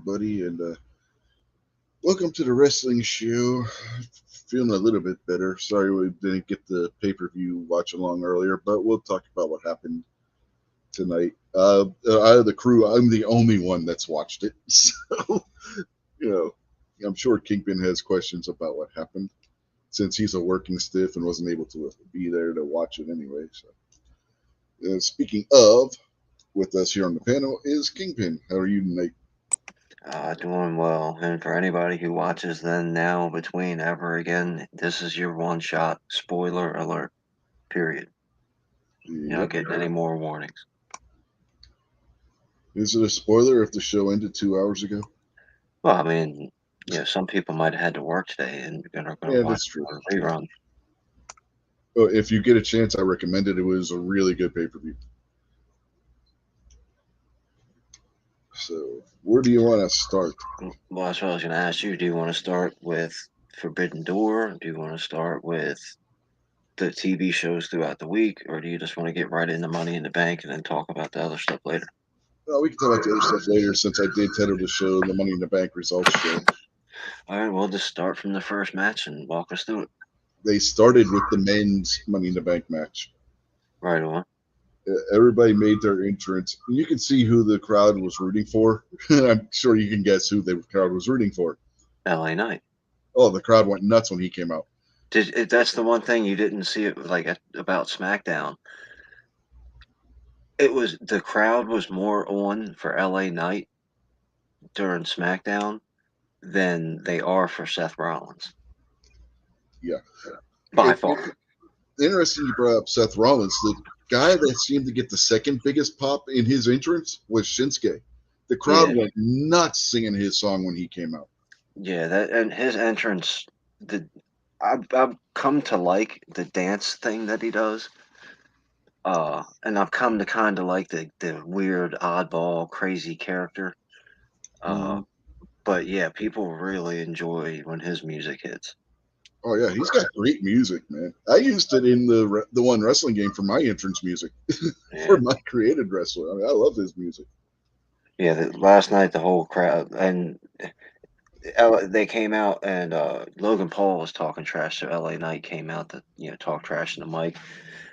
everybody, and welcome to the wrestling show. Feeling a little bit better. Sorry we didn't get the pay per view watch along earlier, but we'll talk about what happened tonight. Out of the crew, I'm the only one that's watched it, so you know, I'm sure Kingpin has questions about what happened since he's a working stiff and wasn't able to be there to watch it anyway. So, speaking of, with us here on the panel is Kingpin. How are you tonight? Doing well. And for anybody who watches then, now, between, ever again, this is your one shot. Spoiler alert. Period. You're not Yep. getting any more warnings. Is it a spoiler if the show ended 2 hours ago? Well, I mean, some people might have had to work today and are going to Yeah, watch that's true. a rerun. Well, if you get a chance, I recommend it. It was a really good pay per view. So, where do you want to start? Well, that's what I was going to ask you. Do you want to start with Forbidden Door? Do you want to start with the TV shows throughout the week? Or do you just want to get right into Money in the Bank and then talk about the other stuff later? Well, we can talk about the other stuff later since I did title the show the Money in the Bank results show. All right, we'll just start from the first match and walk us through it. They started with the men's Money in the Bank match. Right on. Everybody made their entrance. You can see who the crowd was rooting for. I'm sure you can guess who the crowd was rooting for. LA Knight. Oh, the crowd went nuts when he came out. That's the one thing you didn't see it about SmackDown. It was the crowd was more on for LA Knight during SmackDown than they are for Seth Rollins Yeah. by It, far. interesting you brought up Seth Rollins. The guy that seemed to get the second biggest pop in his entrance was Shinsuke. The crowd Yeah, went nuts singing his song when he came out. yeah. That and his entrance. The I've come to like the dance thing that he does. And I've come to kind of like the weird, oddball, crazy character. Uh, Mm. but yeah, people really enjoy when his music hits. Oh yeah, he's got great music, man. I used it in the one wrestling game for my entrance music for Yeah. my created wrestler. I mean, I love his music. Yeah, last night the whole crowd and they came out and Logan Paul was talking trash, so LA Knight came out to talk trash in the mic,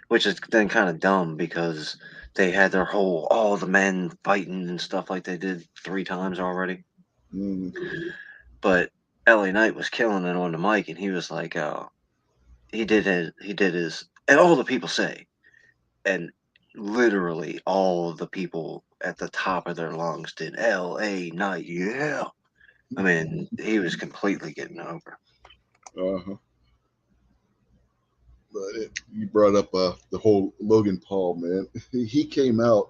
which is then kind of dumb because they had their whole all the men fighting and stuff like they did 3 times already. Mm. But LA Knight was killing it on the mic, and he was like, he did his, and all the people say, and literally all the people at the top of their lungs did LA Knight, yeah. I mean, he was completely getting over. Uh-huh. But you brought up the whole Logan Paul, man. He came out.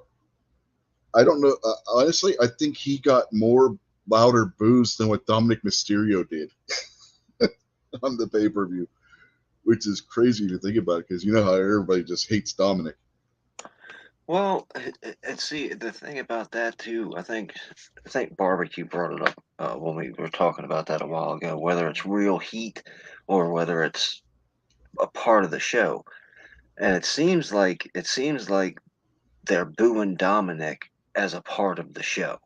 I don't know. Honestly, I think he got more louder boos than what Dominic Mysterio did on the pay per view, which is crazy to think about because you know how everybody just hates Dominic. Well, and see the thing about that too. I think barbecue brought it up when we were talking about that a while ago. Whether it's real heat or whether it's a part of the show, and it seems like they're booing Dominic as a part of the show.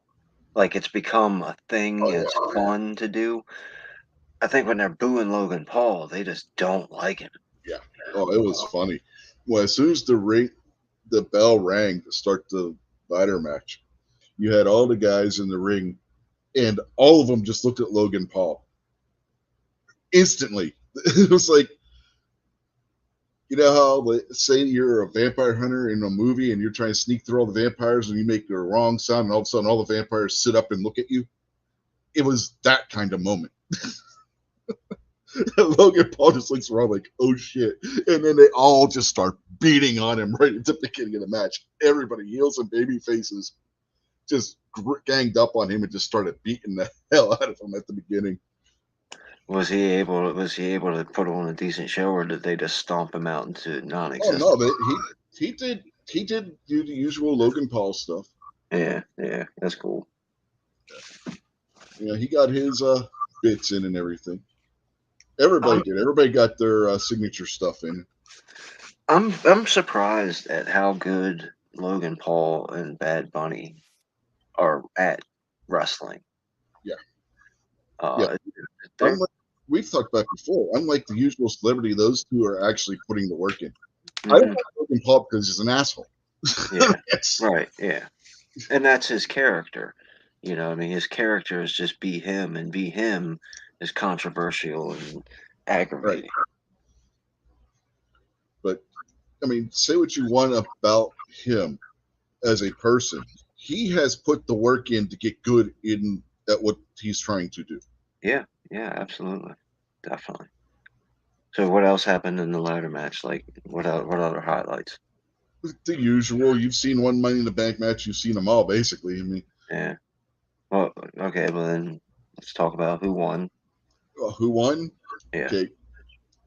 Like it's become a thing. Oh And it's yeah, fun to do. I think when they're booing Logan Paul, they just don't like him. yeah. Oh, it was funny. Well, as soon as the bell rang to start the ladder match, you had all the guys in the ring, and all of them just looked at Logan Paul instantly. It was like, you know how, like, say you're a vampire hunter in a movie and you're trying to sneak through all the vampires and you make the wrong sound and all of a sudden all the vampires sit up and look at you. It was that kind of moment. Logan Paul just looks around like, oh shit. And then they all just start beating on him right at the beginning of the match. Everybody, heels and baby faces, just ganged up on him and just started beating the hell out of him at the beginning. Was he able to put on a decent show, or did they just stomp him out into Oh no, non-existence? he did do the usual Logan Paul stuff. Yeah, yeah, that's cool. You know, he got his bits in and everything. Everybody I'm did. Everybody got their signature stuff in. I'm surprised at how good Logan Paul and Bad Bunny are at wrestling. Yeah, yeah. Uh, they're Unlike we've talked about before, unlike the usual celebrity, those two are actually putting the work in. I don't hmm like Logan Paul because he's an asshole. yeah, It's, right, yeah, and that's his character. I mean, his character is just be him, and be him is controversial and right. aggravating. But I mean, say what you want about him as a person. He has put the work in to get good in at what he's trying to do. Yeah, yeah, absolutely, definitely. So, what else happened in the ladder match? Like, what other highlights? The usual. You've seen one Money in the Bank match. You've seen them all, basically. I mean, Yeah. Well, okay, well then let's talk about who won. who won? Yeah. Okay,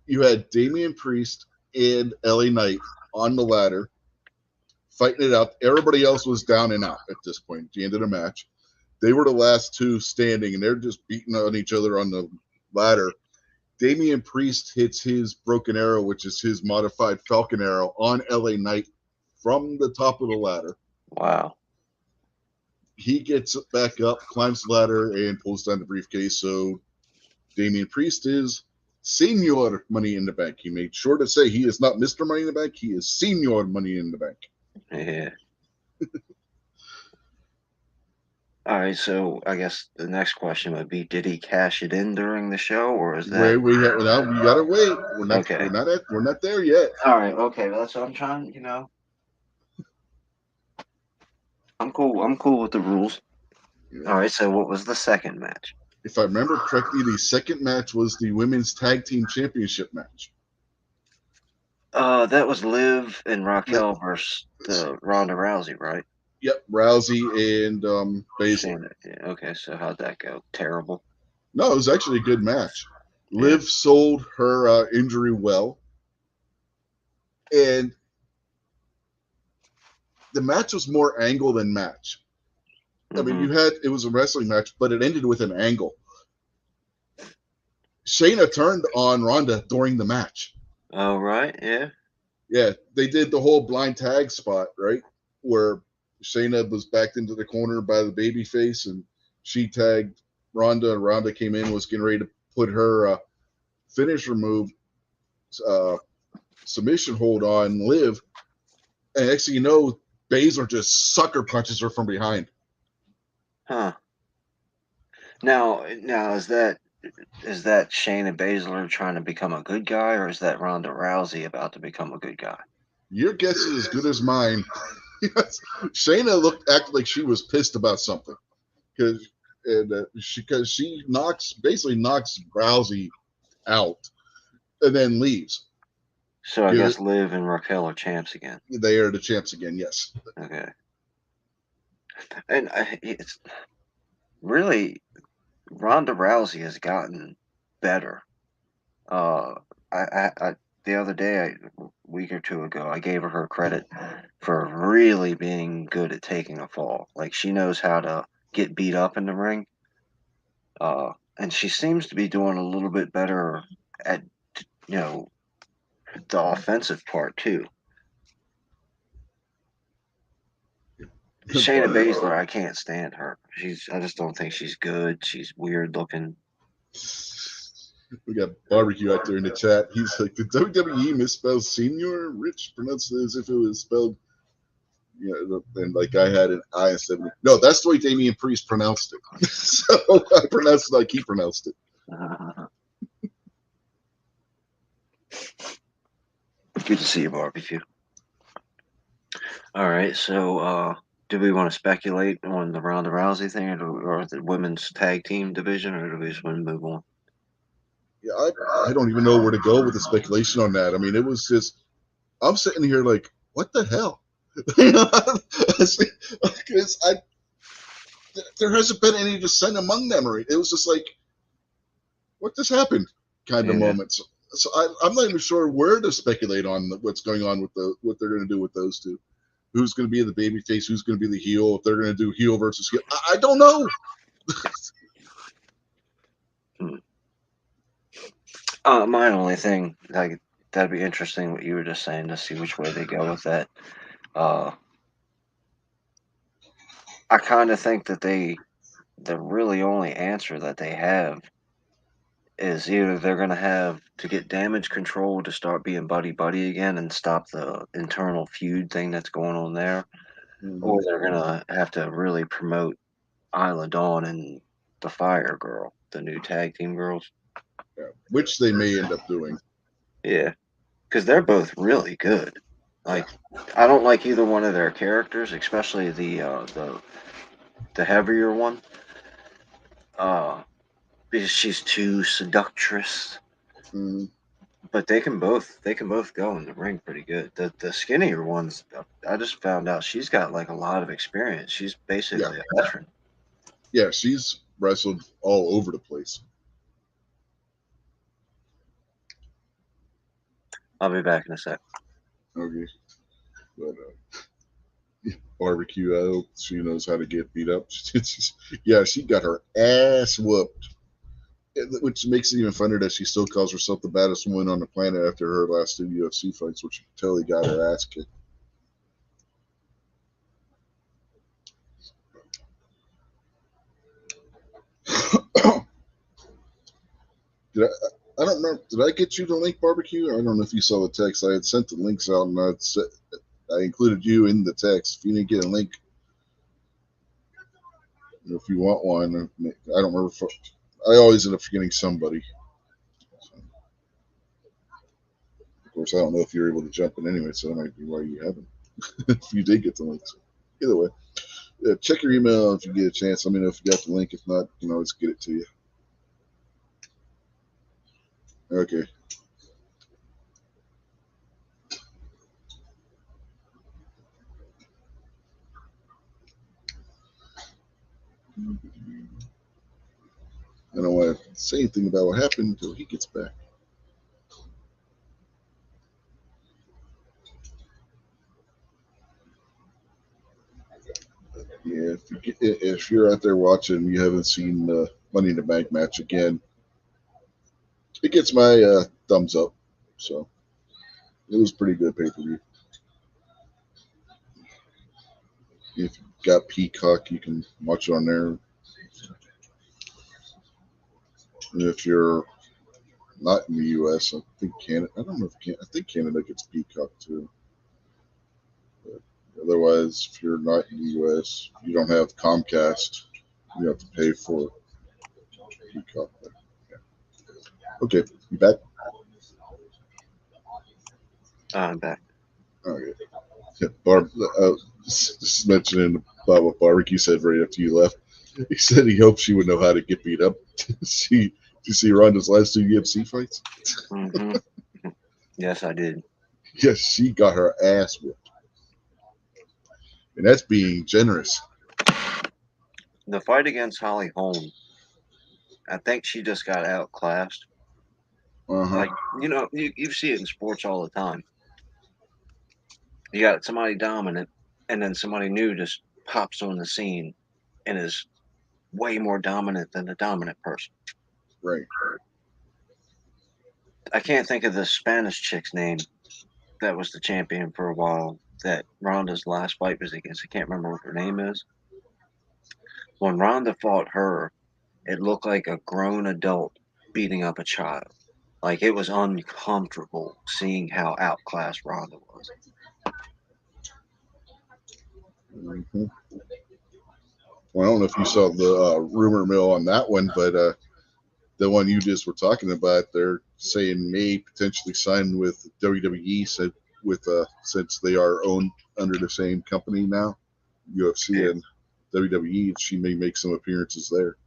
you had Damian Priest and LA Knight on the ladder fighting it out. Everybody else was down and out at this point at the end of the match. They were the last two standing, and they're just beating on each other on the ladder. Damian Priest hits his broken arrow, which is his modified Falcon arrow, on LA Knight from the top of the ladder. Wow. He gets back up, climbs the ladder, and pulls down the briefcase. So Damian Priest is Senior Money in the Bank. He made sure to say he is not Mr. Money in the Bank. He is Senior Money in the Bank. Yeah. All right, so I guess the next question would be, did he cash it in during the show, or is that Where we have now, we gotta wait. okay? We're not there yet. All right, okay, well, that's what I'm trying. I'm cool. I'm cool with the rules. Yeah. All right, so what was the second match? If I remember correctly, the second match was the women's tag team championship match. That was Liv and Raquel versus the Ronda Rousey, right? Yep, Rousey and Baszler. Shayna. Yeah, okay, so how'd that go? Terrible. No, it was actually a good match. Yeah. Liv sold her injury well, and the match was more angle than match. I mean, Mm-hmm. it was a wrestling match, but it ended with an angle. Shayna turned on Ronda during the match. All right. Yeah. Yeah, they did the whole blind tag spot, right? Where Shayna was backed into the corner by the baby face and she tagged Ronda, and Ronda came in, was getting ready to put her finisher move, uh, submission hold on Liv. And next thing you know, Baszler just sucker punches her from behind. Huh. Now is that Shayna Baszler trying to become a good guy, or is that Ronda Rousey about to become a good guy? Your guess is as good as mine. Shayna acted like she was pissed about something because she basically knocks Rousey out and then leaves. So I You guess Liv and Raquel are champs again. They are the champs again. Yes. Okay. And it's really Ronda Rousey has gotten better. Uh, I the other day, a week or two ago, I gave her credit for really being good at taking a fall. Like she knows how to get beat up in the ring. And she seems to be doing a little bit better at you know the offensive part too. Shayna But Baszler, I can't stand her. I just don't think she's good. She's weird looking. we got barbecue out there in the chat. He's like, the WWE misspelled senior? Rich pronounced it as if it was spelled, and like I had an I instead of an. No, that's the way Damian Priest pronounced it. So I pronounced it like he pronounced it. Good to see you, barbecue. All right, so do we want to speculate on the Ronda Rousey thing, or the women's tag team division, or do we just want to move on? Yeah, I don't even know where to go with the speculation on that. I mean, it was just, I'm sitting here like, what the hell? Because there hasn't been any dissent among them. It was just like, what just happened kind of Yeah. moments. So I'm not even sure where to speculate on what's going on with what they're going to do with those two. Who's going to be the baby face? Who's going to be the heel? If they're going to do heel versus heel, I don't know. Hmm. My only thing, like, that'd be interesting what you were just saying to see which way they go with that. Uh, I kind of think that the really only answer that they have is either they're going to have to get damage control to start being buddy buddy again and stop the internal feud thing that's going on there, Hmm. or they're going to have to really promote Isla Dawn and the Fire Girl, the new tag team girls. Yeah. Which they may end up doing. Yeah, because they're both really good. Yeah. Like, I don't like either one of their characters, especially the heavier one, uh, because she's too seductress. Mm, But they can both go in the ring pretty good. The skinnier ones, I just found out she's got like a lot of experience. She's yeah. basically a veteran. Yeah. She's wrestled all over the place. I'll be back in a sec. Okay. But barbecue, I hope she knows how to get beat up. Yeah, she got her ass whooped. Which makes it even funnier that she still calls herself the baddest woman on the planet after her last two UFC fights, which totally got her ass kicked. Did I don't know. Did I get you the link barbecue? I don't know if you saw the text. I had sent the links out and I included you in the text. If you didn't get a link, if you want one, I don't remember. I always end up forgetting somebody. So, of course, I don't know if you're able to jump in anyway, so that might be why you haven't. If you did get the links, either way, yeah, check your email if you get a chance. Let me know if you got the link. If not, you can always get it to you. Okay. I don't want to say anything about what happened until he gets back. Yeah, if you're out there watching, you haven't seen the Money in the Bank match again, it gets my thumbs up. So it was pretty good pay per view. If you got Peacock, you can watch it on there. And if you're not in the U.S., I think Canada. I don't know if I think Canada gets Peacock too. But otherwise, if you're not in the U.S., you don't have Comcast. You have to pay for Peacock. But, yeah. Okay, you back? I'm back. Okay. Yeah, Barb, just mentioning about what Barbecue said right after you left. He said he hoped she would know how to get beat up. Did you see Ronda's last two UFC fights? Hmm. Yes, I did. Yes, she got her ass whipped. And that's being generous. The fight against Holly Holm, I think she just got outclassed. Uh huh. Like, you see it in sports all the time. You got somebody dominant, and then somebody new just pops on the scene and is way more dominant than the dominant person. Right. I can't think of the Spanish chick's name that was the champion for a while that Ronda's last fight was against. I can't remember what her name is. When Ronda fought her, it looked like a grown adult beating up a child. Like it was uncomfortable seeing how outclassed Ronda was. Mm-hmm. Well, I don't know if you saw the rumor mill on that one, but the one you just were talking about, they're saying may potentially sign with WWE, so with since they are owned under the same company now, UFC Yeah, and WWE. She may make some appearances there.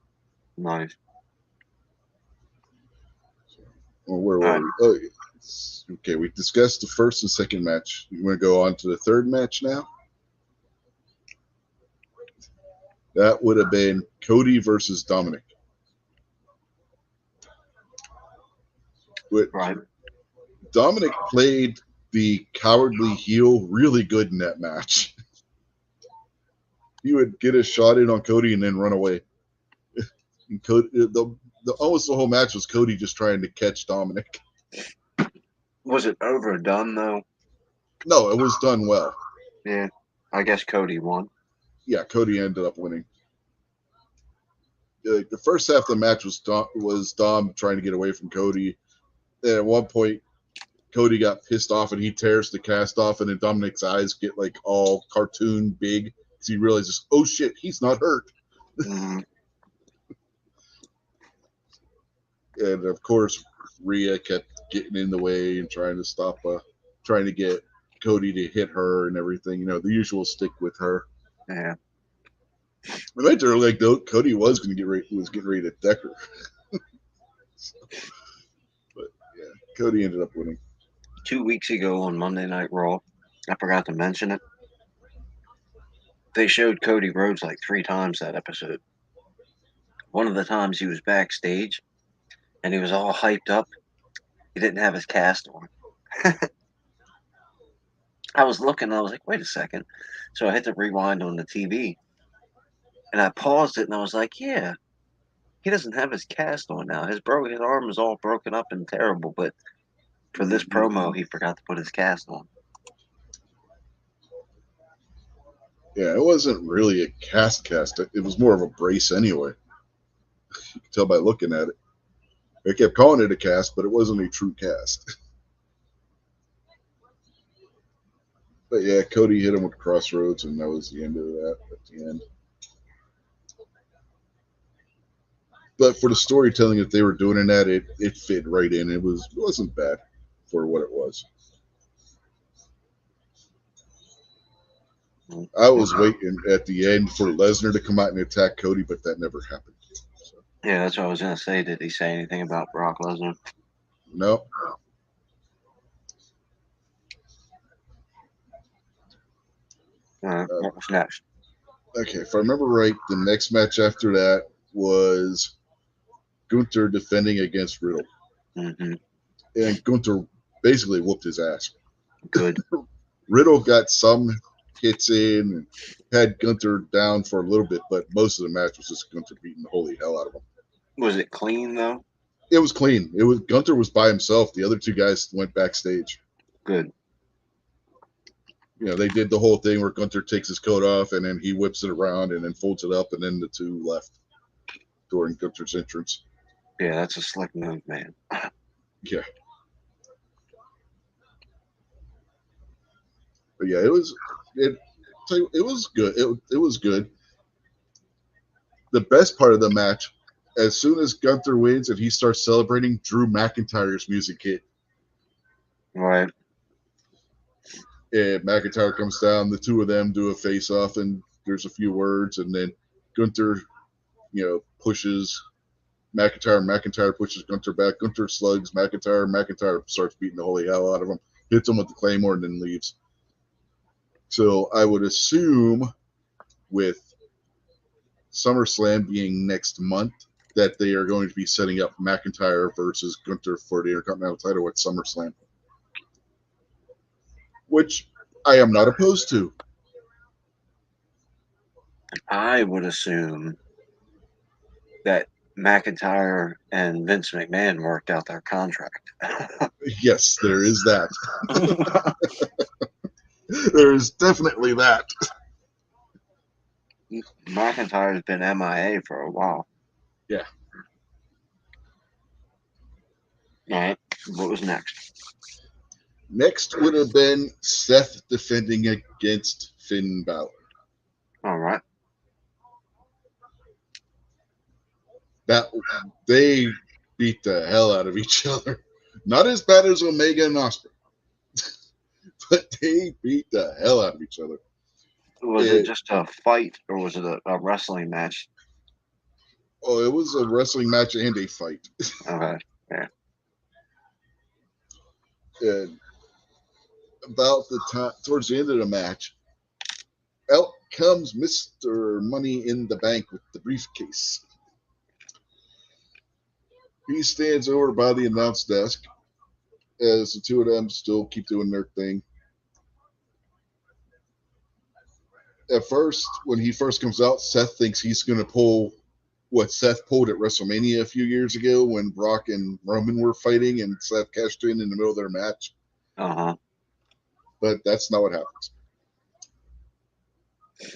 nice. Well, where All were right. we? Oh, okay. We discussed the first and second match. You want to go on to the third match now? That would have been Cody versus Dominic. Which Right. Dominic played the cowardly heel really good in that match. He would get a shot in on Cody and then run away. And Cody, almost the whole match was Cody just trying to catch Dominic. Was it overdone though? No, it was done well. Yeah. I guess Cody won. Yeah, Cody ended up winning. the first half of the match was Dom trying to get away from Cody. And at one point, Cody got pissed off and he tears the cast off, and then Dominic's eyes get like all cartoon big because he realizes, oh shit, he's not hurt. Mm, And of course, Rhea kept getting in the way and trying to get Cody to hit her and everything. You know, the usual stick with her. yeah. Eventually, like Cody was getting ready to deck her, but yeah, Cody ended up winning. 2 weeks ago on Monday Night Raw, I forgot to mention it. They showed Cody Rhodes like 3 times that episode. One of the times he was backstage and he was all hyped up. He didn't have his cast on. I was looking, I was like, wait a second. So I hit the rewind on the TV and I paused it and I was like, yeah, he doesn't have his cast on now. His arm is all broken up and terrible, but for this Mm-hmm. promo he forgot to put his cast on. Yeah, it wasn't really a cast. It was more of a brace anyway. You can tell by looking at it. They kept calling it a cast, but it wasn't a true cast. But yeah, Cody hit him with Crossroads, and that was the end of that at the end. But for the storytelling that they were doing in that, it fit right in. It wasn't bad for what it was. I was waiting at the end for Lesnar to come out and attack Cody, but that never happened. So, Yeah, that's what I was gonna say. Did he say anything about Brock Lesnar? no. Uh, What was next? okay, if I remember right, the next match after that was Gunther defending against Riddle. Mm-hmm. And Gunther basically whooped his ass. Good. Riddle got some hits in and had Gunther down for a little bit, but most of the match was just Gunther beating the holy hell out of him. Was it clean though? It was clean. It was Gunther was by himself. The other two guys went backstage. Good. You know, they did the whole thing where Gunther takes his coat off and then he whips it around and then folds it up, and then the two left during Gunther's entrance. Yeah, that's a slick move, man. Yeah, but yeah, it was good. It was good. The best part of the match, as soon as Gunther wins and he starts celebrating, Drew McIntyre's music hit. Right. And McIntyre comes down, the two of them do a face off, and there's a few words, and then Gunther, pushes McIntyre. McIntyre pushes Gunther back. Gunther slugs McIntyre. McIntyre starts beating the holy hell out of him, hits him with the Claymore, and then leaves. So I would assume with SummerSlam being next month that they are going to be setting up McIntyre versus Gunther for the Intercontinental title at SummerSlam, which I am not opposed to. I would assume that McIntyre and Vince McMahon worked out their contract. Yes, there is that. There is definitely that. McIntyre's been MIA for a while. Yeah. All right. What was next? Next would have been Seth defending against Finn Balor. All right. That they beat the hell out of each other. Not as bad as Omega and Ospreay, but they beat the hell out of each other. Was it just a fight or was it a wrestling match? Oh, it was a wrestling match and a fight. Okay. Yeah. And about the time towards the end of the match, out comes Mr. Money in the Bank with the briefcase. He stands over by the announce desk as the two of them still keep doing their thing. At first, when he first comes out, Seth thinks he's going to pull what Seth pulled at WrestleMania a few years ago when Brock and Roman were fighting and Seth cashed in the middle of their match. Uh huh. But that's not what happens.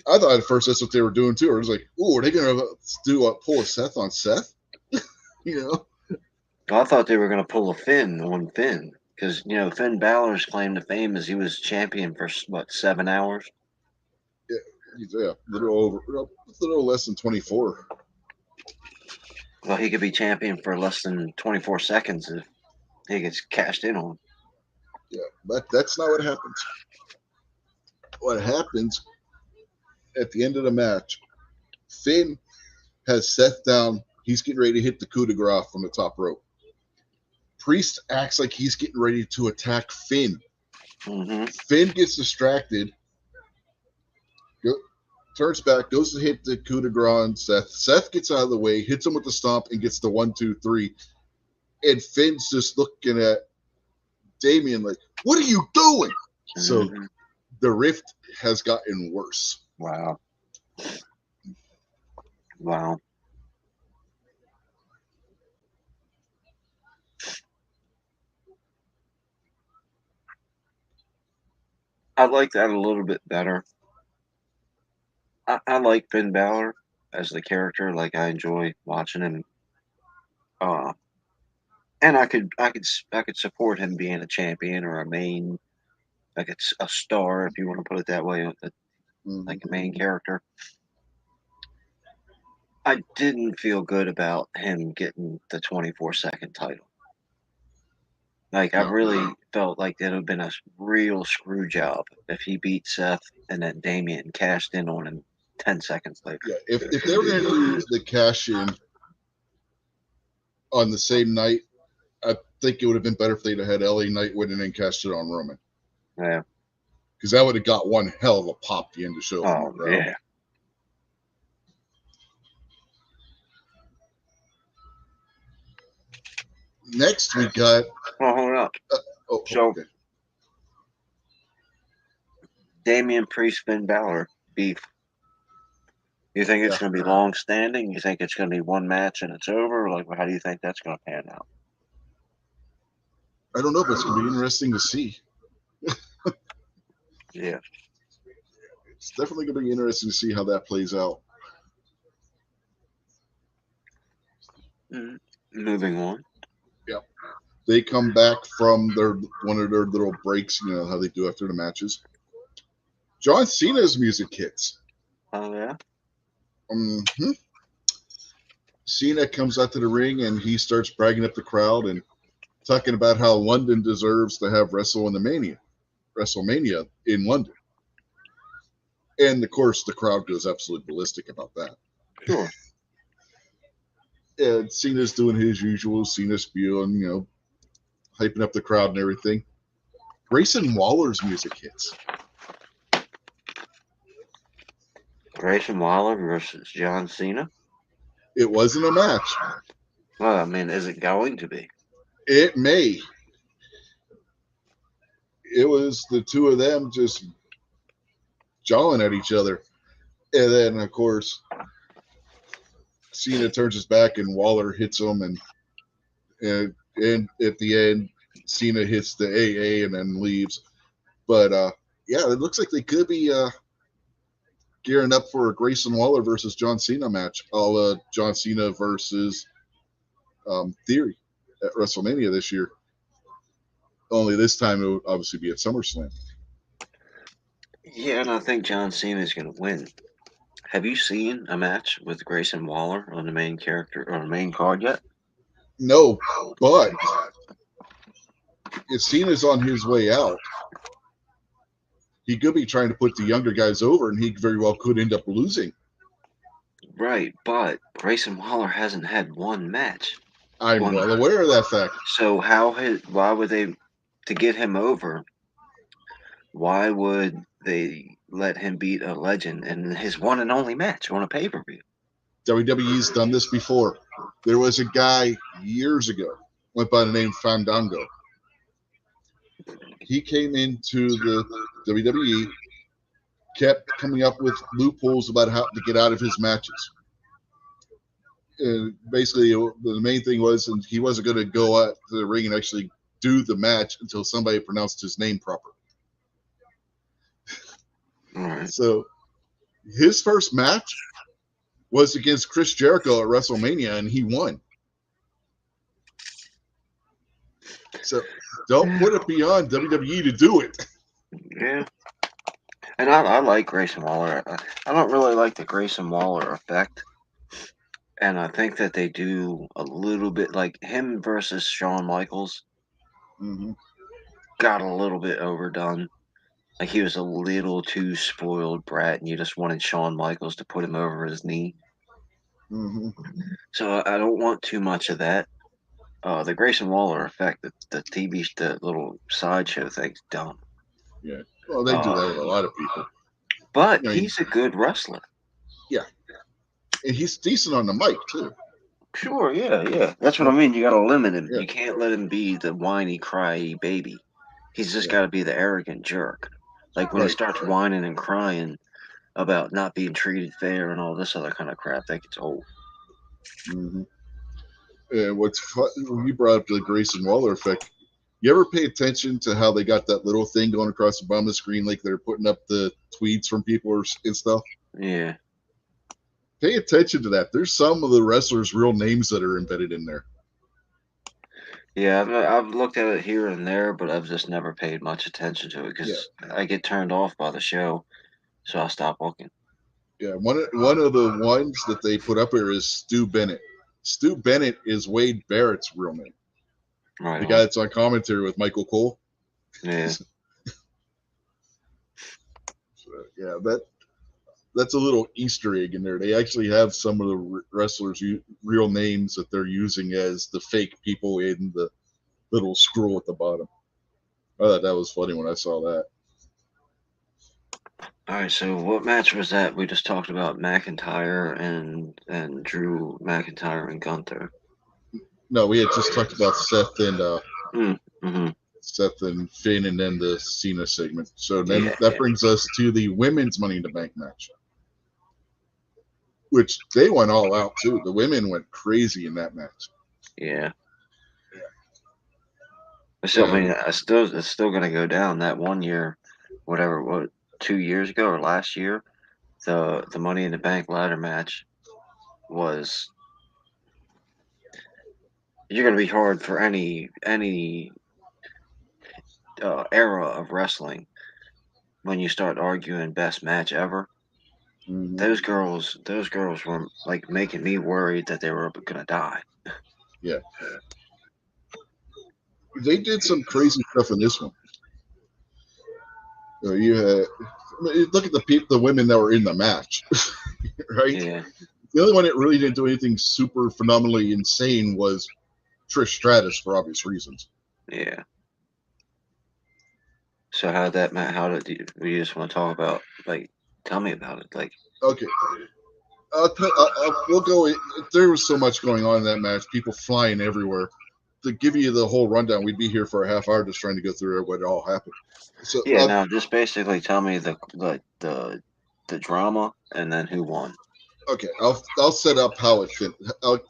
I thought at first that's what they were doing too. I was like, "Ooh, are they gonna do pull a Seth on Seth?" You know? I thought they were going to pull a Finn on Finn because Finn Balor's claim to fame is he was champion for what 7 hours. Yeah, a little less than 24. Well, he could be champion for less than 24 seconds if he gets cashed in on. Yeah, but that's not what happens. What happens at the end of the match? Finn has Seth down. He's getting ready to hit the coup de grace from the top rope. Priest acts like he's getting ready to attack Finn. Mm-hmm. Finn gets distracted, turns back, goes to hit the coup de grace on Seth. Seth gets out of the way, hits him with the stomp, and gets the 1, 2, 3. And Finn's just looking at Damien like, "What are you doing?" So Mm-hmm. the rift has gotten worse. Wow. Wow. I like that a little bit better. I like Finn Balor as the character. Like I enjoy watching him. Uh, and I could support him being a champion or a main, like it's a star if you want to put it that way, Mm-hmm. like a main character. I didn't feel good about him getting the 24-second title. Like I No, really felt like it would have been a real screw job if he beat Seth and then Damien cashed in on him 10 seconds later. yeah. If they were going to do the cash in on the same night, I think it would have been better if they'd have had LA Knight win and then cashed it on Roman, Yeah. because that would have got one hell of a pop to end the show from the Oh crowd. yeah. Next, we got. Well, hold up. Oh, So okay. Damian Priest, Finn Balor beef. You think Yeah, it's going to be long standing? You think it's going to be one match and it's over? Like, how do you think that's going to pan out? I don't know, but it's going to be interesting to see. Yeah. It's definitely going to be interesting to see how that plays out. Mm. Moving on. Yeah, they come back from their one of their little breaks. You know how they do after the matches. John Cena's music hits. Oh yeah. Mm-hmm. Cena comes out to the ring and he starts bragging up the crowd and talking about how London deserves to have WrestleMania in London. And of course, the crowd goes absolutely ballistic about that. Sure. And Cena's doing his usual Cena spiel and, hyping up the crowd and everything. Grayson Waller's music hits. Grayson Waller versus John Cena. It wasn't a match. Well, I mean, is it going to be? It may. It was the two of them just jawing at each other. And then, of course, Cena turns his back and Waller hits him. And at the end, Cena hits the AA and then leaves. But yeah, it looks like they could be gearing up for a Grayson Waller versus John Cena match, a la John Cena versus Theory at WrestleMania this year. Only this time it would obviously be at SummerSlam. Yeah, and I think John Cena is going to win. Have you seen a match with Grayson Waller on the main character or the main card yet? No, but if Cena's on his way out, he could be trying to put the younger guys over, and he very well could end up losing. Right, but Grayson Waller hasn't had one match. I'm well aware of that fact. So why would they, to get him over, why would they let him beat a legend in his one and only match on a pay-per-view? WWE's done this before. There was a guy years ago, went by the name Fandango. He came into the WWE, kept coming up with loopholes about how to get out of his matches. And basically, the main thing was, and he wasn't going to go out to the ring and actually do the match until somebody pronounced his name proper. All right. So His first match was against Chris Jericho at WrestleMania, and he won. So don't put it beyond WWE to do it. Yeah. And I like Grayson Waller. I don't really like the Grayson Waller effect. And I think that they do a little bit like him versus Shawn Michaels Mm-hmm. got a little bit overdone. Like he was a little too spoiled brat, and you just wanted Shawn Michaels to put him over his knee. Mm-hmm. So I don't want too much of that. The Grayson Waller effect, the TV, the little sideshow thing's dumb. Yeah. Well, they do Uh, that with a lot of people. but I mean, he's a good wrestler. yeah, and he's decent on the mic too. Sure, yeah, yeah. That's what I Yeah, mean. You got to limit him. yeah, You can't let him be the whiny, cryy baby. He's just yeah. got to be the arrogant jerk. Like when he Right. starts whining and crying about not being treated fair and all this other kind of crap, that gets old. Mm-hmm. And what's fun, when you brought up the Grayson Waller effect, you ever pay attention to how they got that little thing going across the bottom of the screen, like they're putting up the tweets from people and stuff? Yeah, Pay attention to that. There's some of the wrestlers' real names that are embedded in there. yeah. I've looked at it here and there, but I've just never paid much attention to it Yeah, because I get turned off by the show, so I stop looking. yeah. One of the ones that they put up here is Stu Bennett. Stu Bennett is Wade Barrett's real name. Right The guy on. that's on commentary with Michael Cole. Yeah, So, yeah, that's a little Easter egg in there. They actually have some of the wrestlers' real names that they're using as the fake people in the little scroll at the bottom. I thought that was funny when I saw that. all right, so what match was that? We just talked about McIntyre and Drew McIntyre and Gunther. No, we had just talked about Mm, mm-hmm. Seth and Finn, and then the Cena segment. So then Yeah, that yeah, brings us to the women's Money in the Bank match, which they went all out too. The women went crazy in that match. yeah. I Uh, mean, it's still gonna go down. That one year, whatever, what 2 years ago or last year, the Money in the Bank ladder match was. You're gonna be hard for any era of wrestling when you start arguing best match ever. mhm. Those girls were like making me worried that they were gonna die. Yeah, they did some crazy stuff in this one. You had look at the women that were in the match, right? Yeah, The only one that really didn't do anything super phenomenally insane was Trish Stratus for obvious reasons. yeah. So how did that Matt? How did you just want to talk about like? Tell me about it. Like, Okay, we'll go. There was so much going on in that match, people flying everywhere. To give you the whole rundown, we'd be here for a half hour just trying to go through what all happened. So, yeah, no, just basically tell me the drama and then who won. okay, I'll set up how it fit. I'll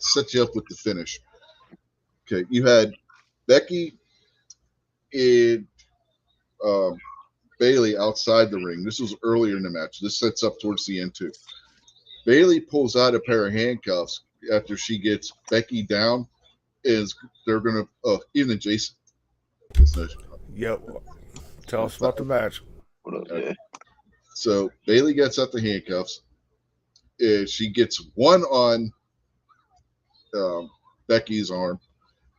set you up with the finish. Okay, you had Becky and um, Bailey outside the ring. This was earlier in the match. This sets up towards the end too. Bailey pulls out a pair of handcuffs after she gets Becky down. Is they're gonna even Jason. Yep. Tell us about the match. Yeah, So Bailey gets out the handcuffs. She gets one on um, Becky's arm,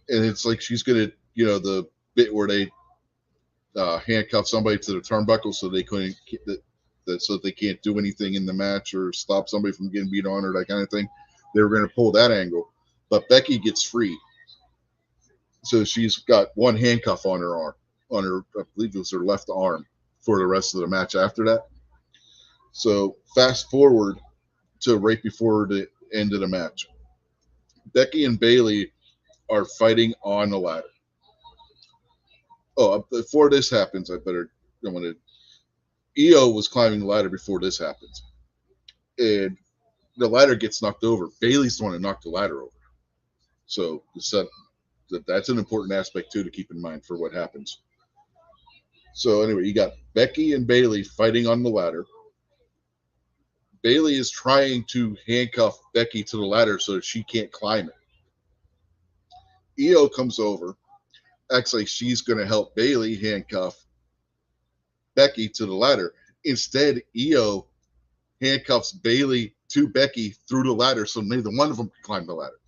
and it's like she's gonna, the bit where they handcuff somebody to the turnbuckle so they couldn't so they can't do anything in the match or stop somebody from getting beat on or that kind of thing. They were going to pull that angle, but Becky gets free, so she's got one handcuff on her arm, on her, I believe it was her left arm, for the rest of the match after that. So fast forward to right before the end of the match, Becky and Bailey are fighting on the ladder. Oh, before this happens, I want to. EO was climbing the ladder before this happens, and the ladder gets knocked over. Bailey's the one to knock the ladder over. So that's an important aspect too to keep in mind for what happens. So anyway, you got Becky and Bailey fighting on the ladder. Bailey is trying to handcuff Becky to the ladder so that she can't climb it. Io comes over, acts like she's going to help Bailey handcuff Becky to the ladder. Instead, Io handcuffs Bailey to Becky through the ladder so neither one of them can climb the ladder.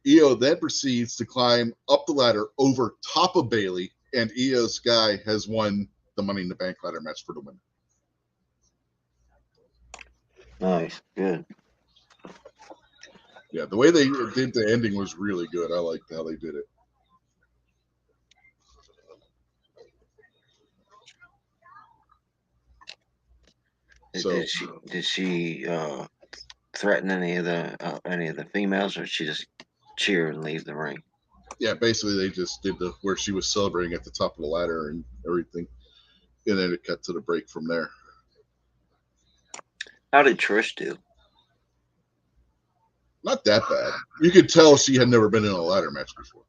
Io then proceeds to climb up the ladder over top of Bailey, and Io Sky has won the Money in the Bank ladder match for the win. Nice, good. Yeah, the way they did the ending was really good. I liked how they did it. So Did she threaten any of the females, or she just cheer and leave the ring? yeah, basically they just did the where she was celebrating at the top of the ladder and everything, and then it cut to the break from there. How did Trish do? Not that bad. You could tell she had never been in a ladder match before.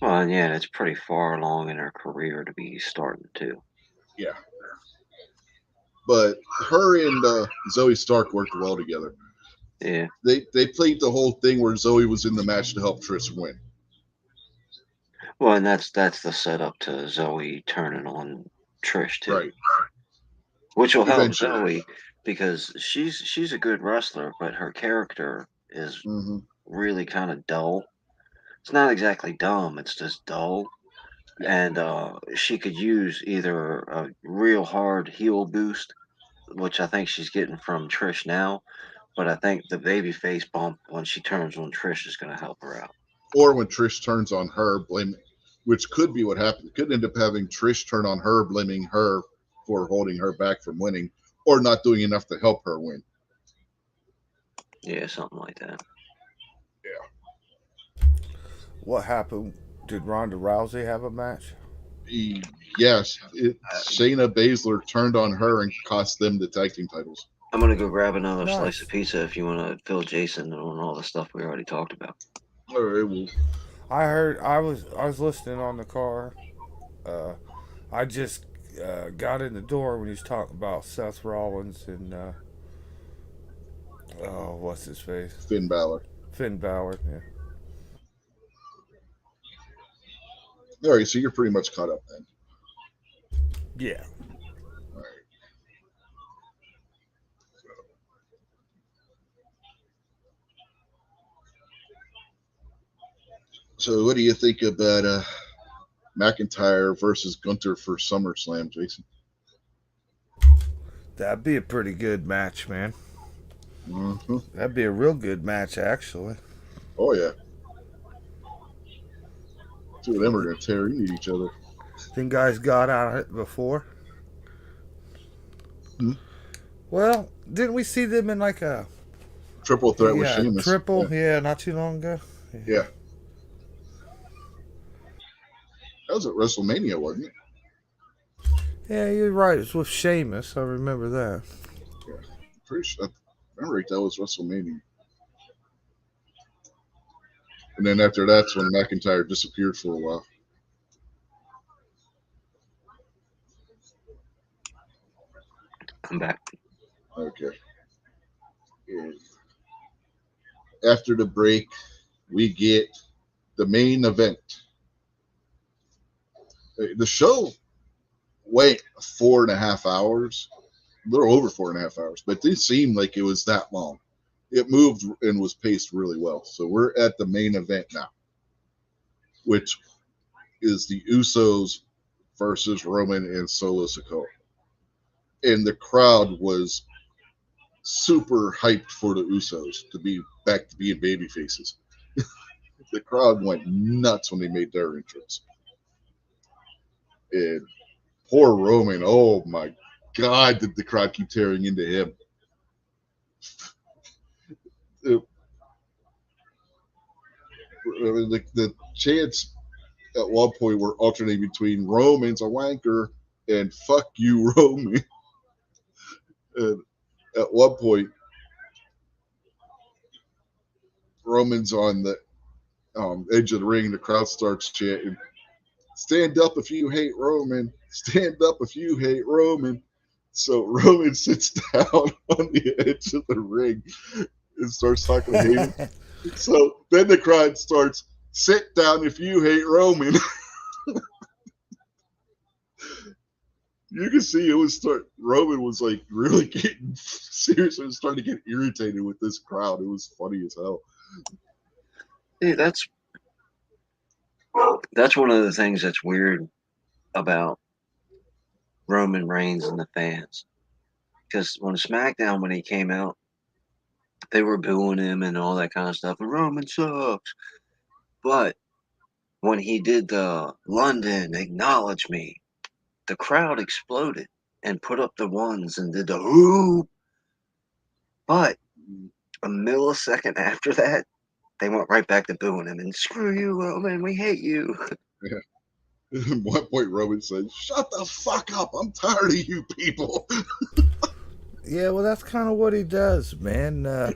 Well, yeah, it's pretty far along in her career to be starting to. Yeah, but her and Zoe Stark worked well together. Yeah. They played the whole thing where Zoe was in the match to help Trish win. Well, and that's the setup to Zoe turning on Trish too, Right. which will help Eventually. Zoe because she's a good wrestler, but her character is Mm-hmm. really kind of dull. It's not exactly dumb; it's just dull. Yeah. And she could use either a real hard heel boost, which I think she's getting from Trish now, but I think the babyface bump when she turns on Trish is going to help her out. Or when Trish turns on her, which could be what happened. Could end up having Trish turn on her, blaming her for holding her back from winning, or not doing enough to help her win. Yeah, something like that. Yeah. What happened? Did Ronda Rousey have a match? Yes, Shayna Baszler turned on her and cost them the tag team titles. I'm gonna go grab another slice of Nice. pizza if you want to fill Jason on all the stuff we already talked about. All right, well, I heard. I was listening on the car. Uh, I just got in the door when he was talking about Seth Rollins and oh, what's his face? Finn Balor. Finn Balor. Yeah. All right, so you're pretty much caught up then. Yeah. All right. So, what do you think about McIntyre versus Gunter for SummerSlam, Jason? That'd be a pretty good match, man. Mm-hmm. That'd be a real good match, actually. Oh yeah, two of them are going to tear into each other. Them guys got out it before. Hmm? Well, didn't we see them in like a Triple threat with Sheamus. triple? Yeah, not too long ago. Yeah. That was at WrestleMania, wasn't it? Yeah, you're right. It's with Sheamus. I remember that. Yeah. Pretty sure. I remember that was WrestleMania. And then after that's when McIntyre disappeared for a while. I'm back. Okay. And after the break, we get the main event. The show went 4.5 hours, a little over 4.5 hours, but it didn't seem like it was that long. It moved and was paced really well. So we're at the main event now, which is the Usos versus Roman and Solo Sikoa. And the crowd was super hyped for the Usos to be back to being baby faces. The crowd went nuts when they made their entrance. And poor Roman, oh my God, did the crowd keep tearing into him. The chants at one point were alternating between Roman's a wanker and fuck you, Roman. And at one point, Roman's on the edge of the ring, and the crowd starts chanting, "Stand up if you hate Roman. Stand up if you hate Roman. So Roman sits down on the edge of the ring and starts talking to Heyman. So then the crowd starts, sit down if you hate Roman. You can see it was Roman was like really getting seriously starting to get irritated with this crowd. It was funny as hell. See, that's one of the things that's weird about Roman Reigns and the fans. Because when SmackDown, when he came out, they were booing him and all that kind of stuff. And Roman sucks. But when he did the London Acknowledge Me, the crowd exploded and put up the ones and did the whoo. But a millisecond after that, they went right back to booing him and screw you, Roman, we hate you. Yeah. At one point, Roman said, "Shut the fuck up! I'm tired of you people." Yeah, well, that's kind of what he does, man.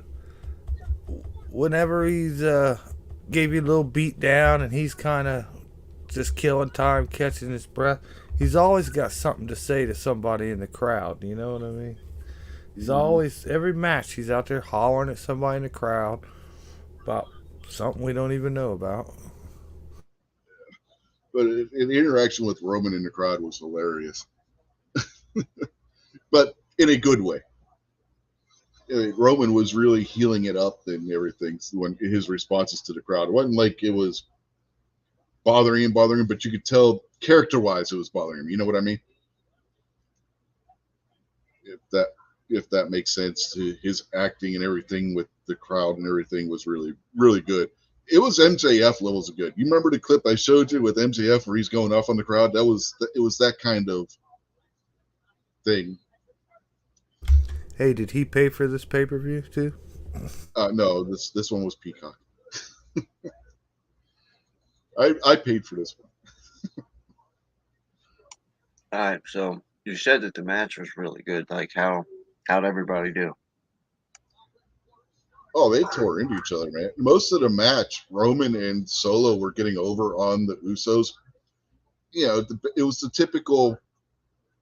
Whenever he's gave you a little beat down and he's kind of just killing time, catching his breath, he's always got something to say to somebody in the crowd. You know what I mean? He's Mhm. always, every match, he's out there hollering at somebody in the crowd about something we don't even know about. But the interaction with Roman in the crowd was hilarious, but in a good way. Roman was really healing it up and everything when his responses to the crowd. It wasn't like it was bothering him, but you could tell character wise it was bothering him. You know what I mean? If that makes sense, to his acting and everything with the crowd and everything was really really good. It was MJF levels of good. You remember the clip I showed you with MJF where he's going off on the crowd? It was that kind of thing. Hey, did he pay for this pay per view too? No, this one was Peacock. I paid for this one. All right, so you said that the match was really good. Like how'd everybody do? Oh, they tore into each other, man. Most of the match, Roman and Solo were getting over on the Usos. It was the typical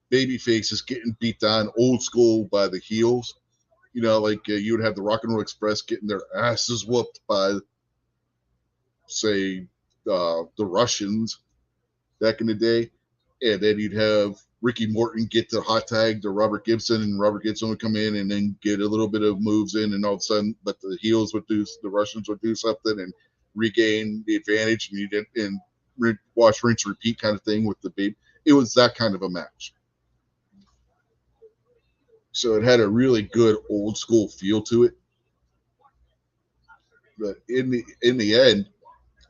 baby faces getting beat down old school by the heels. Like you would have the Rock and Roll Express getting their asses whooped by, say, the Russians back in the day. And then you'd have Ricky Morton get the hot tag to Robert Gibson, and Robert Gibson would come in and then get a little bit of moves in, and all of a sudden, but the Russians would do something and regain the advantage, and you did and wash, rinse, repeat kind of thing with the babe. It was that kind of a match. So it had a really good old school feel to it. But in the end,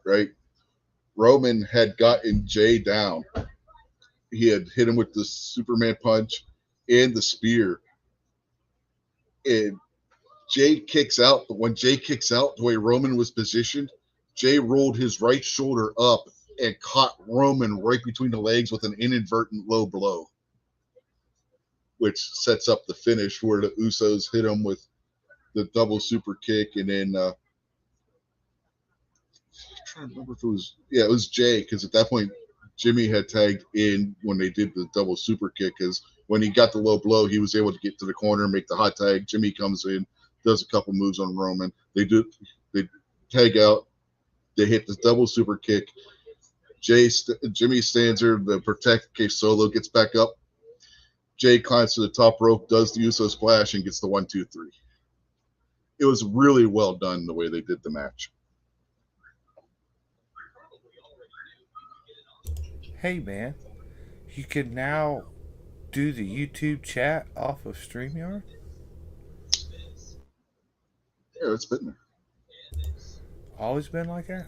right, Roman had gotten Jay down. He had hit him with the Superman punch and the spear, and Jay kicks out. But when Jay kicks out, the way Roman was positioned, Jay rolled his right shoulder up and caught Roman right between the legs with an inadvertent low blow, which sets up the finish where the Usos hit him with the double super kick, and then I'm trying to remember if it was Jay, because at that point Jimmy had tagged in when they did the double super kick, because when he got the low blow, he was able to get to the corner and make the hot tag. Jimmy comes in, does a couple moves on Roman. They tag out. They hit the double super kick. Jimmy stands there to protect in case Solo gets back up. Jay climbs to the top rope, does the Uso splash, and gets the 1, 2, 3. It was really well done the way they did the match. Hey, man, you can now do the YouTube chat off of StreamYard? Yeah, it's been there. Always been like that?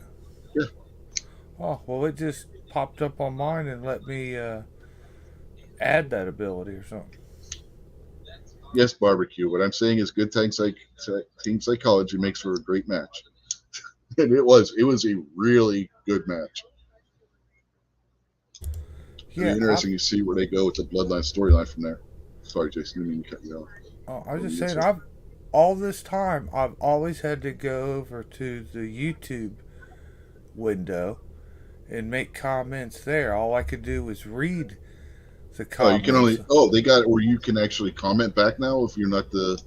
Yeah. Oh, well, it just popped up on mine and let me add that ability or something. Yes, barbecue. What I'm saying is good team psychology makes for a great match. And it was a really good match. It'll be Yeah, interesting to see where they go with the bloodline storyline from there. Sorry, Jason, didn't mean to cut you off. I was What were just you gonna saying, say? all this time, I've always had to go over to the YouTube window and make comments there. All I could do was read the Oh, you can only. comments. Oh, they got it where you can actually comment back now if you're not the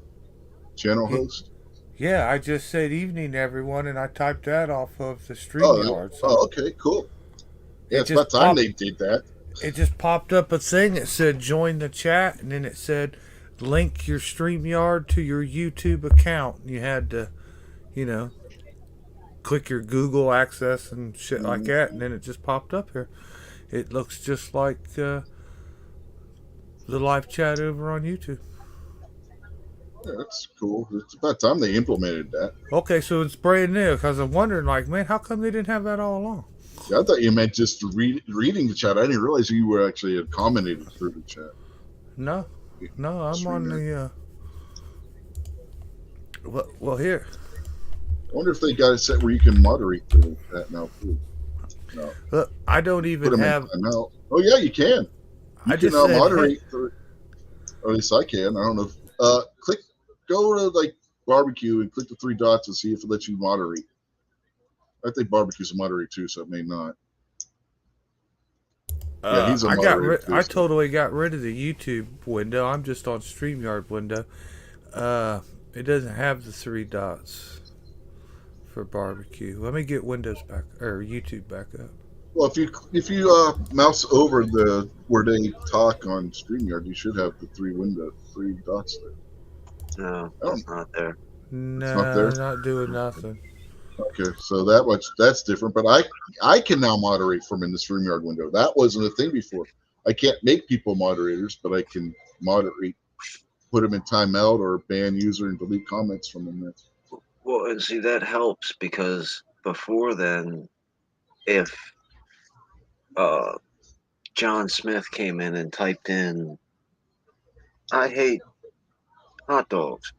channel Yeah, host. yeah, I just said evening, everyone, and I typed that off of the Oh, StreamYard. oh, So okay, cool. Yeah, it it's about just time popped. they did that. It just popped up a thing. It said join the chat, and then it said link your StreamYard to your YouTube account. You had to, you know, click your Google access and shit like Mhm. that, and then it just popped up here. It looks just like the live chat over on YouTube. Yeah, that's cool. It's about time they implemented that. Okay, so it's brand new because I'm wondering, like, man, how come they didn't have that all along? Yeah, I thought you meant just reading the chat. I didn't realize you were actually had commented through the chat. No, no, I'm on StreamYard. the. Well, here. I wonder if they got it set where you can moderate the chat now too. No, Look, I don't put even them in have. timeout. Oh yeah, you can. You I can just now said, hey, moderate. Or at least I can. I don't know. Click, go to like barbecue and click the three dots and see if it lets you moderate. I think barbecue's a moderator too, so it may not. Yeah, he's a I got moderator rid. too. I So totally got rid of the YouTube window. I'm just on Streamyard window. Uh, it doesn't have the three dots for barbecue. Let me get Windows back or YouTube back up. well, if you mouse over the where they talk on StreamYard, you should have the three dots there. No, I don't. it's not there. It's not there. No, not doing nothing. Okay, so that's different. But I can now moderate from in the StreamYard window. That wasn't a thing before. I can't make people moderators, but I can moderate, put them in timeout, or ban user and delete comments from them. There. Well, and see that helps because before then, if uh, John Smith came in and typed in "I hate hot dogs"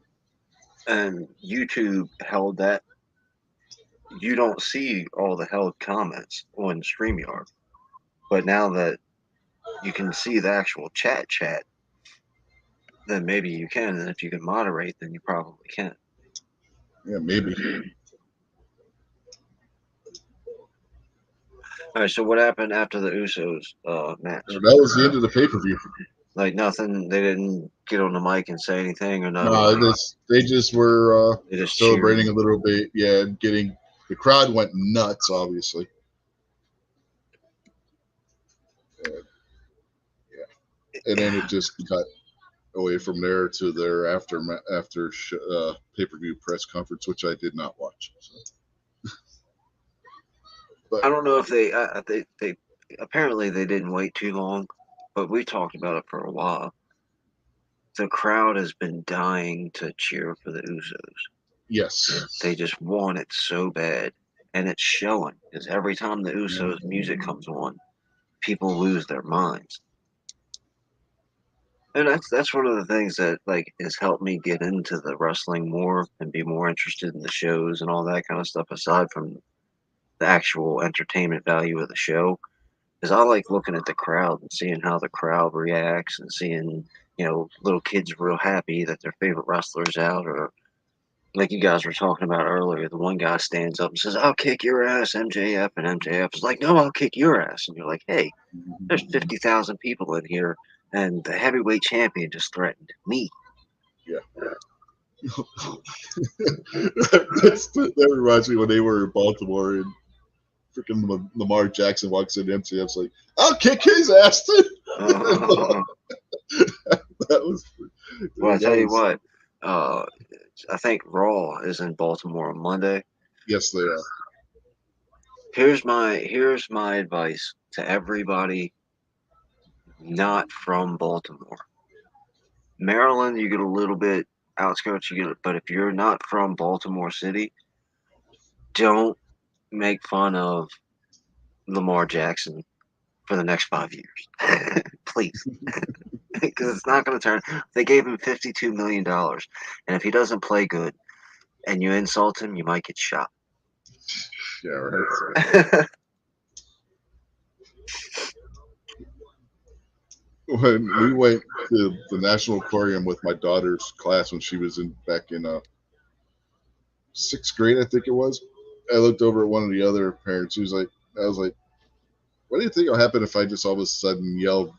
and YouTube held that, you don't see all the held comments on StreamYard. But now that you can see the actual chat, then maybe you can. And if you can moderate, then you probably can. Yeah, maybe. All right. So what happened after the Usos match? That was the end of the pay per view. Like nothing. They didn't get on the mic and say anything, or no. No, Like they just were they just cheered. celebrating a little bit. Yeah, and getting the crowd went nuts, obviously. And, yeah, and then it just got away from there to their after pay per view press conference, which I did not watch. So. But I don't know if they apparently they didn't wait too long, but we talked about it for a while. The crowd has been dying to cheer for the Usos. yes, They just want it so bad, and it's showing because every time the Mhm. Usos music comes on, people lose their minds. And that's one of the things that like has helped me get into the wrestling more and be more interested in the shows and all that kind of stuff aside from the actual entertainment value of the show. Because I like looking at the crowd and seeing how the crowd reacts and seeing, little kids real happy that their favorite wrestler's out, or like you guys were talking about earlier, the one guy stands up and says, "I'll kick your ass, MJF," and MJF is like, "No, I'll kick your ass," and you're like, "Hey, there's 50,000 people in here, and the heavyweight champion just threatened me." yeah. That reminds me when they were in Baltimore and freaking Lamar Jackson walks in, MCF's like, "I'll kick his ass too." Well, That was I that tell you was what, uh, I think Raw is in Baltimore on Monday. yes, they are. Here's my advice to everybody not from Baltimore. Maryland, you get a little bit outskirts, but if you're not from Baltimore City, don't make fun of Lamar Jackson for the next 5 years, please, because it's not going to turn. They gave him $52 million, and if he doesn't play good and you insult him, you might get shot. Yeah, right. When we went to the National Aquarium with my daughter's class when she was in back in sixth grade, I think it was. I looked over at one of the other parents. I was like, "What do you think will happen if I just all of a sudden yell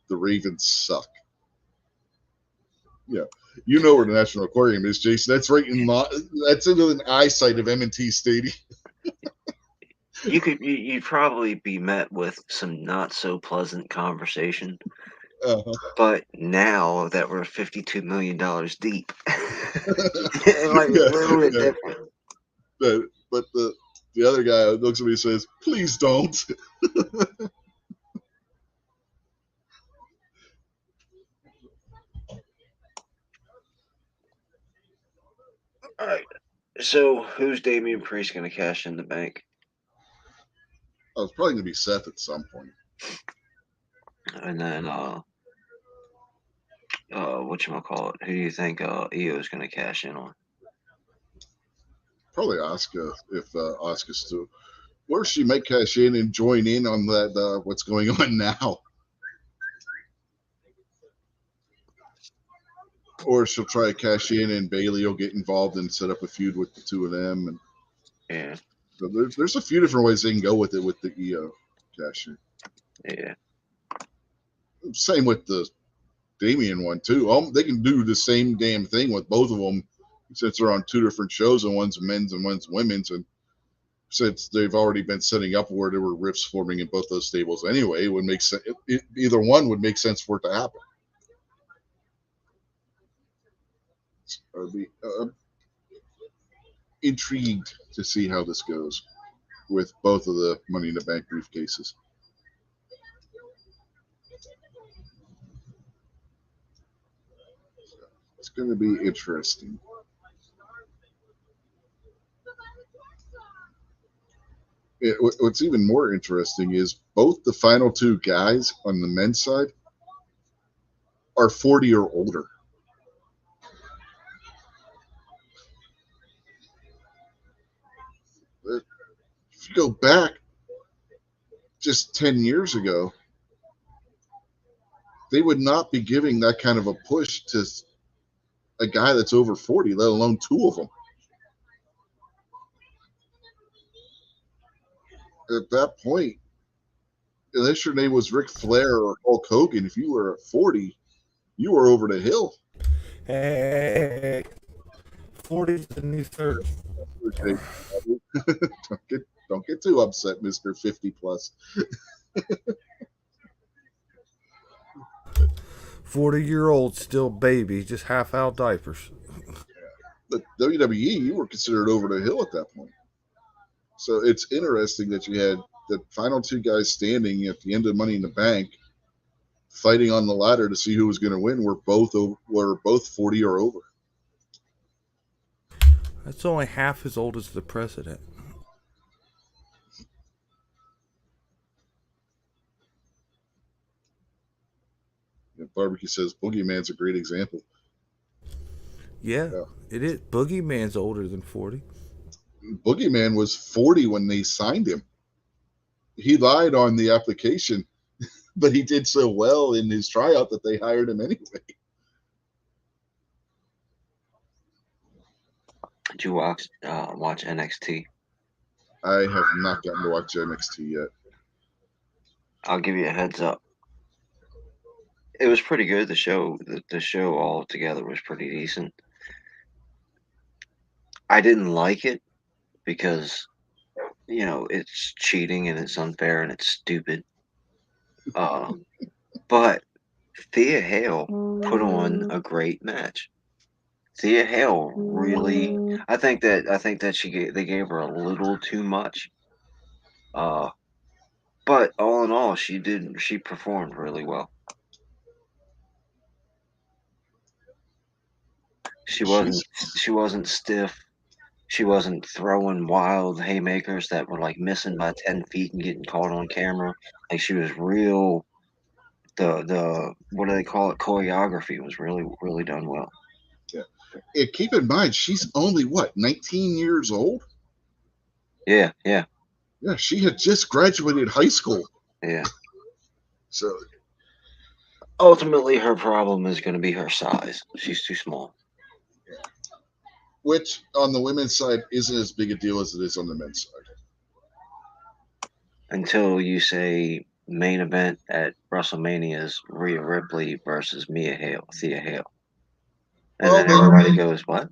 the Ravens suck. Yeah, you know where the National Aquarium is, Jason. That's right in that's in an eyesight of M&T Stadium. You'd probably be met with some not so pleasant conversation. Uh-huh. But now that we're $52 million deep, it might be a Yeah, little bit yeah. different. But the other guy looks at me and says, "Please don't." All right. So who's Damian Priest going to cash in the bank? I was probably gonna be Seth at some point. And then whatchamacallit? Who do you think Io is going to cash in on? Probably Asuka if Asuka's still. Or she might cash in and join in on that what's going on now. Or she'll try to cash in and Bailey will get involved and set up a feud with the two of them. And Yeah, so there's a few different ways they can go with it with the EO cash in. yeah, Same with the Damien one too. They can do the same damn thing with both of them since they're on two different shows and one's men's and one's women's. And since they've already been setting up where there were rifts forming in both those stables anyway, it would make sense. Either one would make sense for it to happen. I'd be intrigued to see how this goes with both of the Money in the Bank briefcases. It's going to be interesting. What's even more interesting is both the final two guys on the men's side are 40 or older. If you go back just 10 years ago, they would not be giving that kind of a push to a guy that's over 40, let alone two of them. At that point, unless your name was Ric Flair or Hulk Hogan, if you were at 40, you were over the hill. Hey, 40 is the new 30. Don't get too upset, Mister 50 plus. 40-year-old still baby, just half out diapers. But WWE, you were considered over the hill at that point. So it's interesting that you had the final two guys standing at the end of Money in the Bank, fighting on the ladder to see who was going to win. Were both 40 or over. That's only half as old as the president. And Barbecue says Boogeyman's a great example. Yeah, Yeah. it is. Boogeyman's older than 40. Boogeyman was 40 when they signed him. He lied on the application, but he did so well in his tryout that they hired him anyway. Did you watch NXT? I have not gotten to watch NXT yet. I'll give you a heads up. It was pretty good. The show all together was pretty decent. I didn't like it because it's cheating and it's unfair and it's stupid. But Thea Hale put on a great match. Thea Hale really, I think that they gave her a little too much. But all in all, she performed really well. She wasn't she wasn't stiff. She wasn't throwing wild haymakers that were like missing by 10 feet and getting caught on camera. Like she was real. The what do they call it? Choreography was really done well. Yeah, keep in mind she's only 19 years old. Yeah. Yeah, she had just graduated high school. Yeah. So ultimately, her problem is going to be her size. She's too small. Which on the women's side isn't as big a deal as it is on the men's side. Until you say main event at WrestleMania's Rhea Ripley versus Thea Hale, and Well, then then, everybody goes, "What?"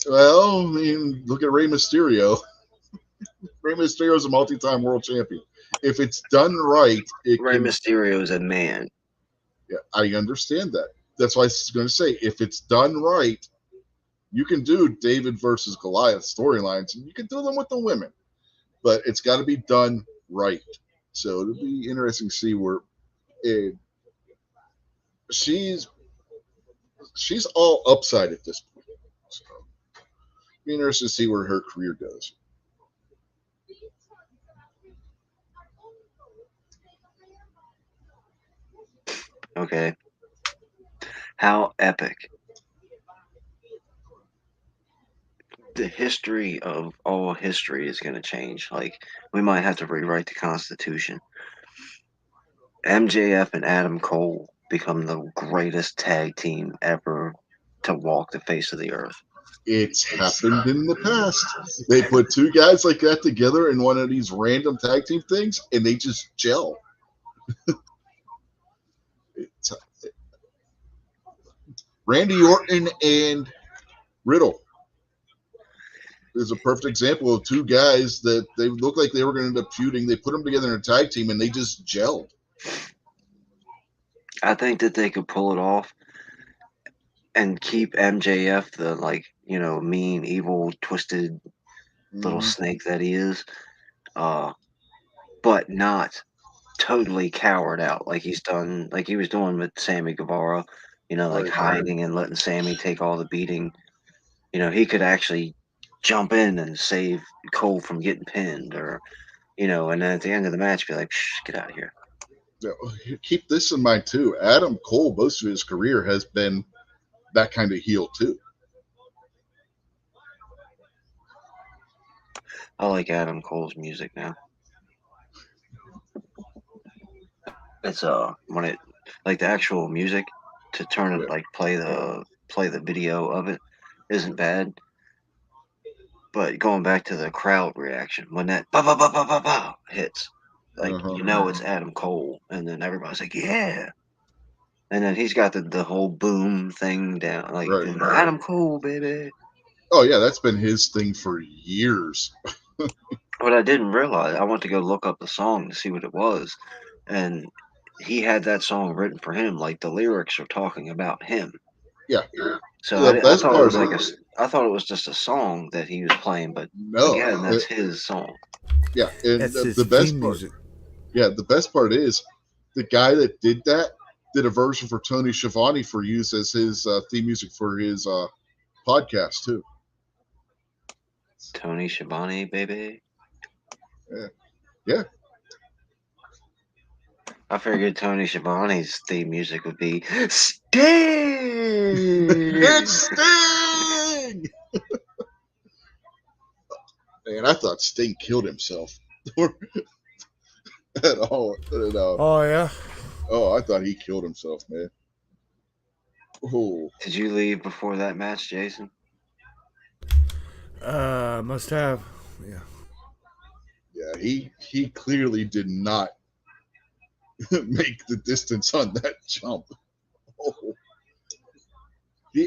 well, I mean, look at Rey Mysterio. Rey Mysterio is a multi-time world champion. If it's done right, it Rey can. Mysterio is a man. Yeah, I understand that. That's why I was going to say, if it's done right, you can do David versus Goliath storylines, and you can do them with the women, but it's got to be done right. So it'll be interesting to see where it, she's she's all upside at this point. So it'll be interesting to see where her career goes. Okay, how epic! The history of all history is going to change. Like we might have to rewrite the Constitution. MJF and Adam Cole become the greatest tag team ever to walk the face of the earth. It's happened in the past. They put two guys like that together in one of these random tag team things, and they just gel. It's Randy Orton and Riddle is a perfect example of two guys that they looked like they were going to end up feuding. They put them together in a tag team, and they just gelled. I think that they could pull it off and keep MJF the mean, evil, twisted little Mm-hmm. snake that he is, uh, but not totally coward out like he's done, like he was doing with Sammy Guevara. Like Right. hiding and letting Sammy take all the beating. He could actually jump in and save Cole from getting pinned, or and then at the end of the match, be like, Psh, "Get out of here." Yeah, keep this in mind too. Adam Cole, most of his career has been that kind of heel too. I like Adam Cole's music now. It's when it like the actual music to turn it Yeah. like play the video of it isn't bad, but going back to the crowd reaction when that ba ba ba ba ba ba hits, like Uh-huh. it's Adam Cole, and then everybody's like, "Yeah," and then he's got the whole boom thing down, like Right. Adam Cole, baby. Oh yeah, that's been his thing for years. What I didn't realize, I went to go look up the song to see what it was, and he had that song written for him. Like the lyrics are talking about him. Yeah. So The I best thought it part was is I thought it was just a song that he was playing, but no. again, that's his song. Yeah, and That's his the best theme part, music. yeah, the best part is the guy that did that did a version for Tony Schiavone for use as his theme music for his podcast too. Tony Schiavone, baby. Yeah. Yeah. I figured Tony Schiavone's theme music would be Sting. It's Sting. Man, I thought Sting killed himself. At all. Oh yeah. Oh, I thought he killed himself, man. Oh, Did you leave before that match, Jason? Must have. Yeah. yeah. He clearly did not make the distance on that jump.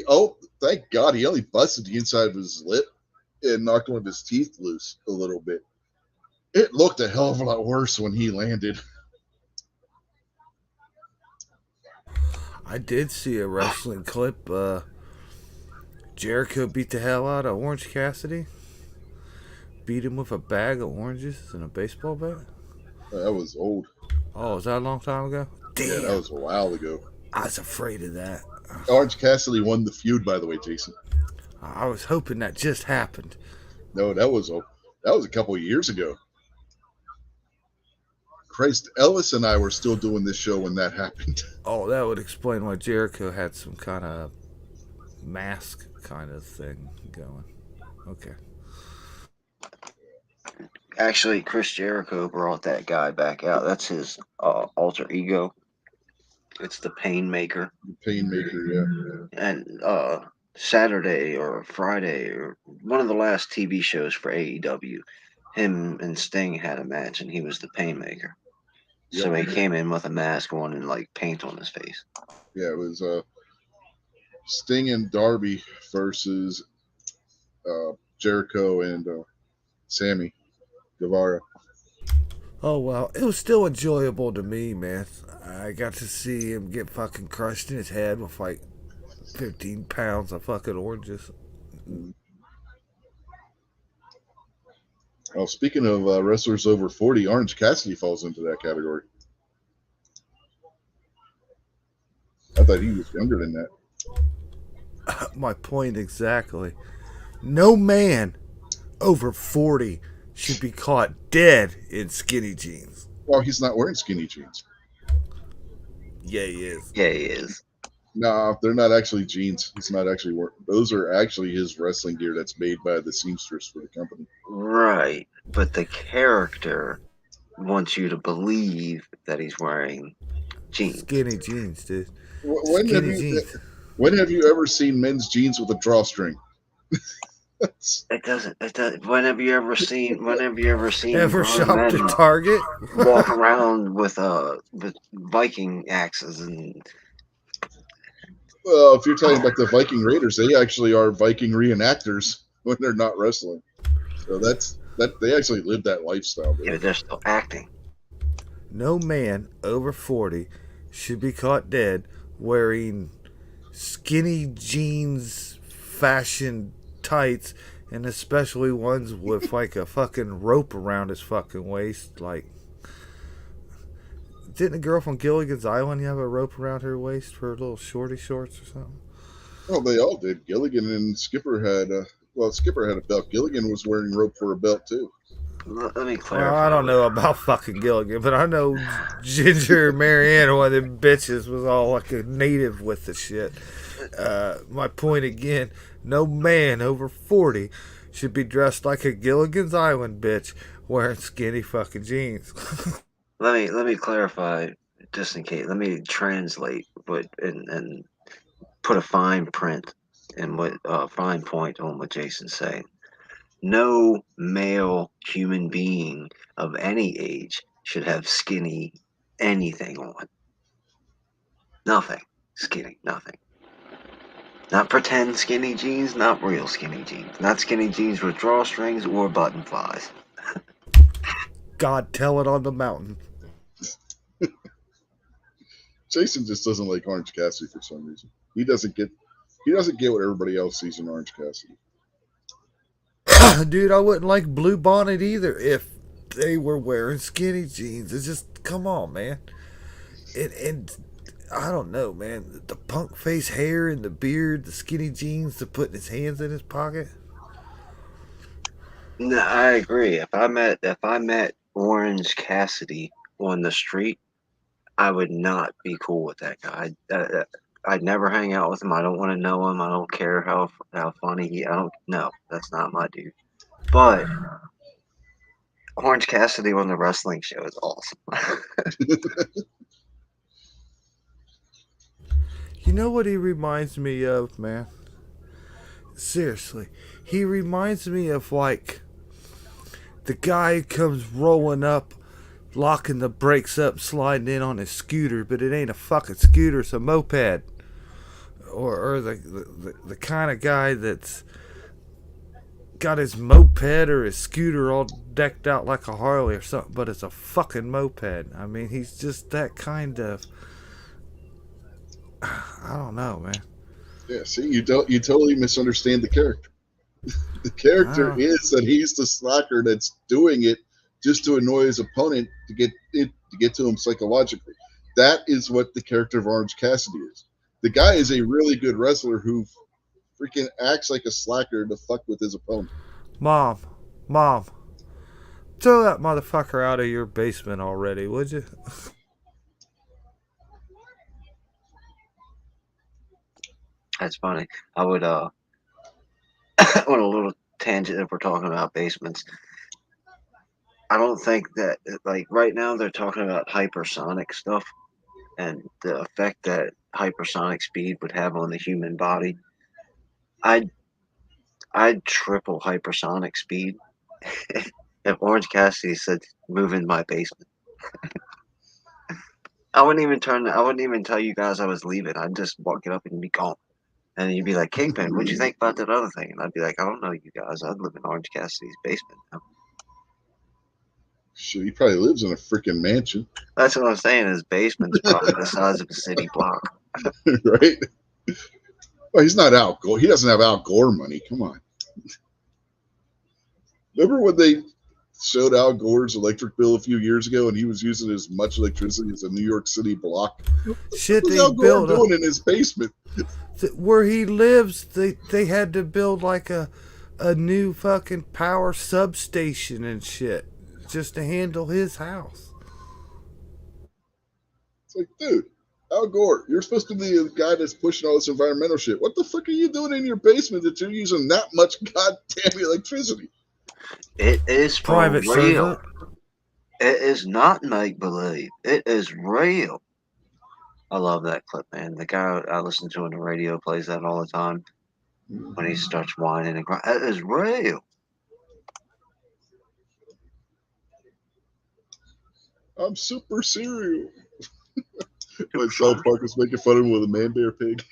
Oh, thank God he only busted the inside of his lip and knocked one of his teeth loose a little bit. It looked a hell of a lot worse when he landed. I did see a wrestling clip. Jericho beat the hell out of Orange Cassidy. Beat him with a bag of oranges and a baseball bat. That was old. Oh, was that a long time ago? Yeah, that Damn. was a while ago. I was afraid of that. Orange Cassidy won the feud, by the way, Jason. I was hoping that just happened. No, that was a couple of years ago. Christ, Ellis and I were still doing this show when that happened. Oh, that would explain why Jericho had some kind of mask kind of thing going. Okay. Actually, Chris Jericho brought that guy back out. That's his alter ego. It's the Painmaker. Painmaker, yeah. And Saturday or Friday or one of the last TV shows for AEW, him and Sting had a match, and he was the Painmaker. Yep. So he came in with a mask on and like paint on his face. Yeah, it was Sting and Darby versus Jericho and Sammy Guevara. Oh well, it was still enjoyable to me, man. I got to see him get fucking crushed in his head with like 15 pounds of fucking oranges. Mm. Well, speaking of wrestlers over 40, Orange Cassidy falls into that category. I thought he was younger than that. My point exactly. No man over 40 should be caught dead in skinny jeans. Well, he's not wearing skinny jeans. Yeah, he is. Yeah, he is. No, they're not actually jeans. He's not actually wearing. Those are actually his wrestling gear that's made by the seamstress for the company. Right. But the character wants you to believe that he's wearing jeans. Skinny jeans, dude. When have Skinny you jeans. when have you ever seen men's jeans with a drawstring? It doesn't. It does. When have you ever seen? When have you ever seen Ever grown shopped at men Target? walk around with Viking axes and Well, if you're talking about the Viking Raiders, they actually are Viking reenactors when they're not wrestling. So that they actually live that lifestyle. you know they're still acting? No man over 40 should be caught dead wearing skinny jeans, fashion tights, and especially ones with like a fucking rope around his fucking waist. Like, didn't a girl from Gilligan's Island have a rope around her waist for little shorty shorts or something? Well, they all did. Gilligan and Skipper had well, Skipper had a belt. Gilligan was wearing rope for a belt too. Let me Well, I clarify. don't know about fucking Gilligan, but I know Ginger Marianne, one of them bitches, was all like a native with the shit. My point again, no man over 40 should be dressed like a Gilligan's Island bitch wearing skinny fucking jeans. Let me clarify, just in case. Let me translate what and put a fine print and what fine point on what Jason's saying. No male human being of any age should have skinny anything on. Nothing. Skinny. Nothing. Not pretend skinny jeans, not real skinny jeans. Not skinny jeans with drawstrings or button flies. God tell it on the mountain. Jason just doesn't like Orange Cassidy for some reason. He doesn't get what everybody else sees in Orange Cassidy. Dude, I wouldn't like Blue Bonnet either if they were wearing skinny jeans. It's just, come on, man. And I don't know, man. The punk face hair and the beard, the skinny jeans, to putting his hands in his pocket. No, I agree. If I met Orange Cassidy on the street, I would not be cool with that guy. I'd never hang out with him. I don't want to know him. I don't care how funny he. I don't. No, that's not my dude. But Orange Cassidy on the wrestling show is awesome. You know what he reminds me of, man? Seriously. He reminds me of, like, the guy who comes rolling up, locking the brakes up, sliding in on his scooter, but it ain't a fucking scooter, it's a moped. Or the kind of guy that's got his moped or his scooter all decked out like a Harley or something, but it's a fucking moped. I mean, he's just that kind of. I don't know, man. Yeah, see, you totally misunderstand the character. The I character don't. is that he's the slacker that's doing it just to annoy his opponent to get to him psychologically. That is what the character of Orange Cassidy is. The guy is a really good wrestler who freaking acts like a slacker to fuck with his opponent. Mom, Mom, throw that motherfucker out of your basement already, would you? That's funny. I would on a little tangent if we're talking about basements. I don't think that like right now they're talking about hypersonic stuff and the effect that hypersonic speed would have on the human body. I'd I'd triple hypersonic speed if Orange Cassidy said move in my basement. I wouldn't even turn. I wouldn't even tell you guys I was leaving. I'd just walk it up and be gone. And you'd be like, Kingpin, what'd you think about that other thing? And I'd be like, I don't know, you guys. I live in Orange Cassidy's basement now. Shit, he probably lives in a freaking mansion, That's what I'm saying. His basement's probably the size of a city block. right? Well, he's not Al Gore. He doesn't have Al Gore money. Come on. Remember when they showed Al Gore's electric bill a few years ago, and he was using as much electricity as a New York City block? Shit, What was they Al Gore built doing in his basement? where he lives. They had to build like a new fucking power substation and shit just to handle his house. It's like, dude, Al Gore, you're supposed to be the guy that's pushing all this environmental shit. What the fuck are you doing in your basement that you're using that much goddamn electricity? It is for Private real. servant. It is not make believe. It is real. I love that clip, man. The guy I listen to on the radio plays that all the time when he starts whining and crying. It is real. I'm super cereal. Super When strong. South Park was making fun of him with a man bear pig.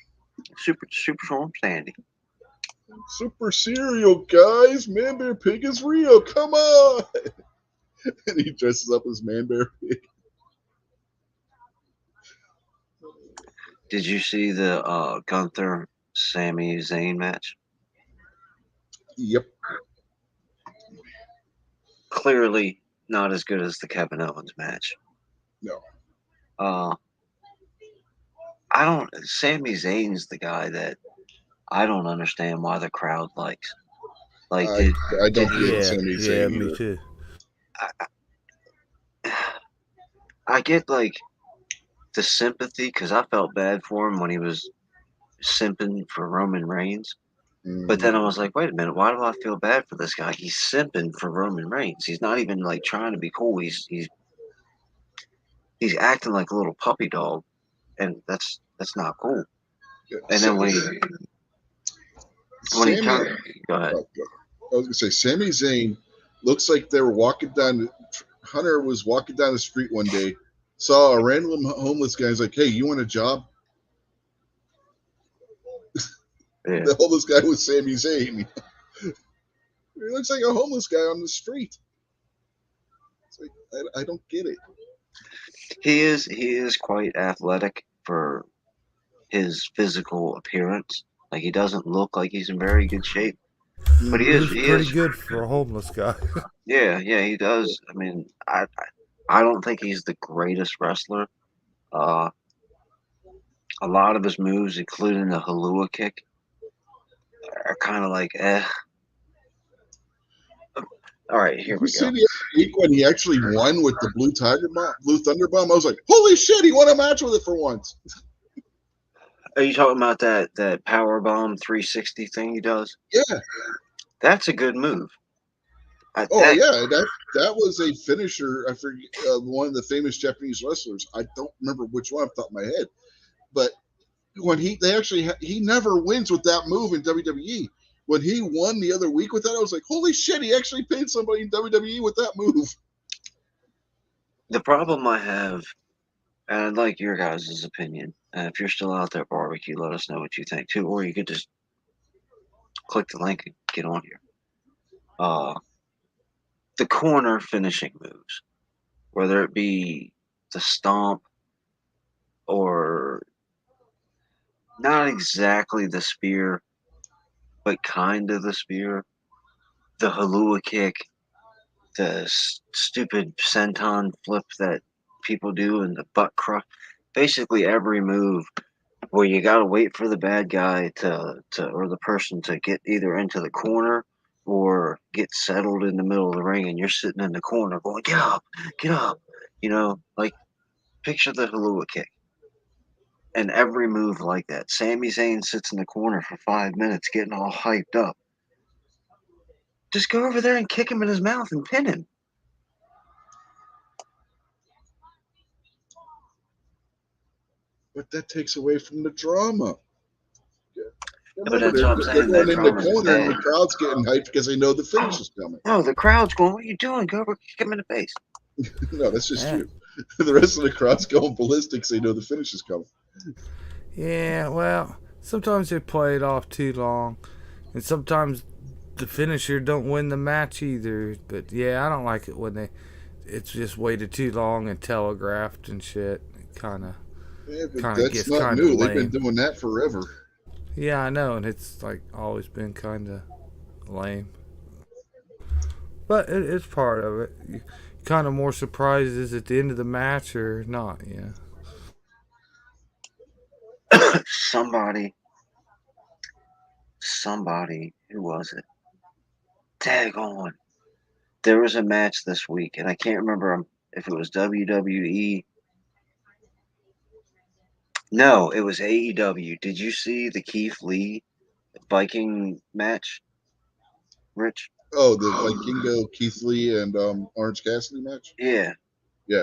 Super strong Sandy. Super cereal, guys. Man bear pig is real. Come on. And he dresses up as man bear pig. Did you see the Gunther Sami Zayn match? Yep. Clearly not as good as the Kevin Owens match. No. I don't. Sami Zayn's the guy that I don't understand why the crowd likes. Like, I did don't he? get Yeah, Sami yeah, Zayn me either. too. I get like the sympathy because I felt bad for him when he was simping for Roman Reigns. But then I was like, wait a minute, why do I feel bad for this guy? He's simping for Roman Reigns. He's not even like trying to be cool. He's acting like a little puppy dog, and that's not cool. Yeah, And then when he Sami, turned, go ahead. I was gonna say Sami Zayn looks like they were walking down. Hunter was walking down the street one day, saw a random homeless guy. He's like, "Hey, you want a job?" Yeah. The homeless guy was Sami Zayn. He looks like a homeless guy on the street. It's like I don't get it. He is quite athletic for his physical appearance. Like he doesn't look like he's in very good shape, but he is. He's He pretty is. good for a homeless guy. Yeah, he does. I mean, I don't think he's the greatest wrestler. Uh, a lot of his moves, including the Halua kick, are kind of like eh. All right, here Did you we see go. the other week when he actually won with the Blue Thunder Bomb? I was like, "Holy shit! He won a match with it for once." Are you talking about that power bomb 360 thing he does? Yeah. That's a good move. Oh yeah, that was a finisher. I forget one of the famous Japanese wrestlers. I don't remember which one off the top of my head, but when he never wins with that move in WWE. When he won the other week with that, I was like, "Holy shit! He actually pinned somebody in WWE with that move." The problem I have, and I'd like your guys' opinion. If you're still out there, barbecue, let us know what you think too, or you could just click the link and get on here. The corner finishing moves, whether it be the stomp or not exactly the spear, but kind of the spear, the Halua kick, the stupid senton flip that people do, and the butt crush. Basically, every move where you got to wait for the bad guy to or the person to get either into the corner or get settled in the middle of the ring, and you're sitting in the corner going, get up, like picture the Halua kick. And every move like that. Sami Zayn sits in the corner for 5 minutes getting all hyped up. Just go over there and kick him in his mouth and pin him. But that takes away from the drama. But Remember, that's what I'm they're saying. That going in the drama's corner, and bad. the crowd's getting hyped because they know the finish is coming. No, the crowd's going, what are you doing? Go over, kick him in the face. No, that's just Yeah. you. The rest of the crowd's going ballistic. So they know the finish is coming. Yeah, well, sometimes they play it off too long, and sometimes the finisher don't win the match either. But yeah, I don't like it when it's just waited too long and telegraphed and shit. It Yeah, but kind of that's gets not kind of new. They've been lame. doing that forever. Yeah, I know, and it's like always been kind of lame. But it's part of it. You kind of more surprised is at the end of the match or not. Yeah. somebody, who was it? Tag on. There was a match this week, and I can't remember if it was WWE. No, it was AEW. Did you see the Keith Lee Viking match, Rich? Oh, the Vikingo, Keith Lee, and Orange Cassidy match. Yeah. Yeah,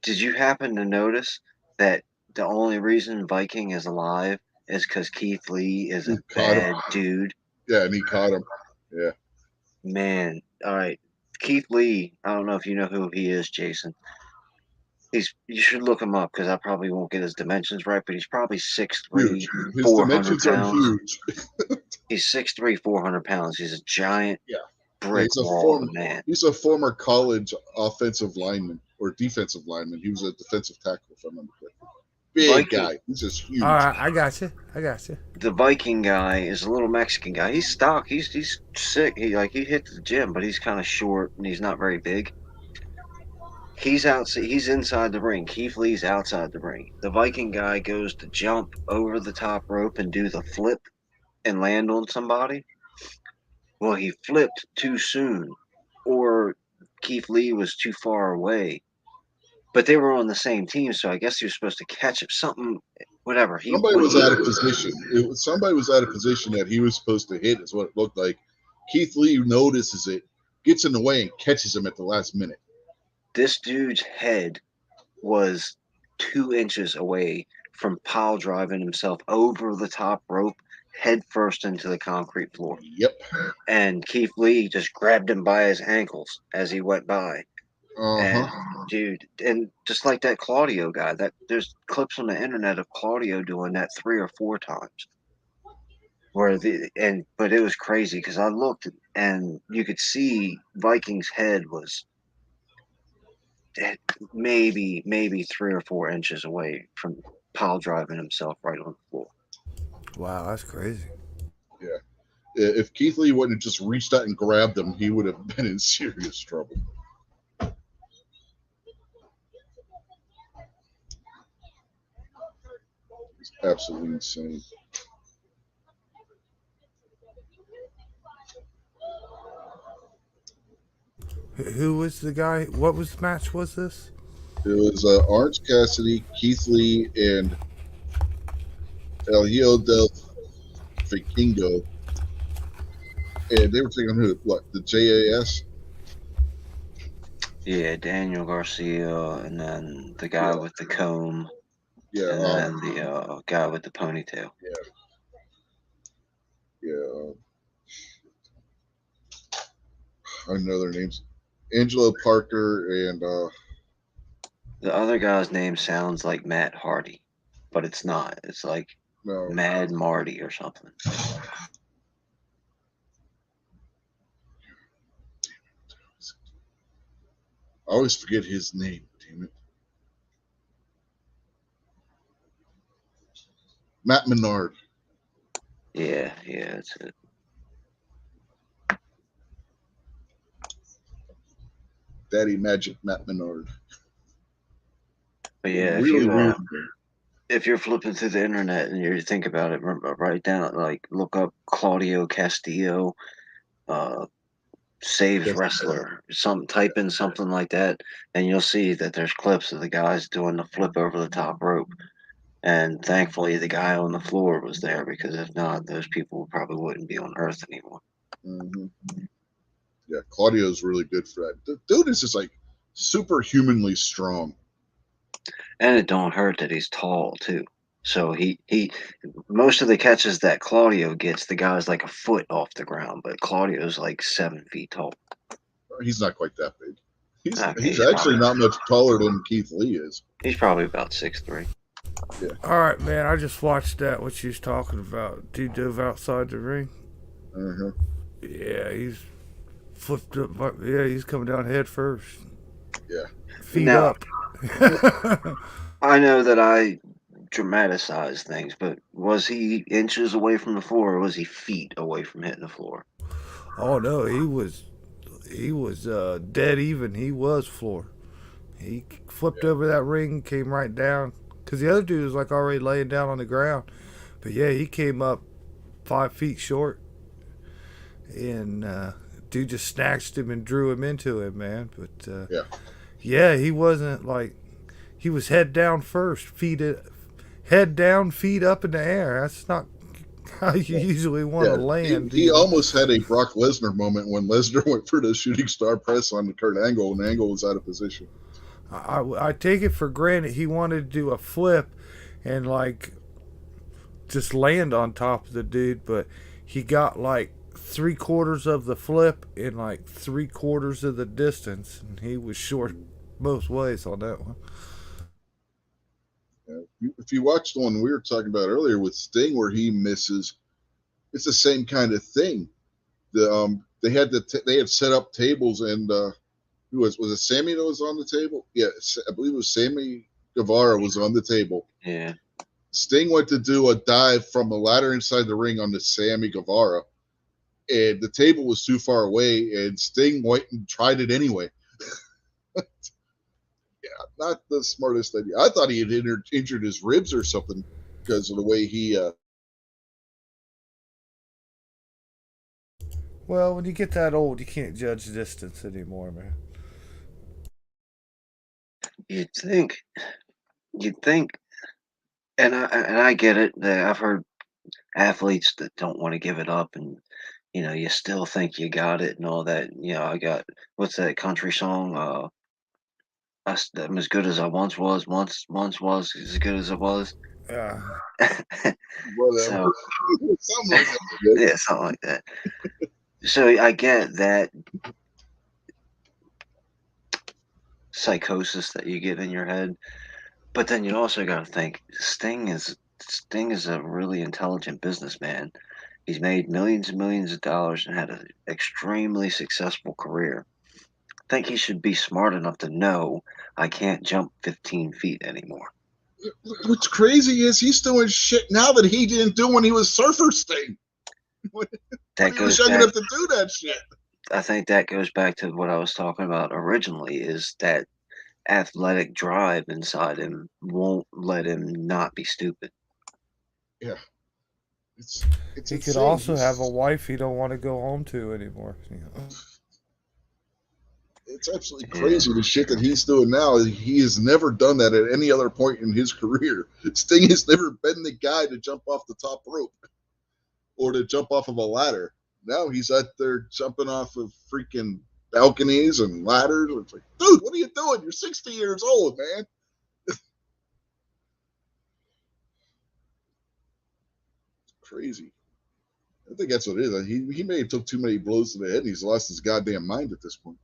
Did you happen to notice that the only reason Viking is alive is because Keith Lee is he a caught him. bad dude? Yeah, and he caught him. Yeah. Man, all right. Keith Lee, I don't know if you know who he is, Jason. You should look him up because I probably won't get his dimensions right, but he's probably 6'3", Huge. His 400 dimensions are pounds. huge. He's 6'3", 400 pounds. He's a giant Yeah. Yeah, brick wall of a man. he's a former college offensive lineman or defensive lineman. He was a defensive tackle, if I remember correctly. Big Viking, guy. He's just All huge. right, I got you. I got you. the Viking guy is a little Mexican guy. He's stock. He's sick. He hits the gym, but he's kind of short and he's not very big. He's out. He's inside the ring. Keith Lee's outside the ring. The Viking guy goes to jump over the top rope and do the flip and land on somebody. Well, he flipped too soon, or Keith Lee was too far away. But they were on the same team, so I guess he was supposed to catch it. Something, whatever. He Somebody when was he out of position. Somebody was out of position that he was supposed to hit, is what it looked like. Keith Lee notices it, gets in the way, and catches him at the last minute. this dude's head was 2 inches away from pile driving himself over the top rope, head first into the concrete floor. Yep. And Keith Lee just grabbed him by his ankles as he went by. Uh And huh. dude, and just like that Claudio guy, that there's clips on the internet of Claudio doing that 3 or 4 times. But it was crazy because I looked and you could see Viking's head was maybe 3 or 4 inches away from pile driving himself right on the floor. Wow, that's crazy. Yeah. If Keith Lee wouldn't have just reached out and grabbed him, he would have been in serious trouble. It's absolutely insane. Who was the guy? What was the match? Was this? It was Orange Cassidy, Keith Lee, and El Hijo del Vikingo, and they were taking who? What, the JAS? Yeah, Daniel Garcia, and then the guy Yeah, with the comb, yeah, and then the guy with the ponytail. yeah, yeah. I know their names. Angelo Parker and The other guy's name sounds like Matt Hardy, but it's not. It's like no, Mad Marty or something. I always forget his name. Damn it, Matt Menard. Yeah, that's it. Daddy Magic Matt Menard. But yeah, Really weird. if you're flipping through the internet and you think about it, write down like look up Claudio Castillo, uh, saves Yes. wrestler, type in something like that, and you'll see that there's clips of the guys doing the flip over the top rope. And thankfully, the guy on the floor was there because if not, those people probably wouldn't be on Earth anymore. Mm-hmm. Yeah, Claudio's really good for that. The dude is just like superhumanly strong. And it don't hurt that he's tall too. So he most of the catches that Claudio gets, the guy's like a foot off the ground, but Claudio's like 7 feet tall. He's not quite that big. Okay, He's actually not much taller than Keith Lee is. he's probably about 6'3". Yeah. All right, man. I just watched that. What she's talking about. Dude dove outside the ring. Uh-huh. Yeah, he's flipped up. Yeah, he's coming down head first, Yeah. feet Now up. I know that I dramatize things, but was he inches away from the floor, or was he feet away from hitting the floor? Oh no, he was dead even. He was floor. He flipped Yeah. over that ring, came right down. Cause the other dude was like already laying down on the ground. But yeah, he came up 5 feet short, and dude just snatched him and drew him into him, man. But Yeah. yeah, he wasn't like he was head down first, head down, feet up in the air. That's not how you Yeah. usually want to Yeah. land, He you know. almost had a Brock Lesnar moment when Lesnar went for the shooting star press on Kurt Angle, and Angle was out of position. I take it for granted he wanted to do a flip and like just land on top of the dude, but he got like 3/4 of the flip in like 3/4 of the distance, and he was short both ways on that one. If you watched the one we were talking about earlier with Sting, where he misses, it's the same kind of thing. They had set up tables, and who was it? Sammy that was on the table? Yeah, I believe it was Sammy Guevara was on the table. Yeah. Sting went to do a dive from a ladder inside the ring on the Sammy Guevara, and the table was too far away, and Sting went and tried it anyway. Yeah, not the smartest idea. I thought he had injured his ribs or something because of the way he. Well, when you get that old, you can't judge distance anymore, man. You'd think, you'd think, and I get it. That I've heard athletes that don't want to give it up, and you still think you got it and all that. I got what's that country song? I'm as good as I once was. Once was as good as I was. Uh, Whatever. So Something like that. yeah, something like that. So I get that psychosis that you get in your head, but then you also got to think Sting is a really intelligent businessman. He's made millions and millions of dollars and had an extremely successful career. I think he should be smart enough to know I can't jump 15 feet anymore. What's crazy is he's doing shit now that he didn't do when he was Surfer Sting. When That he was goes young back. enough to do that shit. I think that goes back to what I was talking about originally. Is that athletic drive inside him won't let him not be stupid. Yeah, it's it's he could insane. also have a wife he don't want to go home to anymore. You know? It's absolutely Yeah. crazy the shit that he's doing now. He has never done that at any other point in his career. Sting has never been the guy to jump off the top rope or to jump off of a ladder. Now he's out there jumping off of freaking balconies and ladders. It's like, dude, what are you doing? You're 60 years old, man. It's crazy. I think that's what it is. He may have took too many blows to the head and he's lost his goddamn mind at this point.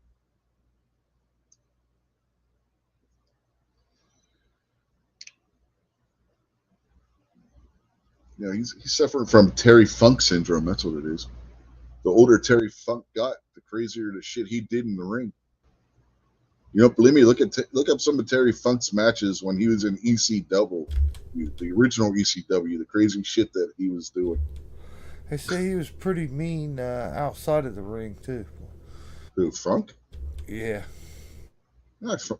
He's suffering from Terry Funk syndrome. That's what it is. The older Terry Funk got, the crazier the shit he did in the ring. You don't believe me? Look up some of Terry Funk's matches when he was in ECW, the original ECW. The crazy shit that he was doing. They say he was pretty mean outside of the ring too. Who, Funk? Yeah.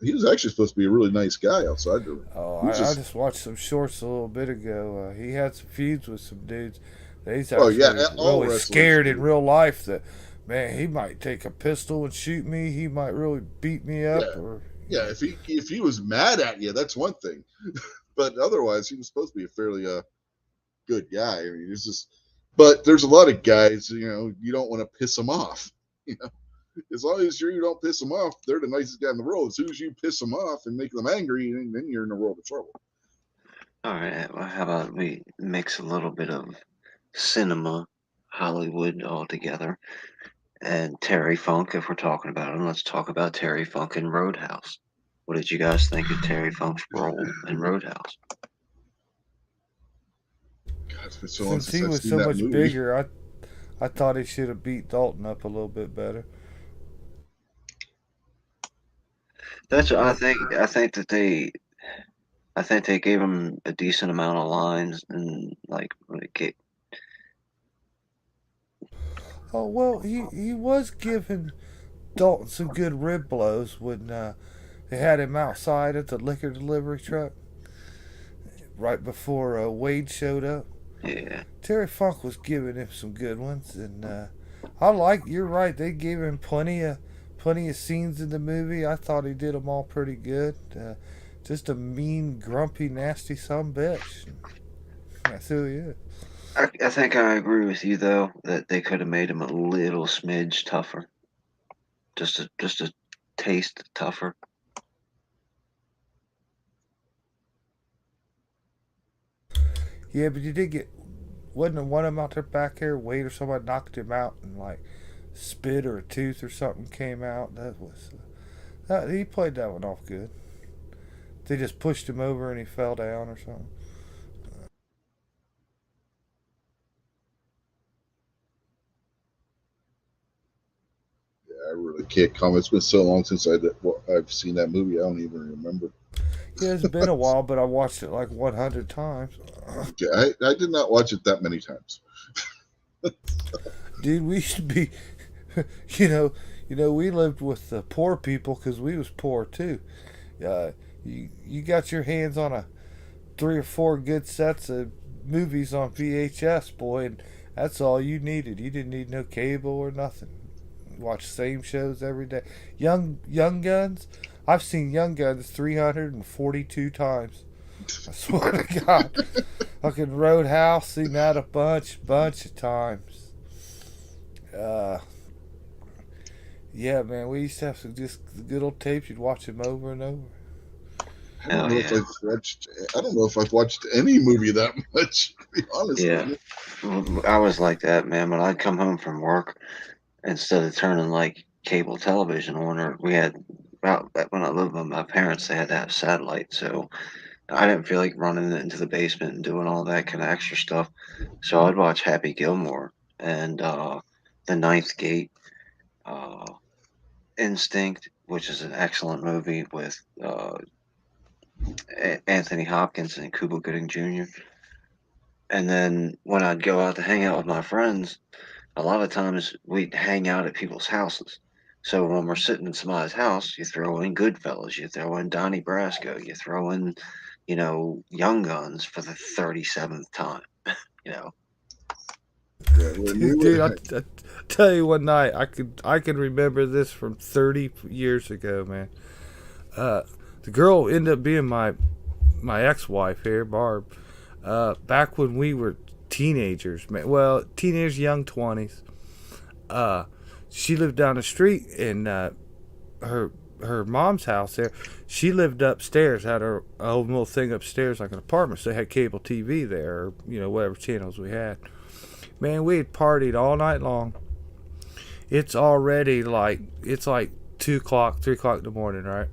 He was actually supposed to be a really nice guy outside the ring. Oh, He was I just, just watched some shorts a little bit ago. He had some feuds with some dudes. He's oh yeah, actually all really wrestlers scared in do. real life that, man, he might take a pistol and shoot me. He might really beat me up. Yeah, Or yeah. If he was mad at you, that's one thing. But otherwise, he was supposed to be a fairly good guy. I mean, it's just. But there's a lot of guys, you don't want to piss them off. You know, as long as you don't piss them off, they're the nicest guy in the world. As soon as you piss them off and make them angry, then you're in a world of trouble. All right. Well, how about we mix a little bit of cinema, Hollywood all together? And Terry Funk, if we're talking about him, let's talk about Terry Funk in Roadhouse. What did you guys think of Terry Funk's role in Roadhouse? God, it's been so long Since since he I've was seen so that much movie. bigger, I thought he should have beat Dalton up a little bit better. That's what I But think. I think they gave him a decent amount of lines, and like when it get, oh well, he was giving Dalton some good rib blows when they had him outside at the liquor delivery truck right before Wade showed up. yeah, Terry Funk was giving him some good ones, and I like. You're right. They gave him plenty of scenes in the movie. I thought he did them all pretty good. Just a mean, grumpy, nasty son bitch. That's who he is. I think I agree with you though that they could have made him a little smidge tougher, just a taste tougher. Yeah, but you did get wasn't one of them out there back here, Wade or somebody knocked him out and like spit or a tooth or something came out. He played that one off good. They just pushed him over and he fell down or something. I really can't comment. It's been so long since I've seen that movie. I don't even remember. Yeah, it's been a while, but I watched it like 100 times. Okay, I did not watch it that many times. Dude, we used to be, you know, we lived with the poor people because we was poor too. You got your hands on a 3 or 4 good sets of movies on VHS, boy, and that's all you needed. You didn't need no cable or nothing. Watch the same shows every day. Young Guns. I've seen Young Guns 342 times. I swear to God. Fucking Roadhouse, seen that a bunch of times. Uh, yeah, man, we used to have some just good old tapes. You'd watch them over and over. I don't Hell know if yeah, I've watched. I don't know if I've watched any movie that much. To be honest with yeah. you. I was like that, man. When I'd come home from work, instead of turning like cable television on, or we had well, when I lived with my parents, they had to have satellite, so I didn't feel like running into the basement and doing all that kind of extra stuff. So I'd watch Happy Gilmore and The Ninth Gate, uh, Instinct, which is an excellent movie with Anthony Hopkins and Cuba Gooding Jr. And then when I'd go out to hang out with my friends, a lot of times we'd hang out at people's houses. So when we're sitting in somebody's house, you throw in Goodfellas, you throw in Donnie Brasco, you throw in, Young Guns for the 37th time, you know. Yeah, when we Dude, would. I tell you one night, I can remember this from 30 years ago, man. Uh, the girl ended up being my ex-wife here, Barb. Back when we were teenagers, man. Well, teenagers, young 20s. Uh, she lived down the street, and her her mom's house there. She lived upstairs, had her own little thing upstairs, like an apartment. So they had cable TV there, or whatever channels we had. Man, we had partied all night long. It's like 2 o'clock, 3 o'clock in the morning, right?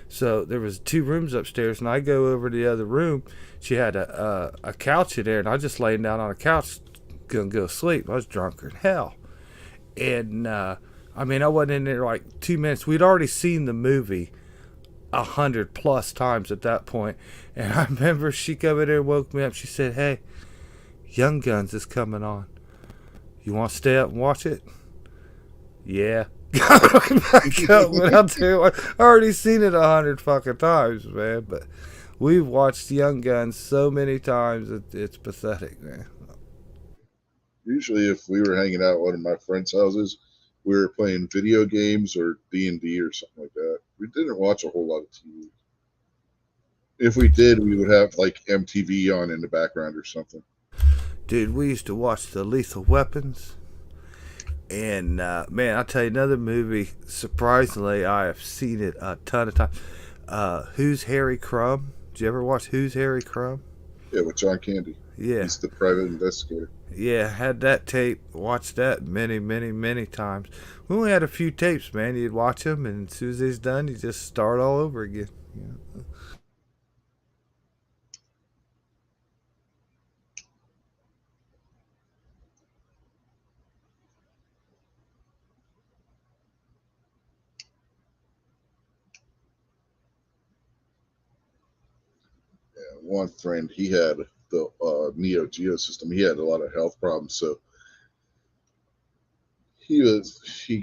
So there was 2 rooms upstairs, and I go over to the other room. She had a couch in there, and I just laying down on a couch, gonna go to sleep. I was drunker than hell, and I mean, I wasn't in there like 2 minutes. We'd already seen the movie 100 plus times at that point, and I remember she come in there and woke me up. She said, "Hey, Young Guns is coming on. You want to stay up and watch it?" Yeah. Back up, but I'll tell you what, I already seen it 100 fucking times, man. But we've watched Young Guns so many times, it's pathetic, man. Usually, if we were hanging out at one of my friends' houses, we were playing video games or D&D or something like that. We didn't watch a whole lot of TV. If we did, we would have like MTV on in the background or something. Dude, we used to watch the Lethal Weapons. And man, I'll tell you another movie. Surprisingly, I have seen it a ton of times. Who's Harry Crumb? Did you ever watch Who's Harry Crumb? Yeah, with John Candy. Yeah, He's the private investigator. yeah, had that tape. Watched that many, many, many times. We only had a few tapes, man. You'd watch them, and as soon as he's done, you just start all over again. Yeah. One friend, he had the Neo Geo system. He had a lot of health problems, so he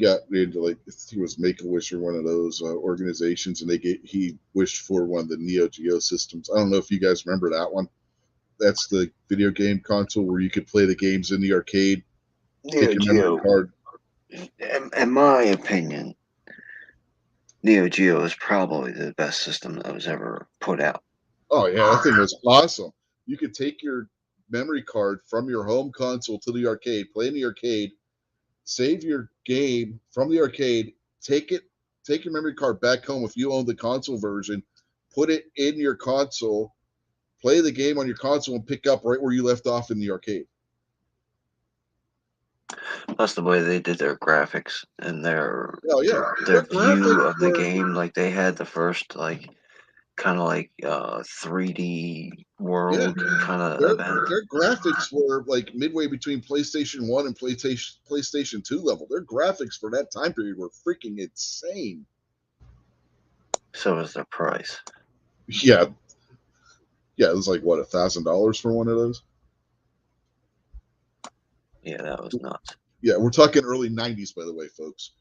got into like he was Make a Wish or one of those organizations, and he wished for one of the Neo Geo systems. I don't know if you guys remember that one. That's the video game console where you could play the games in the arcade, take Neo your memory Geo, card. in my opinion, Neo Geo is probably the best system that was ever put out. Oh yeah, that thing was awesome. You could take your memory card from your home console to the arcade, play in the arcade, save your game from the arcade, take your memory card back home if you own the console version, put it in your console, play the game on your console, and pick up right where you left off in the arcade. Plus the way they did their graphics and Oh yeah, their their view graphics of the were game, like they had the first like kind of like 3D yeah, world kind of their event. their graphics were like midway between PlayStation 1 and PlayStation 2 level. Their graphics for that time period were freaking insane. So was their price. Yeah, yeah, it was like what $1,000 for one of those. Yeah, that was nuts. Yeah, we're talking early '90s, by the way, folks.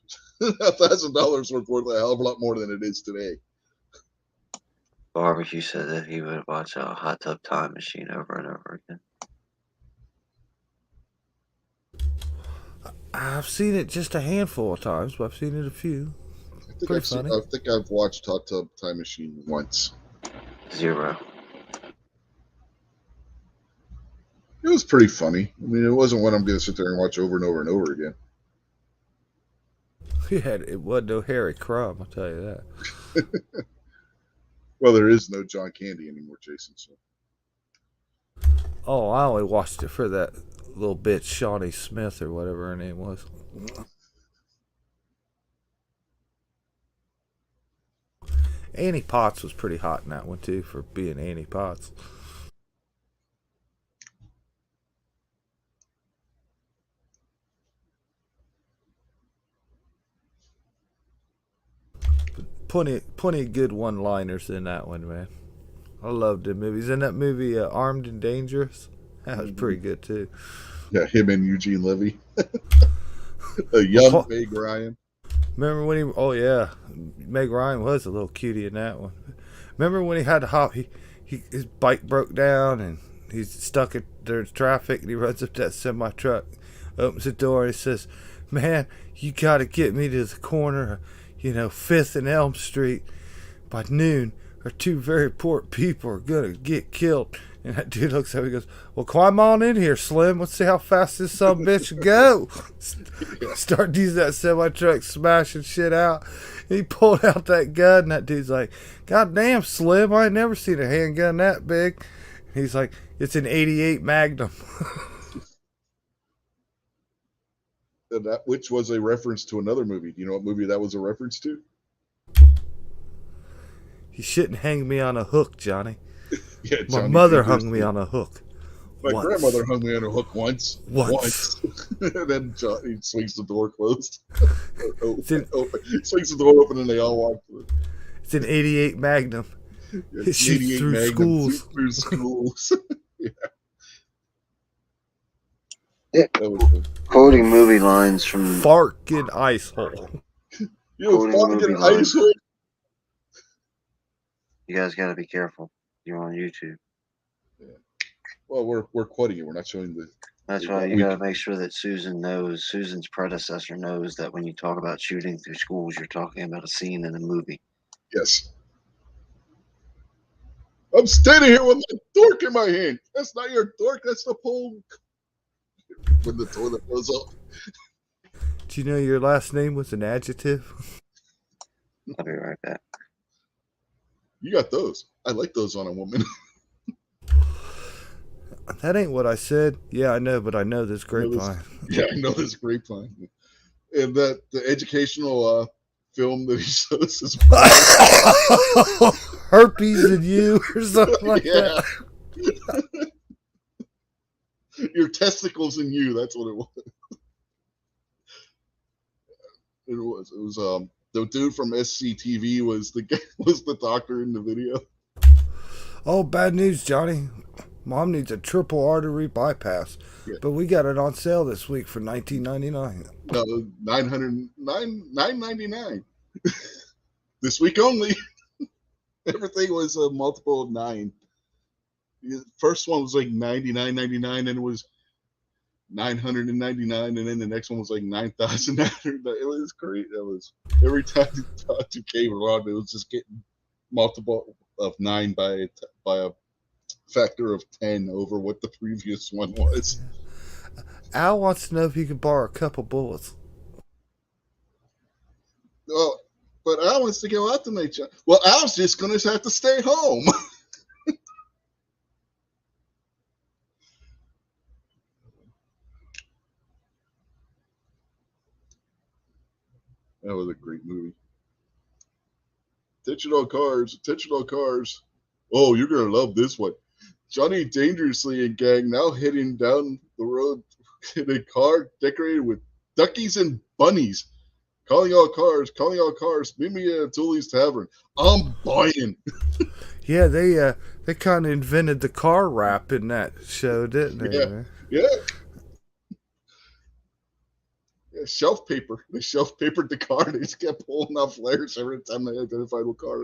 $1,000 worth a hell of a lot more than it is today. Barbecue said that he would watch a Hot Tub Time Machine over and over again. I've seen it just a handful of times, but I've seen it a few. Pretty funny. I think I've watched Hot Tub Time Machine once. 0. It was pretty funny. I mean, it wasn't one I'm going to sit there and watch over and over and over again. Yeah, it wasn't no Harry Crumb, I'll tell you that. Well, there is no John Candy anymore, Jason. So. Oh, I only watched it for that little bitch, Shawnee Smith or whatever her name was. Annie Potts was pretty hot in that one too, for being Annie Potts. Plenty of good one-liners in that one, man. I loved the movies. In that movie, Armed and Dangerous, that was pretty good too. Yeah, him and Eugene Levy, a young Meg Ryan. Remember when he? Oh yeah, Meg Ryan was a little cutie in that one. Remember when he had to hop? His bike broke down and he's stuck in there's traffic and he runs up that semi truck, opens the door and he says, "Man, you got to get me to the corner, Fifth and Elm Street by noon, or two very poor people are gonna get killed." And that dude looks at him and goes, "Well, climb on in here, Slim. Let's see how fast this son bitch can go." Start using that semi truck, smashing shit out. And he pulled out that gun, and that dude's like, "God damn, Slim, I ain't never seen a handgun that big." And he's like, "It's an '88 Magnum." Which was a reference to another movie. Do you know what movie that was a reference to? You shouldn't hang me on a hook, Johnny. Yeah, My mother hung me on a hook. My grandmother hung me on a hook once. And then he swings the door closed. Swings the door open and they all walk through. It's an '88 Magnum. It shoots through schools. Through schools. Yeah. Quoting movie lines from Farkin Ice Hole. Farkin Ice Hole. You guys got to be careful. You're on YouTube. Yeah. Well, we're quoting it. We're not showing the. That's why you got to make sure that Susan's predecessor knows that when you talk about shooting through schools, you're talking about a scene in a movie. Yes. I'm standing here with my dork in my hand. That's not your dork. That's the pole. When the toilet goes up. Do you know your last name was an adjective? I'll be right back. You got those. I like those on a woman. That ain't what I said. Yeah, I know, but I know this I know this. grapevine. Yeah, I know this grapevine. And that the educational film that he shows his brother. Herpes in you or something like that. Yeah, your testicles and you. That's what it was. It was the dude from SCTV was the was the doctor in the video. Oh, bad news, Johnny. Mom needs a triple artery bypass, Yeah, but we got it on sale this week for 19.99. no, 999 this week only. Everything was a multiple of nine. The first one was like 99.99, and it was 999, and then the next one was like 9,900. It was great. It was every time you talked to came around, it was just getting multiple of nine by a factor of 10 over what the previous one was. Al wants to know if he can borrow a couple bullets. Oh, but Al wants to go out tonight. Well, Al's just going to have to stay home. That was a great movie. Attention all cars, attention all cars. Oh, you're going to love this one. Johnny Dangerously and gang now heading down the road in a car decorated with duckies and bunnies. Calling all cars. Meet me at Tully's Tavern. I'm buying. Yeah, they kind of invented the car rap in that show, didn't they, Yeah, man? yeah, yeah. Shelf paper. They shelf papered the car. They just kept pulling off flares every time they identified what car.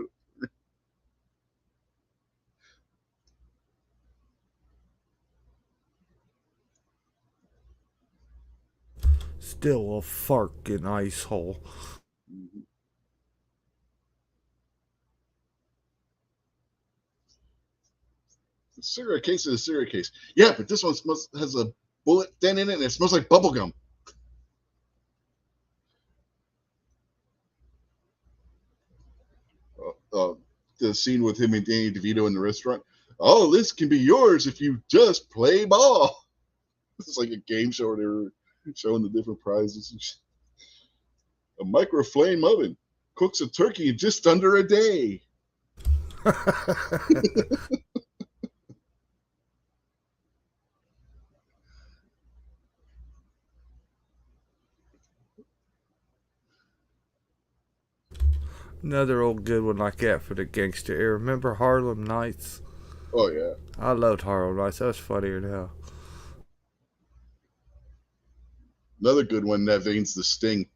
Still a fucking ice hole. Mm-hmm. The cigarette case is a cigarette case. Yeah, but this one has a bullet dent in it, and it smells like bubble gum. The scene with him and Danny DeVito in the restaurant. Oh, this can be yours if you just play ball. It's like a game show where they were showing the different prizes. A micro flame oven cooks a turkey in just under a day. Another old good one like that for the gangster era. Remember Harlem Nights? Oh yeah, I loved Harlem Nights. That was funnier than hell. another good one that veins the Sting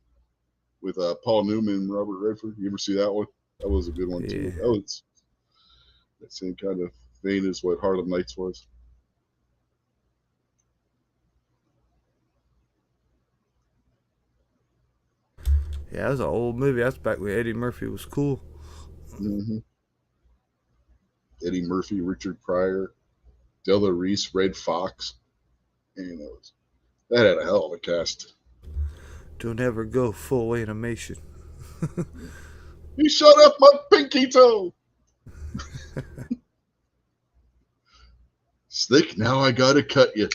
with Paul Newman and Robert Redford. You ever see that one? That was a good one Yeah. too. That was that same kind of vein as what Harlem Nights was. Yeah, that was an old movie. That's back when Eddie Murphy was cool. Mm-hmm. Eddie Murphy, Richard Pryor, Della Reese, Red Fox, and that had a hell of a cast. Don't ever go full animation. You shut up my pinky toe. Slick, now I gotta cut you.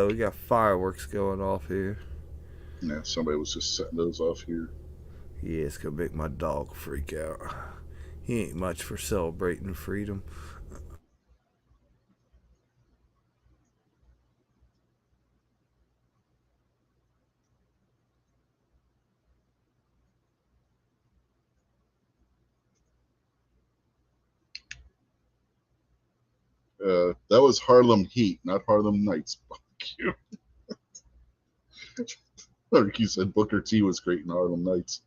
We got fireworks going off here. Yeah, somebody was just setting those off here. Yeah, it's gonna make my dog freak out. He ain't much for celebrating freedom. That was Harlem Heat, not Harlem Nights. Fuck you. Like you said, Booker T was great in Harlem Nights.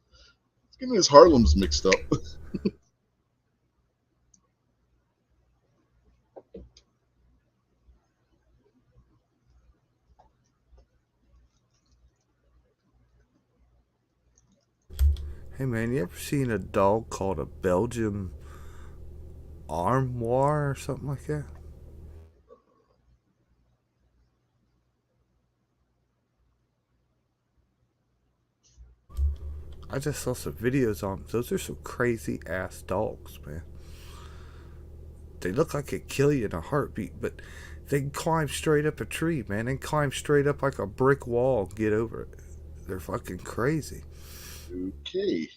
He's getting his Harlems mixed up. Hey man, you ever seen a dog called a Belgian armoire or something like that? I just saw some videos on them. Those are some crazy ass dogs, man. They look like they'd kill you in a heartbeat, but they can climb straight up a tree, man. They can climb straight up like a brick wall and get over it. They're fucking crazy. Okay.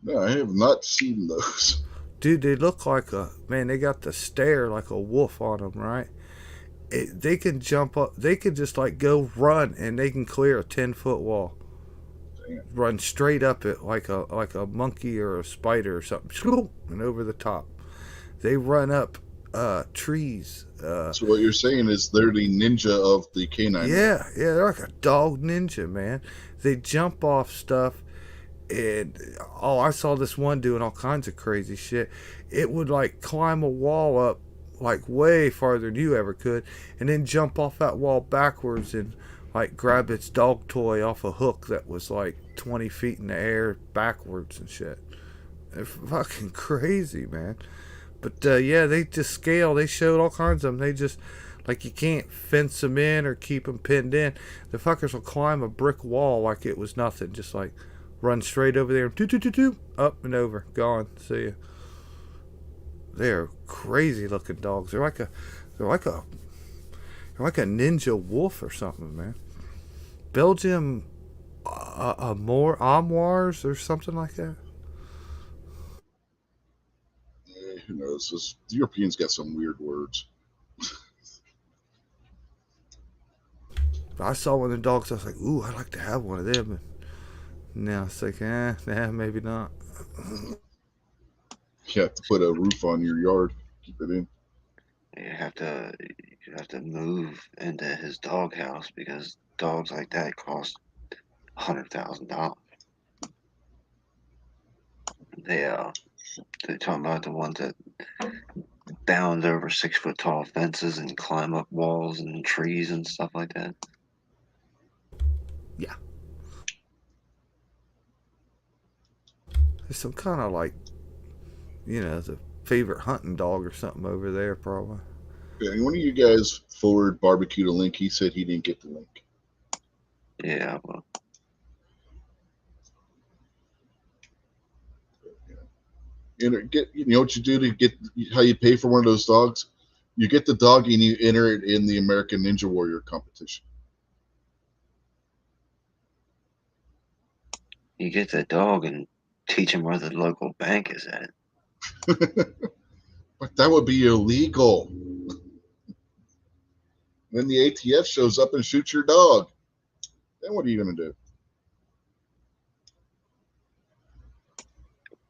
No, I have not seen those. Dude, they look like a man. They got the stare like a wolf on them, right? They can jump up. They can just like go run, and they can clear a 10-foot wall. Damn. Run straight up it like a monkey or a spider or something, and over the top. They run up trees. So what you're saying is they're the ninja of the canine world. Yeah, they're like a dog ninja, man. They jump off stuff, and oh, I saw this one doing all kinds of crazy shit. It would like climb a wall up like way farther than you ever could, and then jump off that wall backwards and like grab its dog toy off a hook that was like 20 feet in the air backwards and shit. They're fucking crazy, man. But yeah, they just scale. They showed all kinds of them. They just like you can't fence them in or keep them pinned in. The fuckers will climb a brick wall like it was nothing. Just like run straight over there, up and over, gone. See ya. They're crazy looking dogs. They're like a, they're like a ninja wolf or something, man. Belgium, more Amoirs or something like that. Who knows? The Europeans got some weird words. But I saw one of the dogs. I was like, ooh, I'd like to have one of them. And now it's like, maybe not. You have to put a roof on your yard, keep it in. You have to move into his doghouse because dogs like that cost $100,000. They they're talking about the ones that bound over 6 foot tall fences and climb up walls and trees and stuff like that. Yeah. There's some kind of like, the favorite hunting dog or something over there, probably. Yeah, and one of you guys forward barbecued a link. He said he didn't get the link. Yeah, well, Get you know what you do to get how you pay for one of those dogs? You get the dog and you enter it in the American Ninja Warrior competition. you get the dog and teach him where the local bank is at. But that would be illegal. Then the ATF shows up and shoots your dog. Then what are you going to do?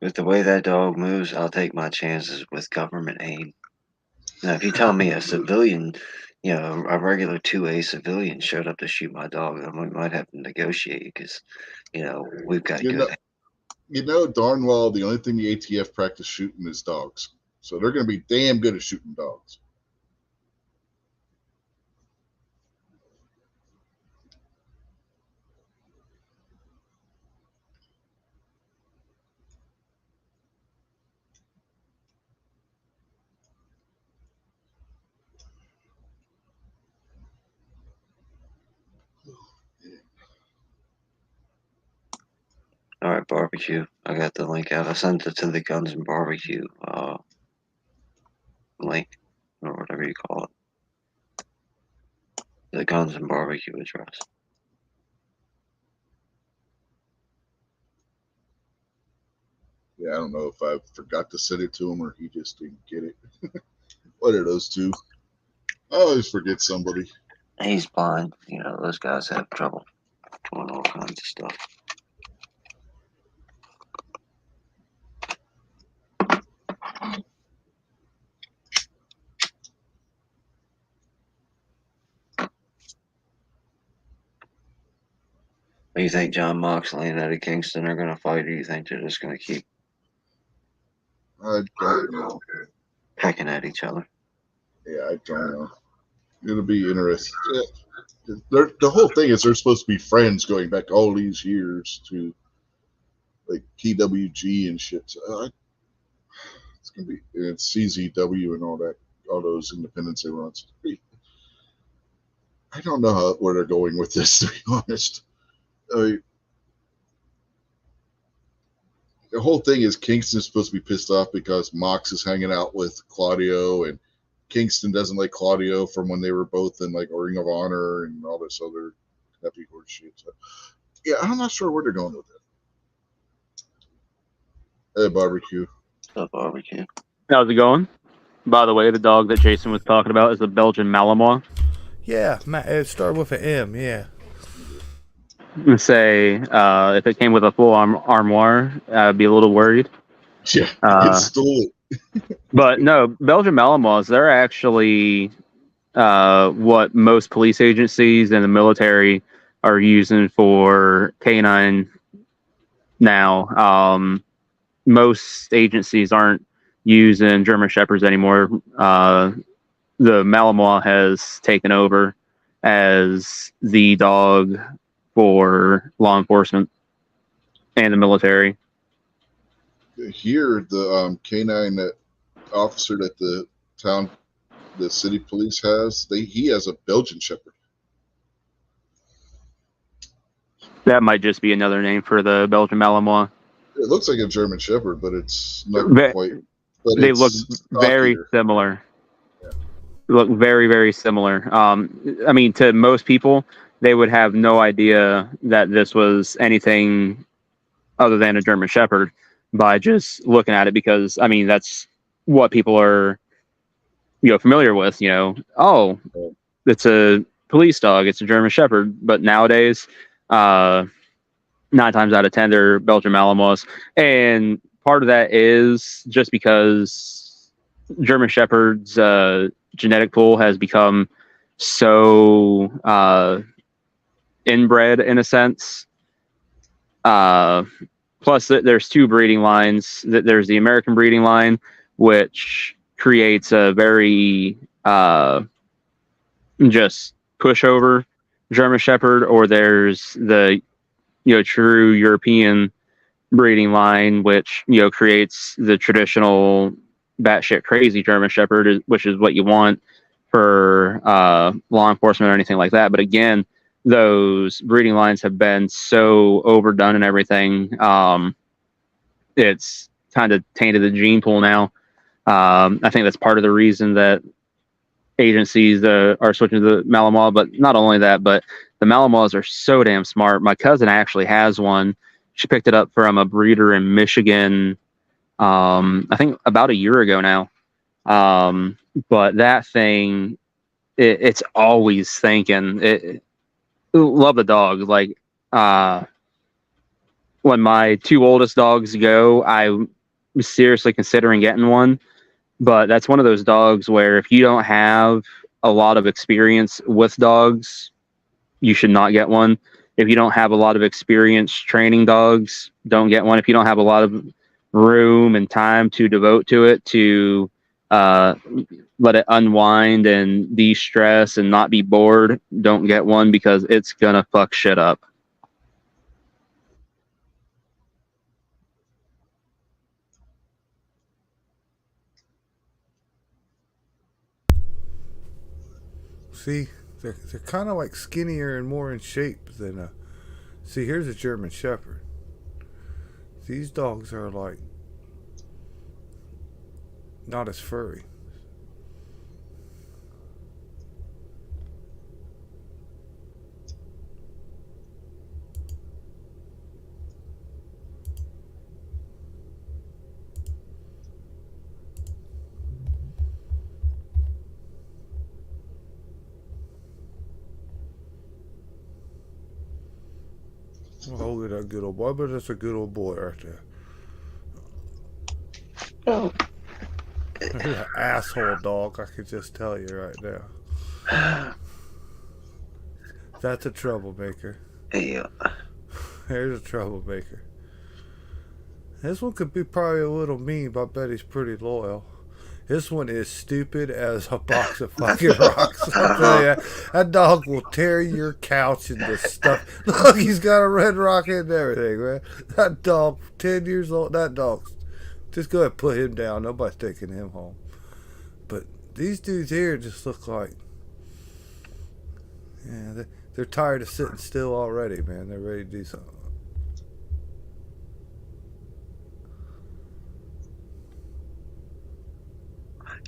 With the way that dog moves, I'll take my chances with government aid. Now, if you tell me a civilian, a regular 2A civilian showed up to shoot my dog, then we might have to negotiate because, we've got You know, good. you know darn well the only thing the ATF practice shooting is dogs. So they're going to be damn good at shooting dogs. All right, barbecue. I got the link out. I sent it to the Guns and Barbecue link or whatever you call it. The Guns and Barbecue address. Yeah, I don't know if I forgot to send it to him or he just didn't get it. What are those two? I always forget somebody. He's blind. Those guys have trouble doing all kinds of stuff. Do you think John Moxley and Eddie Kingston are going to fight, or do you think they're just going to keep I don't know. pecking at each other? Yeah, I don't know. It'll be interesting. Yeah. The whole thing is they're supposed to be friends going back all these years to like PWG and shit. So it's gonna be it's CZW and all that, all those independents they run. So I don't know where they're going with this, to be honest. I mean, the whole thing is Kingston's supposed to be pissed off because Mox is hanging out with Claudio, and Kingston doesn't like Claudio from when they were both in like Ring of Honor and all this other happy horse shit. So, yeah, I'm not sure where they're going with it. Hey, barbecue. The barbecue. How's it going? By the way, the dog that Jason was talking about is a Belgian Malinois. Yeah, it started with an M. Yeah. Say, if it came with a full armoire, I'd be a little worried. Yeah, it stole it. But no, Belgian Malinois, they're actually what most police agencies and the military are using for canine now. Most agencies aren't using German Shepherds anymore. The Malinois has taken over as the dog for law enforcement and the military. Here, the canine officer that the city police has, he has a Belgian Shepherd. That might just be another name for the Belgian Malinois. It looks like a German Shepherd, but it's not quite. But they look very similar. Yeah. Look very, very similar. I mean, to most people, they would have no idea that this was anything other than a German Shepherd by just looking at it, because I mean that's what people are, familiar with. Oh, it's a police dog, it's a German Shepherd. But nowadays, 9 times out of 10, they're Belgian Malinois, and part of that is just because German Shepherd's genetic pool has become so inbred in a sense. Plus, there's 2 breeding lines. There's the American breeding line, which creates a very just pushover German Shepherd, or there's the true European breeding line, which creates the traditional batshit crazy German Shepherd, which is what you want for law enforcement or anything like that. But again, those breeding lines have been so overdone and everything. It's kind of tainted the gene pool now. I think that's part of the reason that agencies are switching to the Malinois. But not only that, but the Malinois are so damn smart. My cousin actually has one. She picked it up from a breeder in Michigan, I think about a year ago now. But that thing, it's always thinking. Love the dog. Like, when my 2 oldest dogs go, I'm seriously considering getting one. But that's one of those dogs where if you don't have a lot of experience with dogs, you should not get one. If you don't have a lot of experience training dogs, don't get one. If you don't have a lot of room and time to devote to it, to let it unwind and de-stress and not be bored, don't get one, because it's gonna fuck shit up. See, they're kind of like skinnier and more in shape than a. See, here's a German Shepherd. These dogs are like not as furry. Oh, look at that good old boy. But that's a good old boy right there. Oh. An asshole dog, I can just tell you right now. That's a troublemaker. Yeah. There's a troublemaker. This one could be probably a little mean, but I bet he's pretty loyal. This one is stupid as a box of fucking rocks. I'll tell you, that dog will tear your couch into stuff. Look, he's got a red rocket and everything, man. That dog, 10 years old, that dog, just go ahead and put him down. Nobody's taking him home. But these dudes here just look like, Yeah, they're tired of sitting still already, man. They're ready to do something.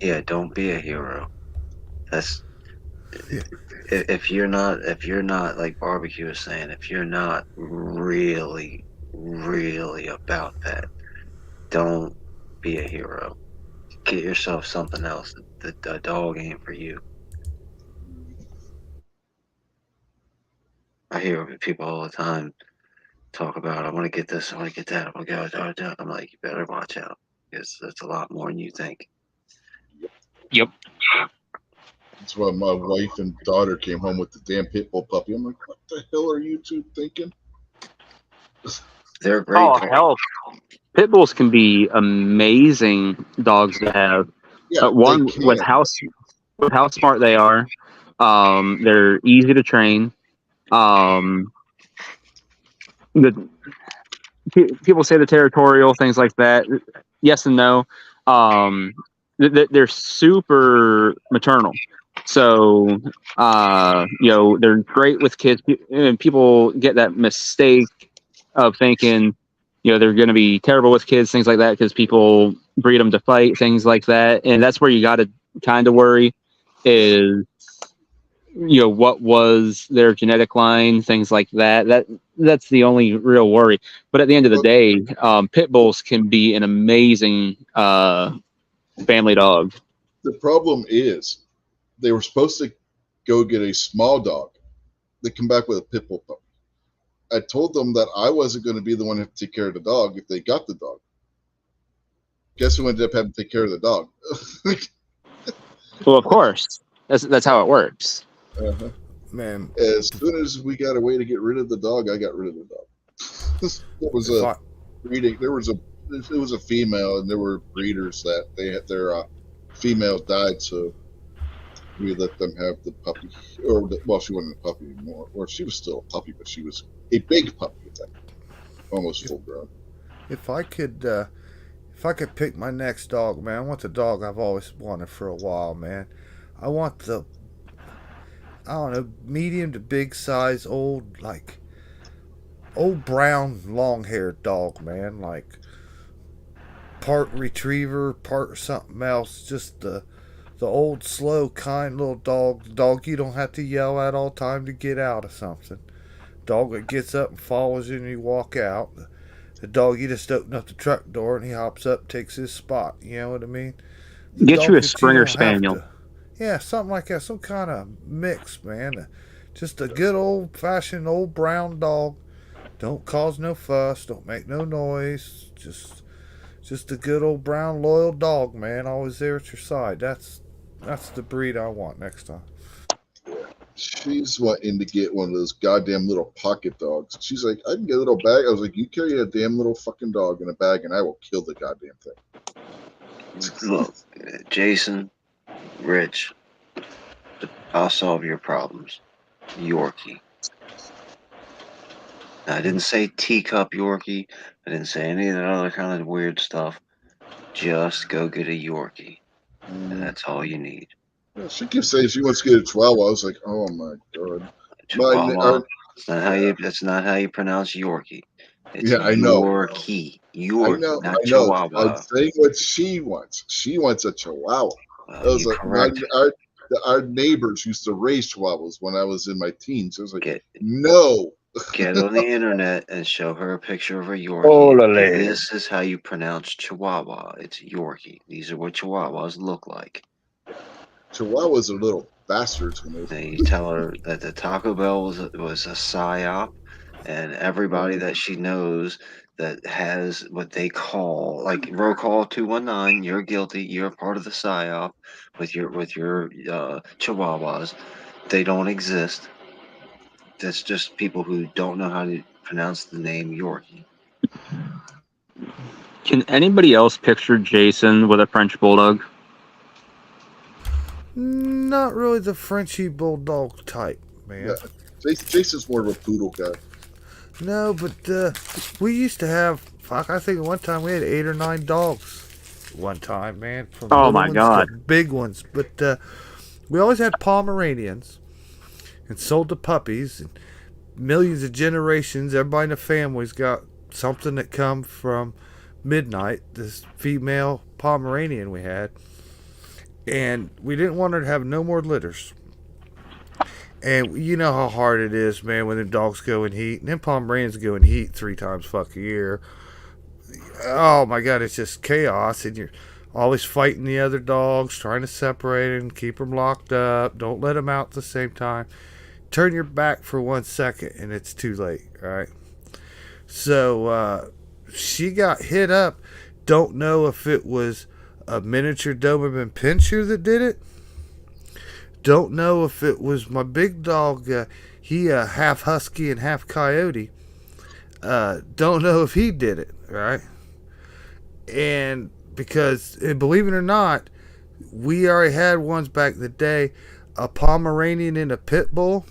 Yeah, don't be a hero. That's Yeah, if you're not like barbecue is saying, if you're not really, really about that, don't be a hero. Get yourself something else. The dog ain't for you. I hear people all the time talk about, I want to get this, I want to get that, I want to go. I'm like, you better watch out because that's a lot more than you think. Yep. That's why my wife and daughter came home with the damn pit bull puppy. I'm like, what the hell are you two thinking? They're great Oh dogs. hell, pit bulls can be amazing dogs to have. Yeah, they One can. with how smart they are. They're easy to train. Um, the people say the territorial things like that. Yes and no. Um, they're super maternal. So they're great with kids. And people get that mistake of thinking, they're going to be terrible with kids, things like that, because people breed them to fight, things like that. And that's where you got to kind of worry is, what was their genetic line, things like that. That's the only real worry. But at the end of the Well, day, pit bulls can be an amazing family dog. the problem is they were supposed to go get a small dog. They come back with a pit bull puppy. I told them that I wasn't going to be the one to take care of the dog if they got the dog. Guess who ended up having to take care of the dog? Well, of course, that's how it works. Uh-huh. man. As soon as we got a way to get rid of the dog, I got rid of the dog. It was If a I breeding. It was a female, and there were breeders that they had their female died, so we let them have the puppy. Well, she wasn't a puppy anymore, or she was still a puppy, but she was a big puppy at that, almost full grown. if I could if I could pick my next dog, man, I want the dog I've always wanted for a while, man. I want the I don't know medium to big size old brown long haired dog, man. Like part retriever, part something else. Just the old slow kind little dog you don't have to yell at all time to get out of something. Dog that gets up and follows you and you walk out. The dog you just open up the truck door and he hops up, takes his spot. You know what I mean? The Get you dog a that you Springer don't have Spaniel. to. Yeah, something like that. Some kind of mix, man. Just a good old fashioned old brown dog. Don't cause no fuss. Don't make no noise. Just a good old brown loyal dog, man. Always there at your side. That's the breed I want next time. She's wanting to get one of those goddamn little pocket dogs. She's like, I can get a little bag. I was like, you carry a damn little fucking dog in a bag, and I will kill the goddamn thing. Look, Jason, Rich, I'll solve your problems. Yorkie. Now, I didn't say teacup Yorkie. I didn't say any of that other kind of weird stuff. Just go get a Yorkie. And that's all you need. She keeps saying she wants to get a Chihuahua. I was like, oh my god. Chihuahua. That's not how you pronounce Yorkie. It's Yeah, I know. Yorkie. Yorkie, not I know. I'm Chihuahua. saying what she wants. She wants a Chihuahua. I was You like, correct. our neighbors used to raise Chihuahuas when I was in my teens. I was like, Get no. get on the internet and show her a picture of a Yorkie. Olale. This is how you pronounce Chihuahua. It's Yorkie. These are what Chihuahuas look like. Chihuahuas are little bastards when Then you tell her that the Taco Bell was a psyop, and everybody that she knows that has what they call like roll call 219. You're guilty. You're part of the psyop with your Chihuahuas. They don't exist. That's just people who don't know how to pronounce the name Yorkie. Can anybody else picture Jason with a French bulldog? Not really the Frenchy bulldog type, man. Yeah. Jason's more of a poodle guy. No, but we used to have. Fuck, I think one time we had 8 or 9 dogs. One time, man, from Oh little my ones God. to big ones. But we always had Pomeranians, and sold the puppies. And millions of generations, everybody in the family's got something that come from Midnight, this female Pomeranian we had. And we didn't want her to have no more litters. And you know how hard it is, man, when the dogs go in heat. And then Pomeranians go in heat 3 times fuck a year. Oh my god, it's just chaos. And you're always fighting the other dogs, trying to separate them, keep them locked up. Don't let them out at the same time. Turn your back for 1 second and it's too late, all right? So she got hit up. Don't know if it was a miniature Doberman Pinscher that did it. Don't know if it was my big dog. He half husky and half coyote. Don't know if he did it, right? And because, and believe it or not, we already had ones back in the day, a Pomeranian and a pit bull,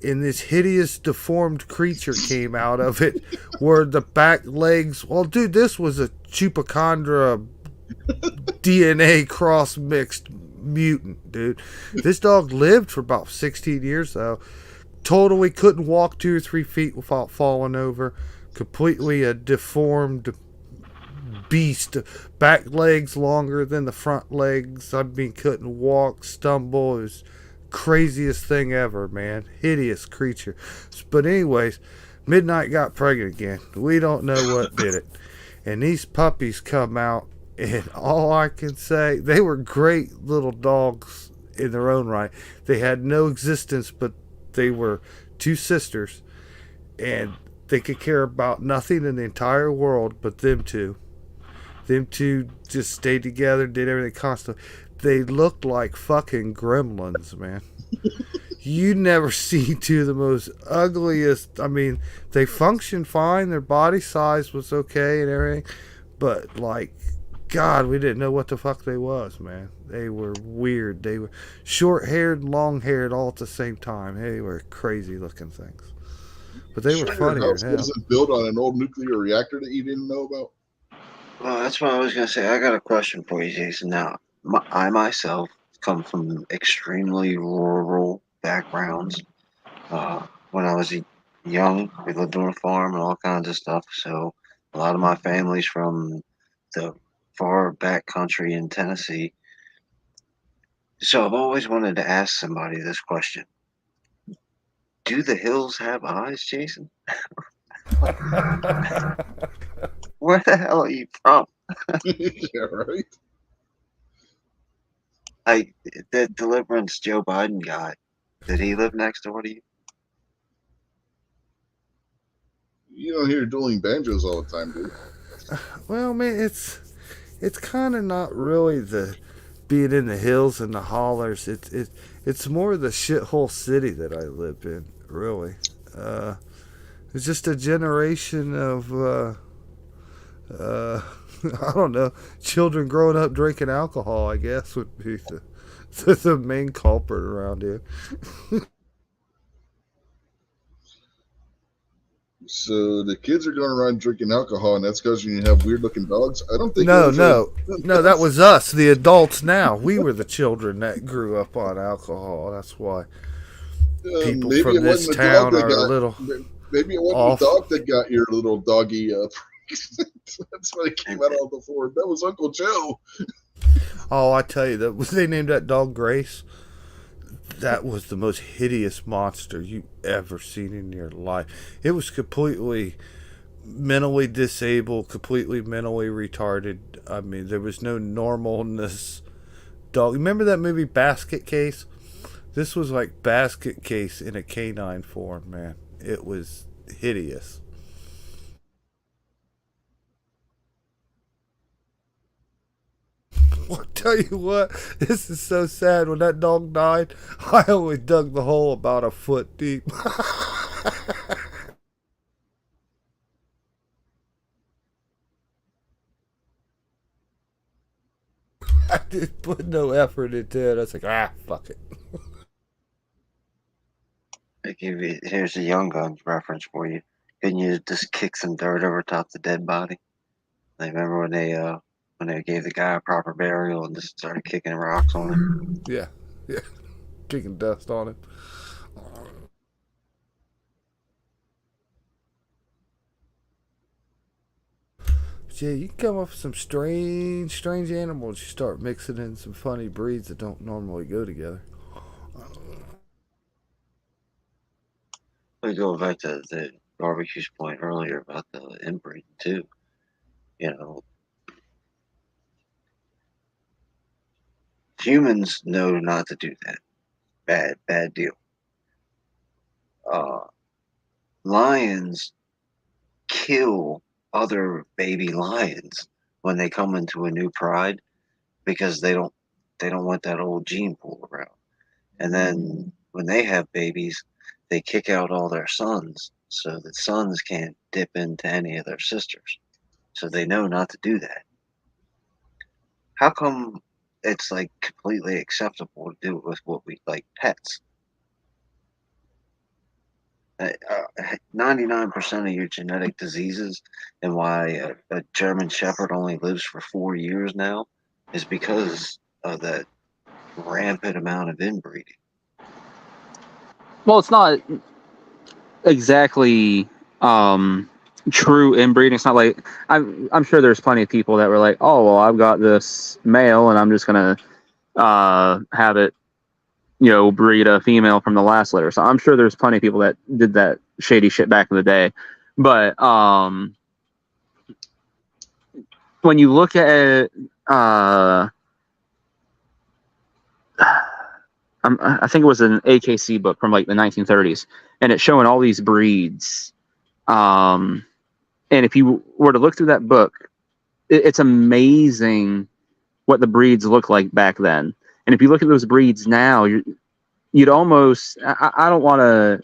and this hideous deformed creature came out of it where the back legs, well dude, this was a chupacabra DNA cross mixed mutant, dude. This dog lived for about 16 years though. Totally couldn't walk 2 or 3 feet without falling over. Completely a deformed beast. Back legs longer than the front legs. I mean, couldn't walk, stumble. It was craziest thing ever, man. Hideous creature. But anyways, Midnight got pregnant again. We don't know what did it. And these puppies come out, and all I can say, they were great little dogs in their own right. They had no existence, but they were 2 sisters, and they could care about nothing in the entire world but them two. Them two just stayed together, did everything constantly. They looked like fucking gremlins, man. You never see two of the most ugliest. I mean, they functioned fine. Their body size was okay and everything, but like, God, we didn't know what the fuck they was, man. They were weird. They were short-haired, long-haired, all at the same time. They were crazy looking things, but they were Sure, your funnier house than hell. wasn't built on an old nuclear reactor that you didn't know about. Well, that's what I was gonna say. I got a question for you, Jason. Now, I myself come from extremely rural backgrounds. When I was young, we lived on a farm and all kinds of stuff. So a lot of my family's from the far back country in Tennessee. So I've always wanted to ask somebody this question: do the hills have eyes, Jason? Where the hell are you from? Yeah, right. Like the Deliverance Joe Biden guy. Did he live next door to you? You don't hear dueling banjos all the time, dude. Well, man, it's kind of not really the being in the hills and the hollers. It's more the shithole city that I live in. Really, it's just a generation of uh, I don't know, children growing up drinking alcohol. I guess would be the main culprit around here. So the kids are going around drinking alcohol, and that's because you have weird-looking dogs. I don't think No, those are. no, that was us, the adults. Now we were the children that grew up on alcohol. That's why people Maybe from it this wasn't the dog town that are a got. little Maybe it wasn't off. the dog that got your little doggy. That's why it came out all before. That was Uncle Joe. Oh, I tell you, that was they named that dog Grace. That was the most hideous monster you ever seen in your life. It was completely mentally disabled, completely mentally retarded. I mean, there was no normalness. Dog. Remember that movie Basket Case? This was like Basket Case in a canine form, man. It was hideous. I'll tell you what, this is so sad. When that dog died, I only dug the hole about a foot deep. I didn't put no effort into it. I was like, fuck it. Here's a Young Guns reference for you. Couldn't you just kick some dirt over top the dead body? Like, remember when they gave the guy a proper burial and just started kicking rocks on him? Yeah, yeah, kicking dust on him. Yeah, you can come up with some strange animals. You start mixing in some funny breeds that don't normally go together. We go back to the barbecue's point earlier about the inbreeding too. You know, humans know not to do that. Bad deal. Uh, Lions kill other baby lions when they come into a new pride because they don't want that old gene pool around. And then when they have babies, they kick out all their sons so that sons can't dip into any of their sisters. So they know not to do that. How come it's like completely acceptable to do it with what we like pets? 99% of your genetic diseases and why a German Shepherd only lives for 4 years now is because of that rampant amount of inbreeding. Well, it's not exactly true inbreeding. It's not like I'm sure there's plenty of people that were like, oh well, I've got this male and I'm just gonna have it, breed a female from the last litter. So I'm sure there's plenty of people that did that shady shit back in the day. But when you look at I think it was an AKC book from like the 1930s, and it's showing all these breeds. And if you were to look through that book, it's amazing what the breeds look like back then. And if you look at those breeds now, you'd almost, I don't want to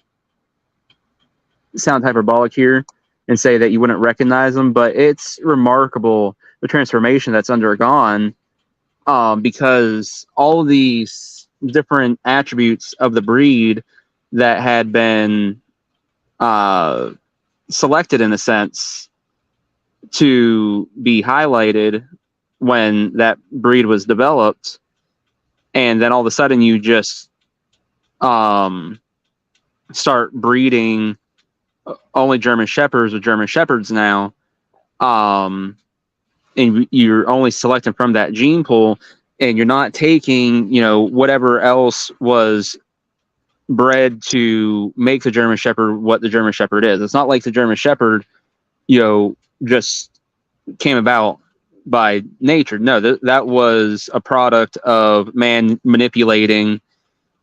sound hyperbolic here and say that you wouldn't recognize them, but it's remarkable the transformation that's undergone, because all of these different attributes of the breed that had been selected in a sense to be highlighted when that breed was developed, and then all of a sudden you just start breeding only German Shepherds with German Shepherds now, and you're only selecting from that gene pool, and you're not taking, whatever else was bred to make the German Shepherd what the German Shepherd is. It's not like the German Shepherd, just came about by nature. No, that was a product of man manipulating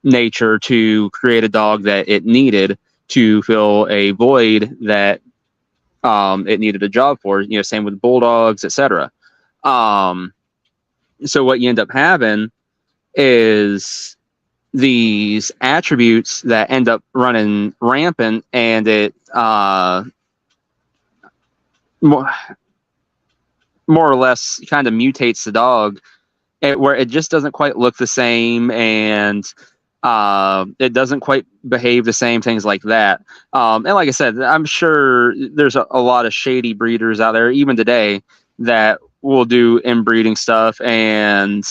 nature to create a dog that it needed to fill a void that it needed a job for. Same with bulldogs, etc. So what you end up having is these attributes that end up running rampant, and it more or less kind of mutates the dog, where it just doesn't quite look the same, and it doesn't quite behave the same, things like that. And like I said, I'm sure there's a lot of shady breeders out there, even today, that will do inbreeding stuff. And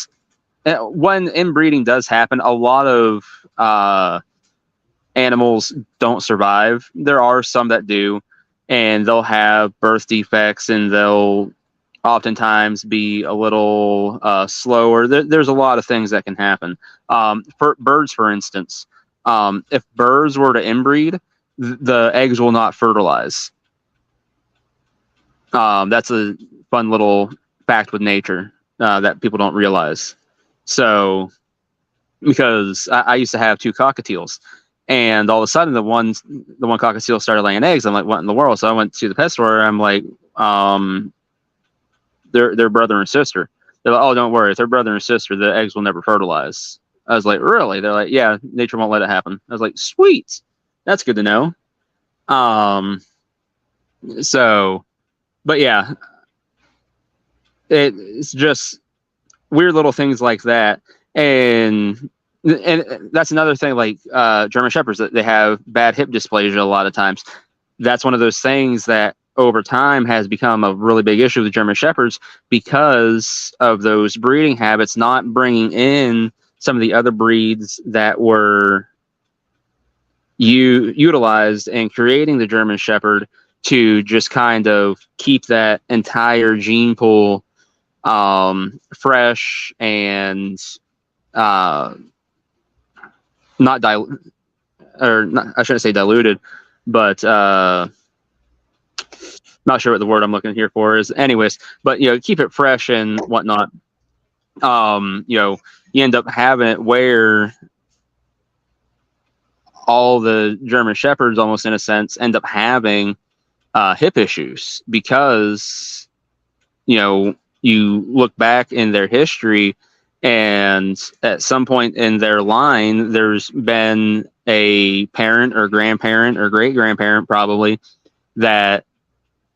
when inbreeding does happen, a lot of animals don't survive. There are some that do, and they'll have birth defects, and they'll oftentimes be a little slower. There's a lot of things that can happen. For birds, for instance, if birds were to inbreed, the eggs will not fertilize. That's a fun little fact with nature that people don't realize. So, because I used to have 2 cockatiels, and all of a sudden the one cockatiel started laying eggs. I'm like, what in the world? So I went to the pet store. I'm like, they're brother and sister. They're like, oh, don't worry, if they're brother and sister, the eggs will never fertilize. I was like, really? They're like, yeah, nature won't let it happen. I was like, sweet, that's good to know. So, but yeah, it's just weird little things like that, and that's another thing. Like German Shepherds, that they have bad hip dysplasia a lot of times. That's one of those things that over time has become a really big issue with German Shepherds, because of those breeding habits, not bringing in some of the other breeds that were utilized in creating the German Shepherd, to just kind of keep that entire gene pool fresh and not or not, I shouldn't say diluted, but not sure what the word I'm looking here for is. Anyways, but keep it fresh and whatnot. You end up having it where all the German Shepherds, almost in a sense, end up having hip issues because you look back in their history, and at some point in their line, there's been a parent or grandparent or great grandparent probably that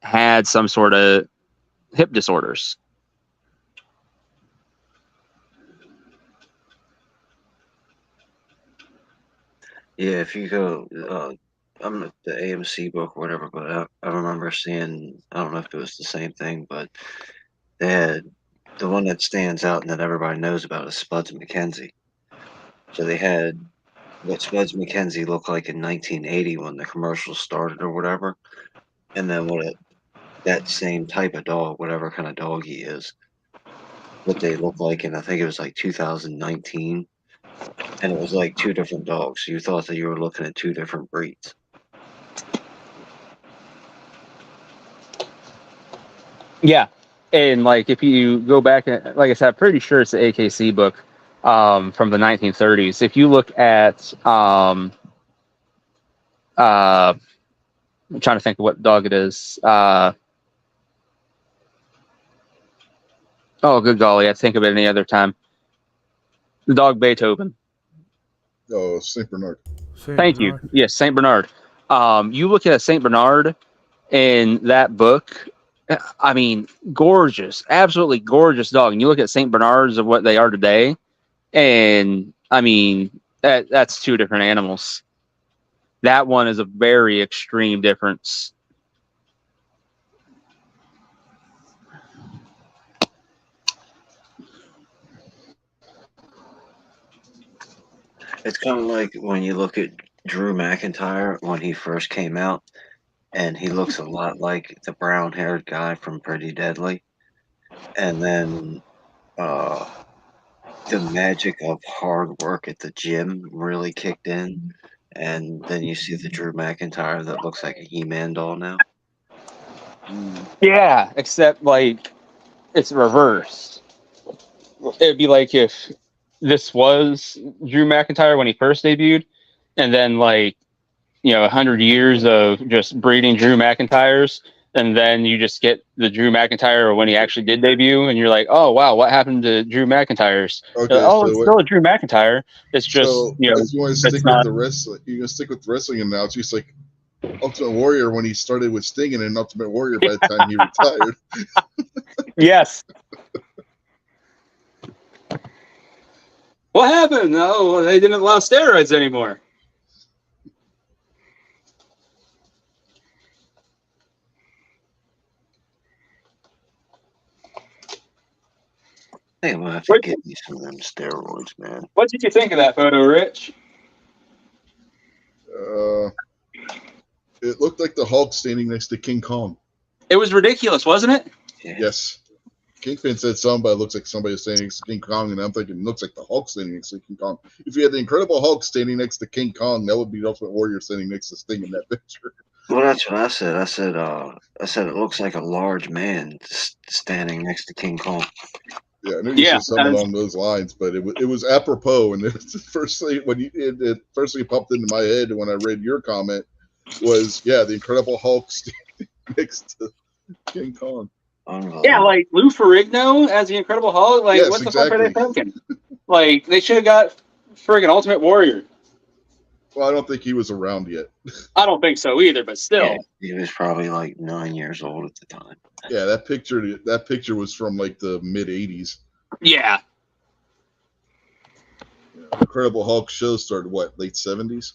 had some sort of hip disorders. Yeah, if you go, I'm not the AMC book or whatever, but I remember seeing, I don't know if it was the same thing, but they had the one that stands out and that everybody knows about is Spuds McKenzie. So they had what Spuds McKenzie looked like in 1980 when the commercial started or whatever, and then that same type of dog, whatever kind of dog he is, what they look like in I think it was like 2019, and it was like two different dogs. So you thought that you were looking at two different breeds. Yeah, and like if you go back, like I said, I'm pretty sure it's the AKC book from the 1930s. If you look at, I'm trying to think of what dog it is. Oh, good golly, I think of it any other time. The dog Beethoven. Oh, Saint Bernard. Thank you. Yes, Saint Bernard. You look at Saint Bernard in that book. I mean, gorgeous, absolutely gorgeous dog. And you look at Saint Bernards of what they are today, and I mean that's two different animals. That one is a very extreme difference. It's kind of like when you look at Drew McIntyre when he first came out, and he looks a lot like the brown-haired guy from Pretty Deadly, and then the magic of hard work at the gym really kicked in, and then you see the Drew McIntyre that looks like a He-Man doll now. Yeah, except like it's reversed. It'd be like if this was Drew McIntyre when he first debuted, and then 100 years of just breeding Drew McIntyres, and then you just get the Drew McIntyre when he actually did debut, and you're like, oh wow, what happened to Drew McIntyre's? Okay, like, oh, it's still a Drew McIntyre. It's just so if you want to stick with the wrestling, you're gonna stick with wrestling analogy. It's like Ultimate Warrior when he started with Sting, and then Ultimate Warrior by the time he retired. Yes. What happened? Oh, they didn't allow steroids anymore. I think I'm gonna have to get me some of them steroids, man. What did you think of that photo, Rich? It looked like the Hulk standing next to King Kong. It was ridiculous, wasn't it? Yeah. Yes. Kingpin said something, but it looks like somebody standing next to King Kong, and I'm thinking it looks like the Hulk standing next to King Kong. If you had the Incredible Hulk standing next to King Kong, that would be the Ultimate Warrior standing next to Sting in that picture. Well, that's what I said. I said it looks like a large man standing next to King Kong. Yeah, I knew you said something along those lines, but it was apropos. And it was the first thing it first thing popped into my head when I read your comment was the Incredible Hulk standing next to King Kong. Yeah, like Lou Ferrigno as the Incredible Hulk. Like, yes, what the fuck are they thinking? Like, they should have got friggin' Ultimate Warrior. Well, I don't think he was around yet. I don't think so either, but still. Yeah, he was probably like 9 years old at the time. Yeah, that picture was from like the mid '80s. Yeah. Incredible Hulk show started what, late '70s?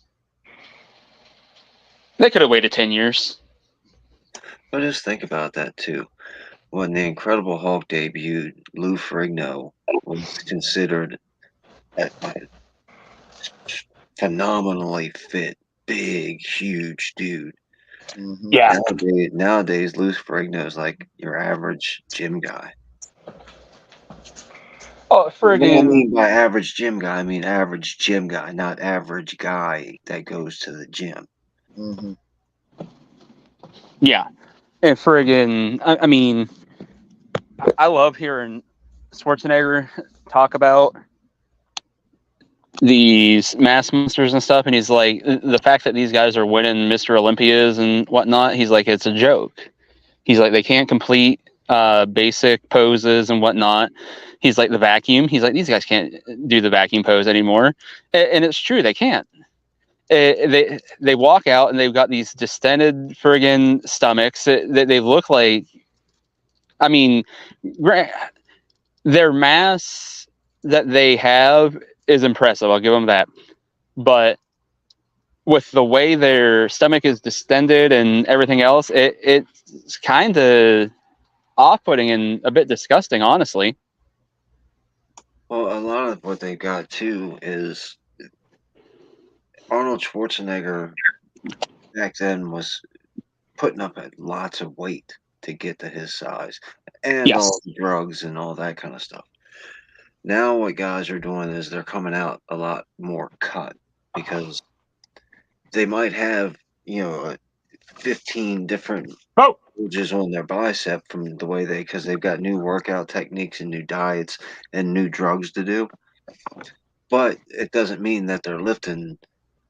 They could have waited 10 years. But just think about that too. When the Incredible Hulk debuted, Lou Ferrigno was considered a phenomenally fit, big, huge dude. Mm-hmm. Yeah. Nowadays, Lou Ferrigno is like your average gym guy. Oh, What I friggin' mean by average gym guy, I mean average gym guy, not average guy that goes to the gym. Mm-hmm. yeah, and friggin' I mean, I love hearing Schwarzenegger talk about these mass monsters and stuff, and he's like, the fact that these guys are winning Mr. Olympias and whatnot, he's like, it's a joke. He's like, they can't complete basic poses and whatnot. He's like, the vacuum. He's like, these guys can't do the vacuum pose anymore, and it's true, they can't. They walk out and they've got these distended friggin' stomachs that they look like. I mean, their mass that they have is impressive. I'll give them that, but with the way their stomach is distended and everything else, it's kind of off-putting and a bit disgusting, honestly. Well, a lot of what they got too is Arnold Schwarzenegger back then was putting up at lots of weight to get to his size and all Yes. the drugs and all that kind of stuff. Now what guys are doing is they're coming out a lot more cut because they might have, 15 different Oh, bulges on their bicep from the way because they've got new workout techniques and new diets and new drugs to do. But it doesn't mean that they're lifting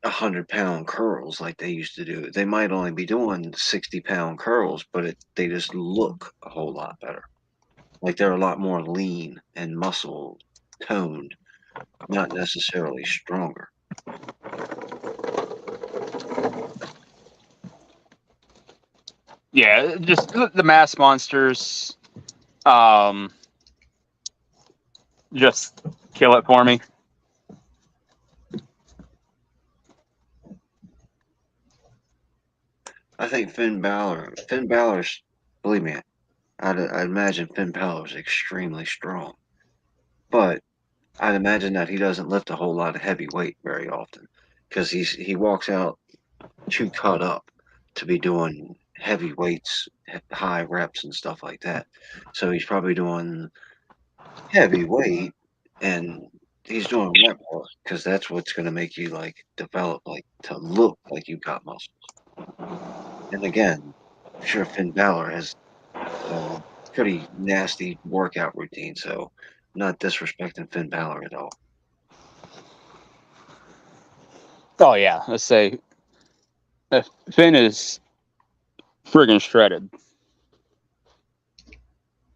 100-pound curls like they used to do. They might only be doing 60-pound curls, but they just look a whole lot better. Like they're a lot more lean and muscle toned, not necessarily stronger. yeah, just the mass monsters. Um, just kill it for me. I think Finn Balor's, believe me, I'd imagine Finn Balor's extremely strong, but I'd imagine that he doesn't lift a whole lot of heavy weight very often because he walks out too cut up to be doing heavy weights, high reps and stuff like that. So he's probably doing heavy weight and he's doing rep work because that's what's going to make you like develop like to look like you got muscles. And again, I'm sure Finn Balor has a pretty nasty workout routine, so I'm not disrespecting Finn Balor at all. Oh yeah, let's say Finn is friggin' shredded.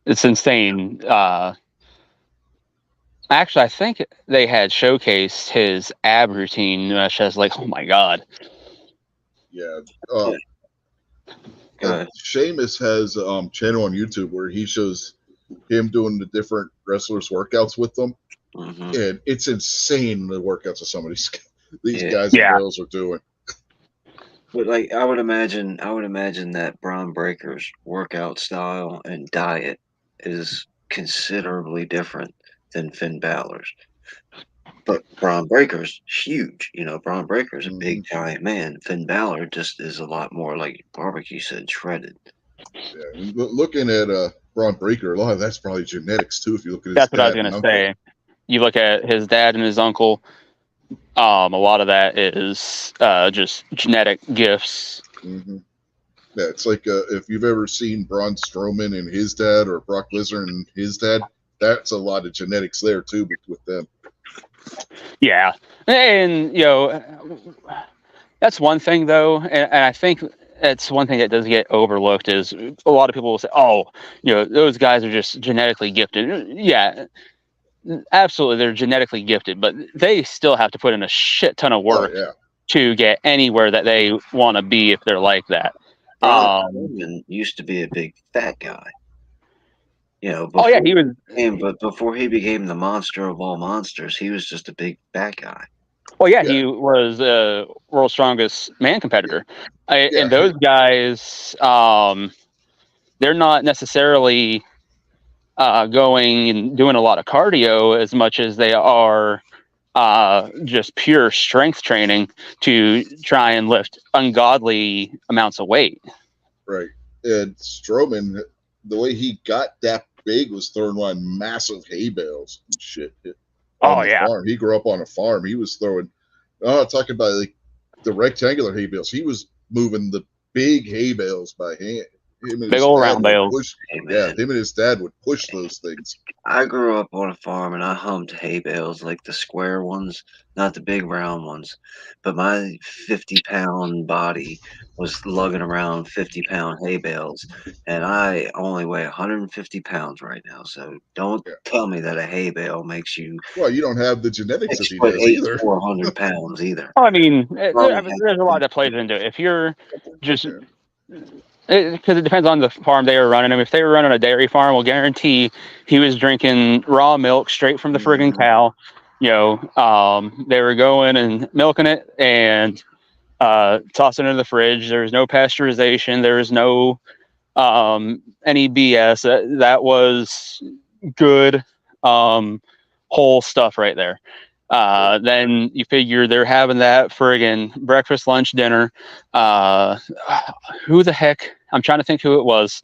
It's insane. Actually, I think they had showcased his ab routine. I was like, oh my god. Yeah. Yeah. Go ahead. Sheamus has channel on YouTube where he shows him doing the different wrestlers' workouts with them, hmm and it's insane the workouts of some of these Yeah. guys and Yeah. girls are doing. But like I would imagine that Braun Breaker's workout style and diet is considerably different than Finn Balor's. But Braun Breaker's huge. Braun Breaker's a big giant man. Finn Balor just is a lot more like barbecue said, shredded. Yeah. Looking at Braun Breaker, a lot of that's probably genetics too. If you look at his That's what I was dad and gonna uncle. say. You look at his dad and his uncle. A lot of that is just genetic gifts. Mm-hmm. Yeah, it's like if you've ever seen Braun Strowman and his dad, or Brock Lesnar and his dad, that's a lot of genetics there too with them. Yeah, and that's one thing though, and I think that's one thing that does get overlooked is a lot of people will say, "Oh, those guys are just genetically gifted." Yeah, absolutely, they're genetically gifted, but they still have to put in a shit ton of work to get anywhere that they want to be if they're like that. Braun Strowman used to be a big fat guy. Oh yeah, he was. But before he became the monster of all monsters, he was just a big fat guy. Well, yeah, he was the world's strongest man competitor, and those guys, they're not necessarily going and doing a lot of cardio as much as they are just pure strength training to try and lift ungodly amounts of weight. Right. And Strowman, the way he got that big was throwing on massive hay bales and shit on Oh the yeah, farm. He grew up on a farm. He was throwing, I'm not talking about like the rectangular hay bales. He was moving the big hay bales by hand. Him and big his old dad round would bales. push. Hey Yeah, man, him and his dad would push those things. I grew up on a farm and I hummed hay bales, like the square ones, not the big round ones. But my 50-pound body was lugging around 50-pound hay bales, and I only weigh 150 pounds right now. So don't Yeah. tell me that a hay bale makes you Well, you don't have the genetics six that he foot does eight, either. 400 pounds either. I mean, Probably there's a lot that plays into it. If you're just Yeah. because it depends on the farm they were running. If they were running a dairy farm, we'll guarantee he was drinking raw milk straight from the friggin' Mhm. cow. They were going and milking it and tossing it in the fridge. There was no pasteurization. There was no any BS. That was good, whole stuff right there. Then you figure they're having that friggin' breakfast, lunch, dinner. Who the heck? I'm trying to think who it was.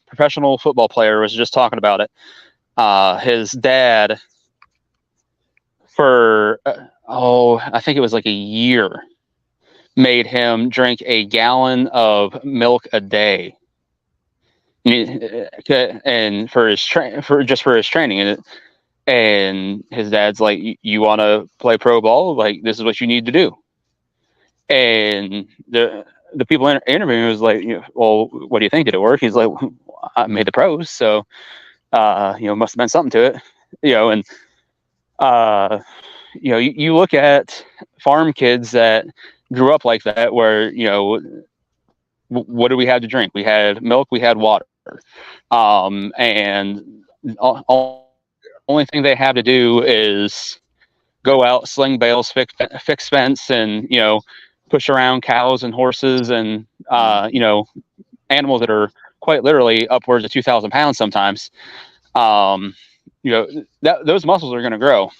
Professional football player was just talking about it. His dad, for I think it was like a year, made him drink a gallon of milk a day. And for his for his training, and his dad's like, you want to play pro ball, like this is what you need to do. And the people interviewing was like, well, what do you think, did it work? He's like, I made the pros, so must have been something to it. And you look at farm kids that grew up like that, where what do we have to drink? We had milk, we had water, and only thing they have to do is go out, sling bales, fix fence, and push around cows and horses and animals that are quite literally upwards of 2,000 pounds sometimes. Those muscles are going to grow.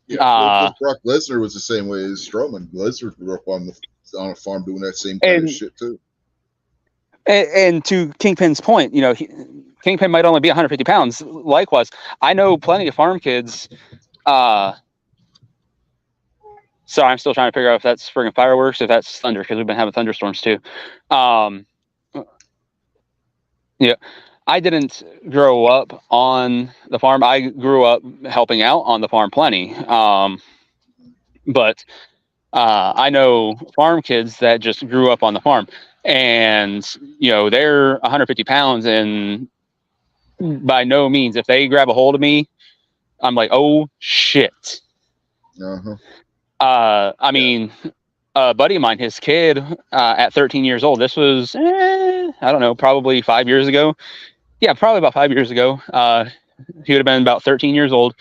Yeah, well, Brock Lesnar was the same way as Strowman. Lesnar grew up on a farm doing that same kind of shit too. And to Kingpin's point, Kingpin might only be 150 pounds. Likewise, I know plenty of farm kids. So I'm still trying to figure out if that's friggin' fireworks, if that's thunder, because we've been having thunderstorms too. Yeah, I didn't grow up on the farm. I grew up helping out on the farm plenty. But I know farm kids that just grew up on the farm, and they're 150 pounds, and by no means, if they grab a hold of me, I'm like, oh shit. Uh-huh. I mean, a buddy of mine, his kid, at 13 years old, this was, I don't know, probably 5 years ago. Yeah, probably about 5 years ago. He would have been about 13 years old.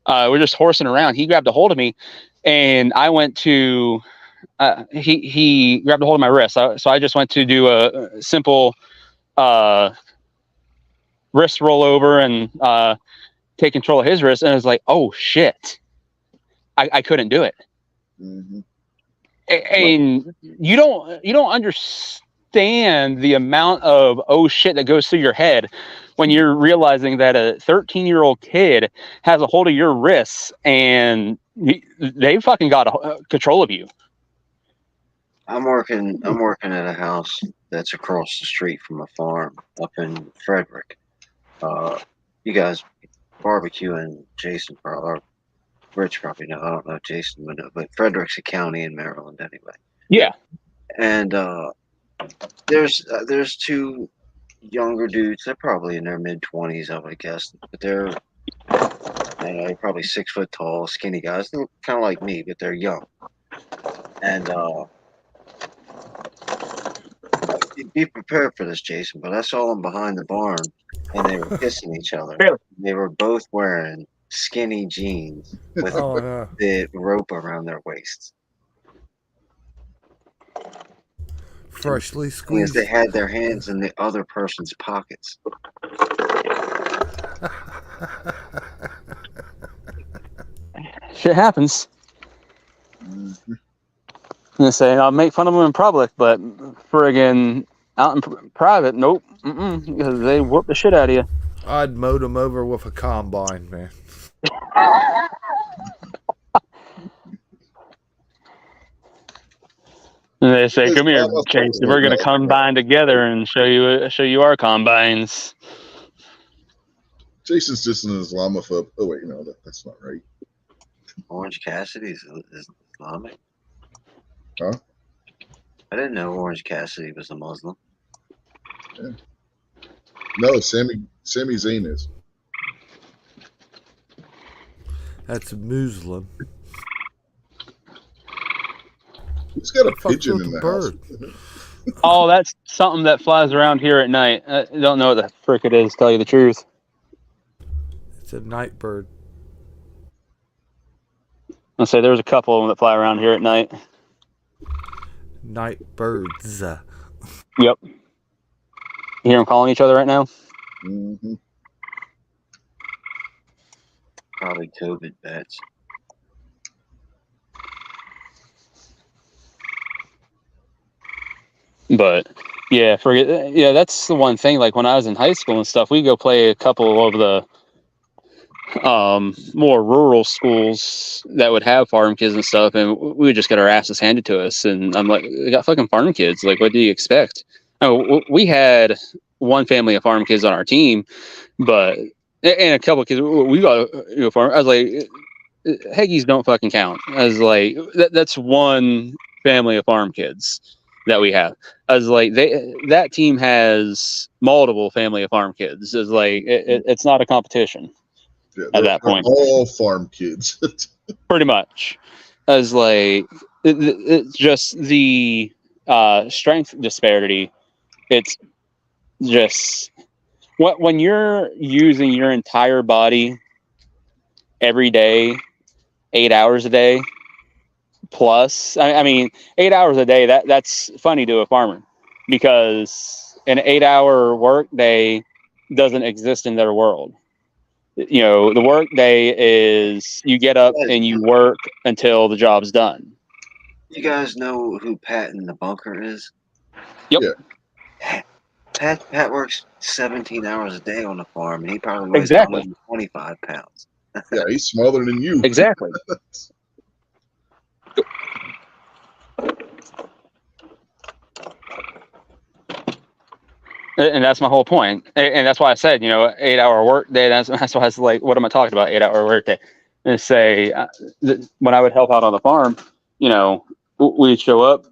We're just horsing around. He grabbed a hold of me, and I went to, he grabbed a hold of my wrist. So I just went to do a simple wrist rollover and take control of his wrist. And it was like, oh, shit. I couldn't do it. Mm-hmm. And you don't understand the amount of oh shit that goes through your head when you're realizing that a 13-year-old kid has a hold of your wrists and they fucking got control of you. I'm working at a house that's across the street from a farm up in Frederick. You guys barbecue and Jason or Rich probably know. I don't know if Jason would know, but Frederick's a county in Maryland anyway. Yeah. And there's two younger dudes. They're probably in their mid-20s, I would guess, but they're probably 6 foot tall, skinny guys. They're kind of like me, but they're young. And be prepared for this, Jason. But I saw them behind the barn, and they were kissing each other. Really? They were both wearing skinny jeans with the rope around their waists. Freshly squeezed. They had their hands in the other person's pockets. shit happens. Mhm. They say I'll make fun of them in public, but friggin' out in private, nope, because they whoop the shit out of you. I'd mowed him over with a combine, man. And they say, His "Come here, mama Chase. wait, We're gonna no. combine together and show you our combines." Jason's just an Islamophobe. Oh wait, no, that's not right. Orange Cassidy is Islamic. Huh? I didn't know Orange Cassidy was a Muslim. Yeah. No, Sami Zayn is. That's Muslim. He's got a Fuck's pigeon with in the the house. bird? Oh, that's something that flies around here at night. I don't know what the frick it is, to tell you the truth. It's a night bird. I'll say there's a couple of them that fly around here at night. Night birds. Yep. You hear them calling each other right now? Mm-hmm. Probably COVID bats. But yeah, that's the one thing. Like when I was in high school and stuff, we go play a couple of the more rural schools that would have farm kids and stuff, and we would just get our asses handed to us. And I'm like, we got fucking farm kids. Like, what do you expect? Oh, we had one family of farm kids on our team, but and a couple of kids. We got farm. I was like, Heggies don't fucking count. I was like, that's one family of farm kids that we have. I was like, that team has multiple family of farm kids. It's like it's not a competition. Yeah, At they're that point, all farm kids. pretty much. I was like, it's just the strength disparity. It's just when you're using your entire body every day, 8 hours a day plus. I mean, 8 hours a day. That's funny to a farmer because an 8-hour work day doesn't exist in their world. You know, the work day is you get up and you work until the job's done. You guys know who Pat in the bunker is? Yep. Yeah. Pat works 17 hours a day on the farm, and he probably weighs Exactly. 125 pounds. Yeah, he's smaller than you. Exactly. And that's my whole point. And that's why I said, 8-hour work day. That's why I was like, what am I talking about? 8-hour work day. And say, when I would help out on the farm, we'd show up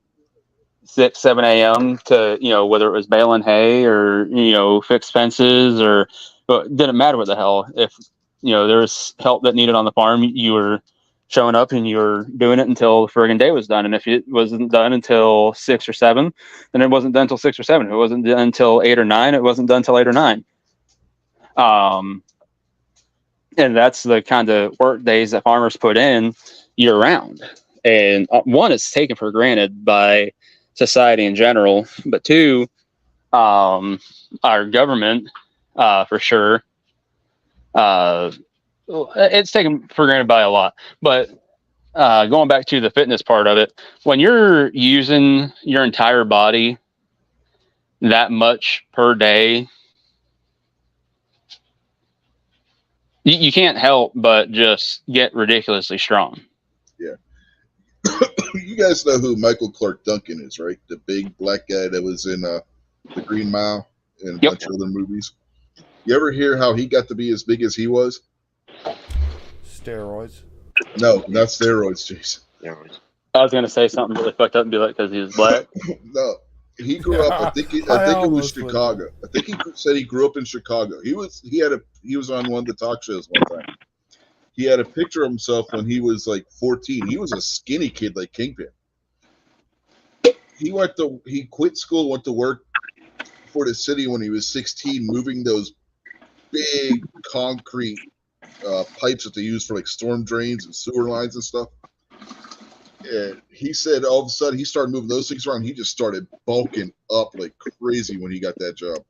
6, 7 a.m. to, whether it was baling hay or, fix fences or it didn't matter what the hell. If, there was help that needed on the farm, you were showing up and you were doing it until the friggin' day was done. And if it wasn't done until 6 or 7, then it wasn't done until 6 or 7. If it wasn't done until 8 or 9, it wasn't done until 8 or 9. And that's the kind of work days that farmers put in year round. And one, it's taken for granted by society in general, but two, our government, for sure, it's taken for granted by a lot. But going back to the fitness part of it, when you're using your entire body that much per day, you can't help but just get ridiculously strong. Yeah. You guys know who Michael Clark Duncan is, right? The big black guy that was in The Green Mile and a bunch of other movies. You ever hear how he got to be as big as he was? Steroids. No, not steroids, Jason. I was gonna say something really fucked up and be like, because he was black. No, he grew up. I think it was Chicago. I think he said he grew up in Chicago. He was on one of the talk shows one time. He had a picture of himself when he was like 14. He was a skinny kid like Kingpin. He quit school, went to work for the city when he was 16, moving those big concrete pipes that they use for like storm drains and sewer lines and stuff. And he said all of a sudden he started moving those things around. He just started bulking up like crazy when he got that job.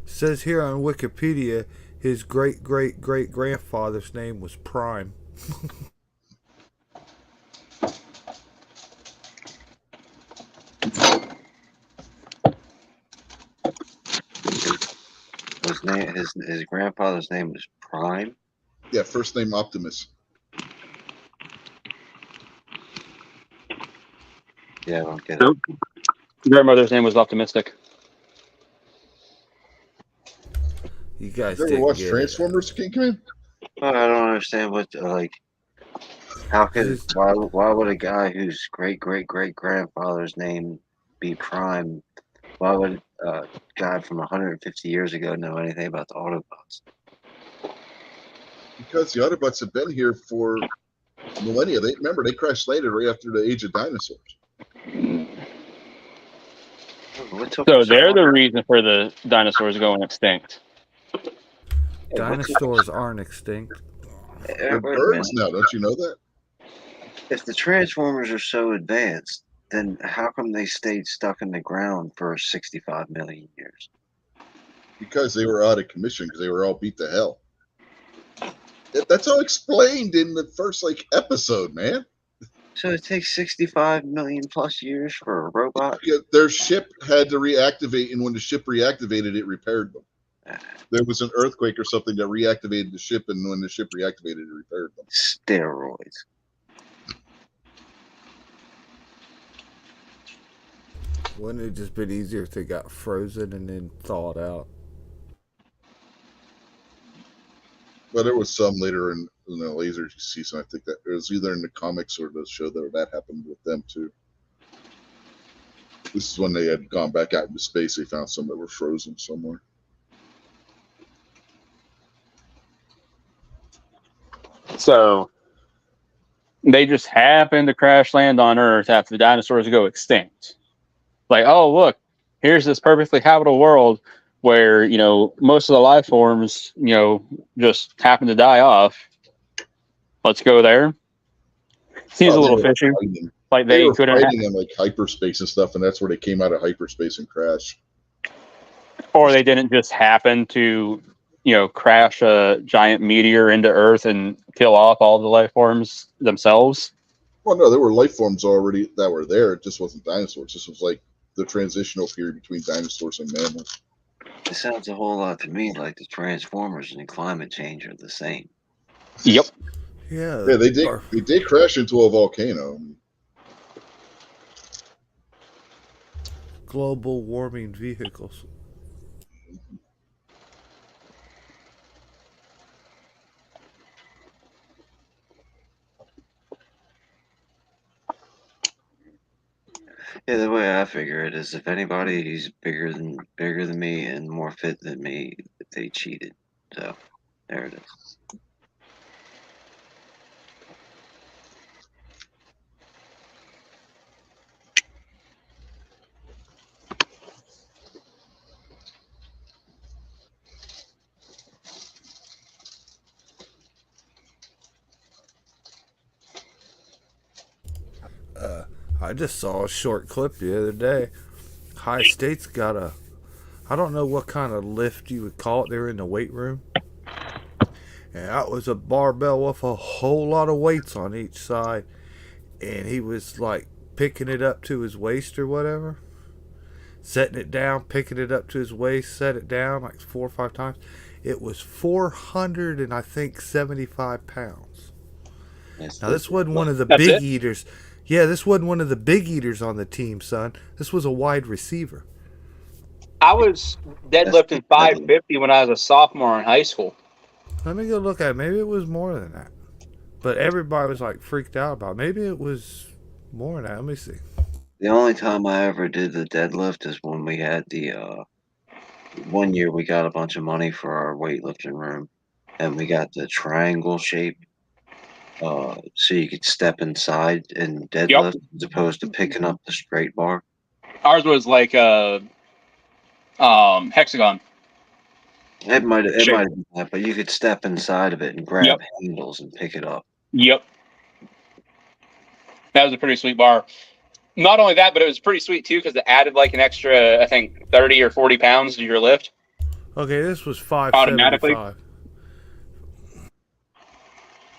Says here on Wikipedia, his great-great-great-grandfather's name was Prime. name, his grandfather's name was Prime. Yeah, first name Optimus. Yeah, I don't get it. Nope. Grandmother's name was Optimistic. You guys You ever didn't watch get Transformers, King Command? Well, I don't understand what how could Just- why would a guy whose great grandfather's name be Prime? Why would a guy from 150 years ago know anything about the Autobots? Because the Autobots have been here for millennia. They crash landed right after the age of dinosaurs. What took So them so they're the long? reason for the dinosaurs going extinct. Hey, what took them Dinosaurs aren't extinct. They're wait a minute. birds now, don't you know that? If the Transformers are so advanced, then how come they stayed stuck in the ground for 65 million years? Because they were out of commission because they were all beat to hell. That's all explained in the first episode, man. So it takes 65 million plus years for a robot? Yeah, their ship had to reactivate, and when the ship reactivated, it repaired them. There was an earthquake or something that reactivated the ship, and when the ship reactivated, it repaired them. Steroids. Wouldn't it just been easier if they got frozen and then thawed out? But there was some later in the laser season. I think that it was either in the comics or the show that happened with them too. This is when they had gone back out into space. They found some that were frozen somewhere. So they just happened to crash land on Earth after the dinosaurs go extinct. Like, oh, look, here's this perfectly habitable world where, most of the life forms, just happen to die off. Let's go there. Seems a little fishy. Like They were couldn't fighting in hyperspace and stuff, and that's where they came out of hyperspace and crashed. Or they didn't just happen to, crash a giant meteor into Earth and kill off all the life forms themselves. Well, no, there were life forms already that were there. It just wasn't dinosaurs. This was like the transitional period between dinosaurs and mammals. It sounds a whole lot to me like the Transformers and climate change are the same. Yep. Yeah. Yeah, they did crash into a volcano. Global warming vehicles. Yeah, the way I figure it is, if anybody's bigger than me and more fit than me, they cheated. So there it is. I just saw a short clip the other day. High State's got I don't know what kind of lift you would call it. They were in the weight room. And that was a barbell with a whole lot of weights on each side. And he was picking it up to his waist or whatever. Setting it down, picking it up to his waist, set it down 4 or 5 times. It was 400 and I think 75 pounds. Now this wasn't one of the big eaters. Yeah, this wasn't one of the big eaters on the team, son. This was a wide receiver. I was deadlifting 550 when I was a sophomore in high school. Let me go look at it. Maybe it was more than that. But everybody was freaked out about it. Maybe it was more than that. Let me see. The only time I ever did the deadlift is when we had the one year we got a bunch of money for our weightlifting room, and we got the triangle shape, so you could step inside and deadlift as opposed to picking up the straight bar. Ours was like a hexagon. It might have been that, but you could step inside of it and grab handles and pick it up. Yep. That was a pretty sweet bar. Not only that, but it was pretty sweet too because it added an extra, I think, 30 or 40 pounds to your lift. Okay, this was 575. Automatically.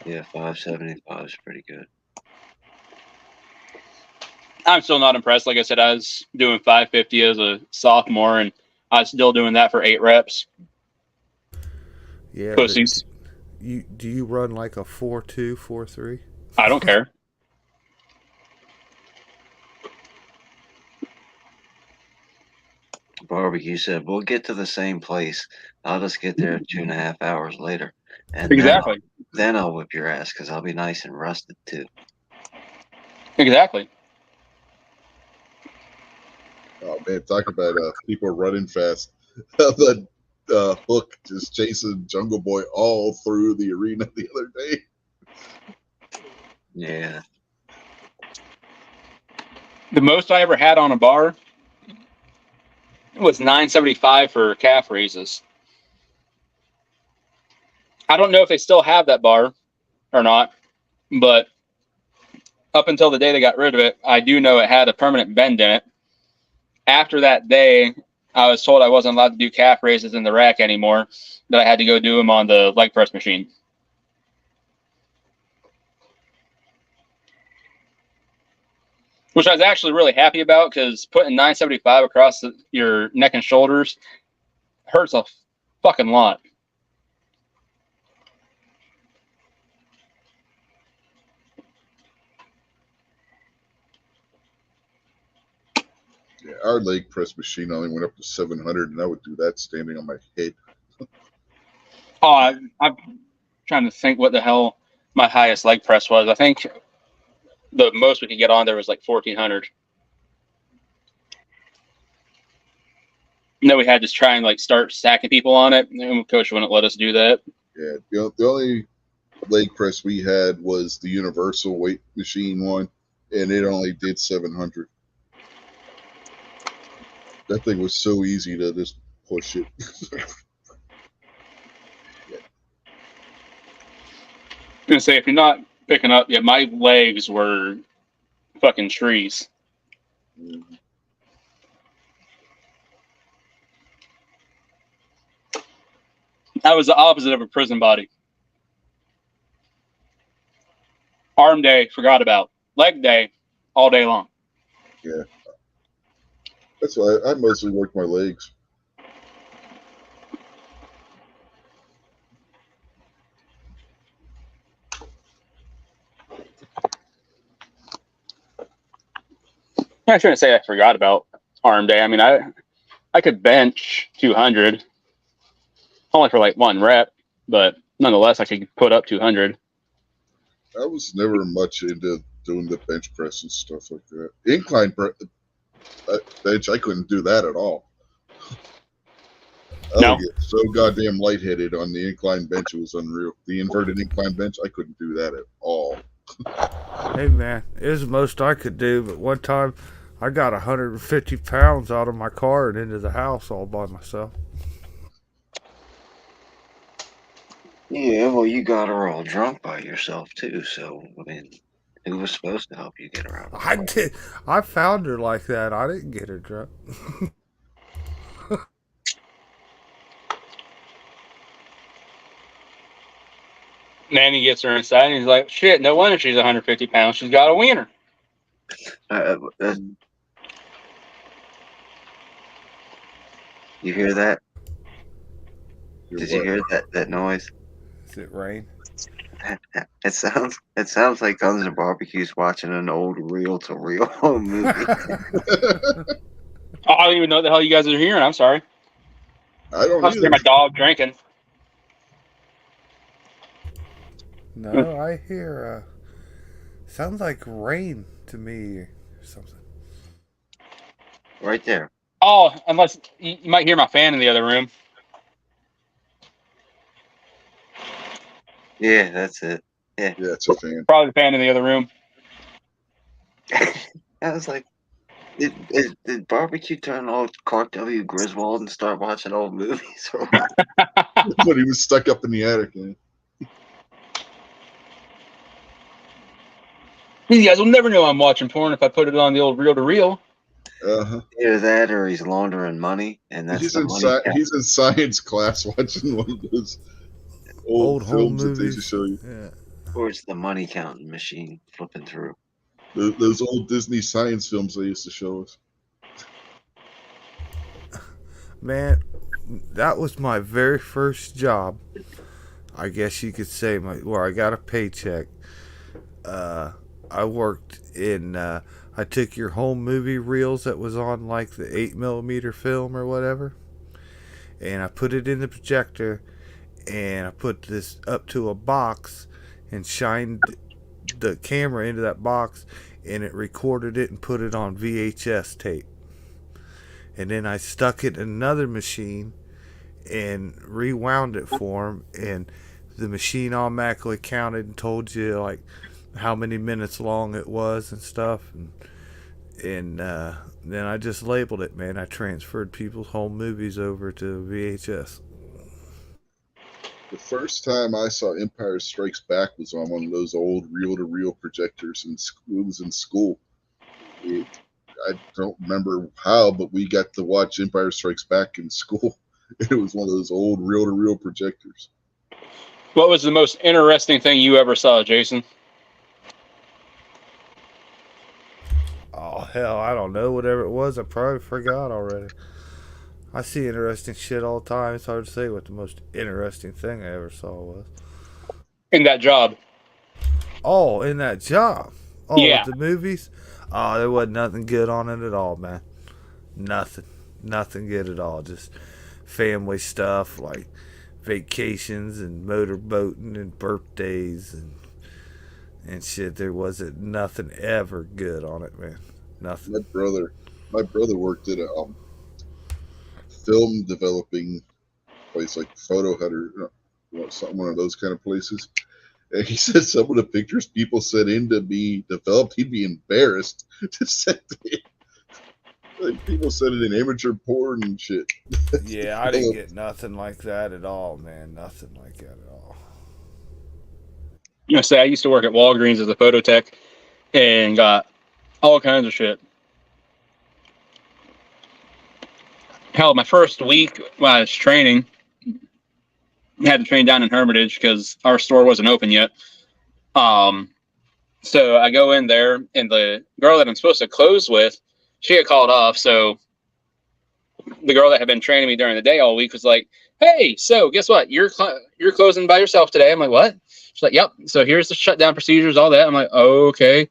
Yeah, 575 is pretty good. I'm still not impressed. Like I said, I was doing 550 as a sophomore, and I was still doing that for 8 reps. Yeah, but Pussies. do you run like a 4.2, 4.3? I don't care. Barbecue said, "We'll get to the same place. I'll just get there 2.5 hours later, and Exactly. then I'll whip your ass because I'll be nice and rusted too." Exactly. Oh man, talk about people running fast. The Hook just chasing Jungle Boy all through the arena the other day. Yeah. The most I ever had on a bar was $9.75 for calf raises. I don't know if they still have that bar or not, but up until the day they got rid of it, I do know it had a permanent bend in it. After that day, I was told I wasn't allowed to do calf raises in the rack anymore, that I had to go do them on the leg press machine. Which I was actually really happy about, because putting 975 across your neck and shoulders hurts a fucking lot. Yeah, our leg press machine only went up to 700, and I would do that standing on my head. Oh, I'm trying to think what the hell my highest leg press was. I think the most we could get on there was like 1400. And then we had to try and like start stacking people on it, and coach wouldn't let us do that. Yeah, the only leg press we had was the universal weight machine one, and it only did 700. That thing was so easy to just push it. And say if you're not picking up, yeah, my legs were fucking trees. Mhm. I was the opposite of a prison body. Arm day, forgot about. Leg day, all day long. Yeah, that's why I mostly work my legs. I shouldn't say I forgot about arm day. I mean, I could bench 200, only for like one rep, but nonetheless, I could put up 200. I was never much into doing the bench press and stuff like that. Bench, I couldn't do that at all. I would No, get so goddamn lightheaded on the incline bench. It was unreal. The inverted incline bench, I couldn't do that at all. Hey man, it was the most I could do, but one time I got 150 pounds out of my car and into the house all by myself. Yeah, well, you got her all drunk by yourself too. So I mean, who was supposed to help you get her out of the I car? did. I found her like that. I didn't get her drunk. Nanny gets her inside, and he's like, "Shit, no wonder she's 150 pounds. She's got a wiener." Uh, uh, you hear that? You know Did you what? hear that noise? Is it rain? It sounds like Guns and Barbecue's watching an old reel-to-reel movie. Oh, I don't even know what the hell you guys are hearing. I'm sorry. I don't I just hear either. my dog drinking. No, I hear. Sounds like rain to me or something. Right there. Oh, unless you might hear my fan in the other room. Yeah, that's it. Yeah. Yeah, it's a fan. Probably the fan in the other room. I was like, did Barbecue turn old Clark W. Griswold and start watching old movies or what? But he was stuck up in the attic. Man. You guys will never know I'm watching porn if I put it on the old reel to reel. Uh-huh. Either that or he's laundering money, and that's He's the in money count. he's in science class watching one of those old Old home films that they used to movies. show you. Yeah. Or it's the money counting machine flipping through. Those old Disney science films they used to show us. Man, that was my very first job. I guess you could say where I got a paycheck. Uh, I worked in. I took your home movie reels that was on like the 8 millimeter film or whatever, and I put it in the projector, and I put this up to a box, and shined the camera into that box, and it recorded it and put it on VHS tape. And then I stuck it in another machine and rewound it for him, and the machine automatically counted and told you like how many minutes long it was and stuff, and then I just labeled it, man. I transferred people's home movies over to VHS. The first time I saw Empire Strikes Back was on one of those old reel-to-reel projectors, and it was in school. It, I don't remember how, but we got to watch Empire Strikes Back in school. It was one of those old reel-to-reel projectors. What was the most interesting thing you ever saw, Jason? Oh hell, I don't know. Whatever it was, I probably forgot already. I see interesting shit all the time. It's hard to say what the most interesting thing I ever saw was. In that job? Oh, in that job. Oh, Yeah. with the movies. Oh, there wasn't nothing good on it at all, man. Nothing. Nothing good at all. Just family stuff like vacations and motorboating and birthdays and shit. There wasn't nothing ever good on it, man. Nothing. My brother worked at a film developing place like Photo Hutter, one of those kind of places. And he said some of the pictures people sent in to be developed, he'd be embarrassed to send it. Like people sent it in amateur porn and shit. Yeah, I didn't get nothing like that at all, man. Nothing like that at all. You know, say I used to work at Walgreens as a photo tech and got all kinds of shit. Hell, my first week when I was training, I had to train down in Hermitage because our store wasn't open yet. So I go in there, and the girl that I'm supposed to close with, she had called off. So the girl that had been training me during the day all week was like, "Hey, so guess what? You're closing by yourself today." I'm like, "What?" She's like, "Yep. So here's the shutdown procedures, all that." I'm like, "Oh, okay."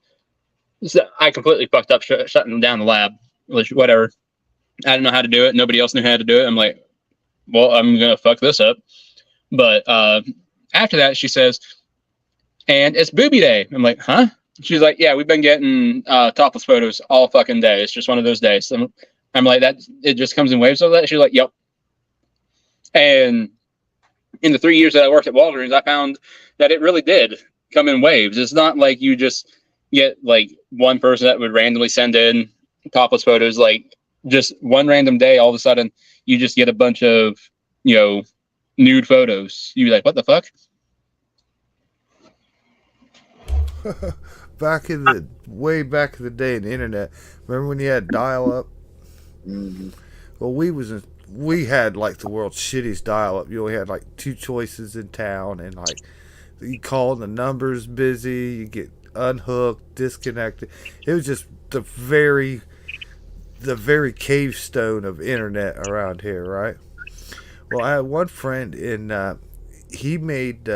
So I completely fucked up shutting down the lab, which whatever. I didn't know how to do it. Nobody else knew how to do it. I'm like, "Well, I'm gonna fuck this up." But after that, she says, "And it's booby day." I'm like, "Huh?" She's like, "Yeah, we've been getting topless photos all fucking day. It's just one of those days." I'm like, "That it just comes in waves of that?" She's like, "Yep." And in the 3 years that I worked at Walgreens, I found that it really did come in waves. It's not like you just get like one person that would randomly send in topless photos. Like just one random day, all of a sudden, you just get a bunch of, nude photos. You're like, what the fuck? Way back in the day in the internet, remember when you had dial up? Mm-hmm. Well, we had like the world's shittiest dial up. You only had like two choices in town, and like you call and the number's busy, you get unhooked, disconnected. It was just the very cave stone of internet around here, right? Well, I had one friend he made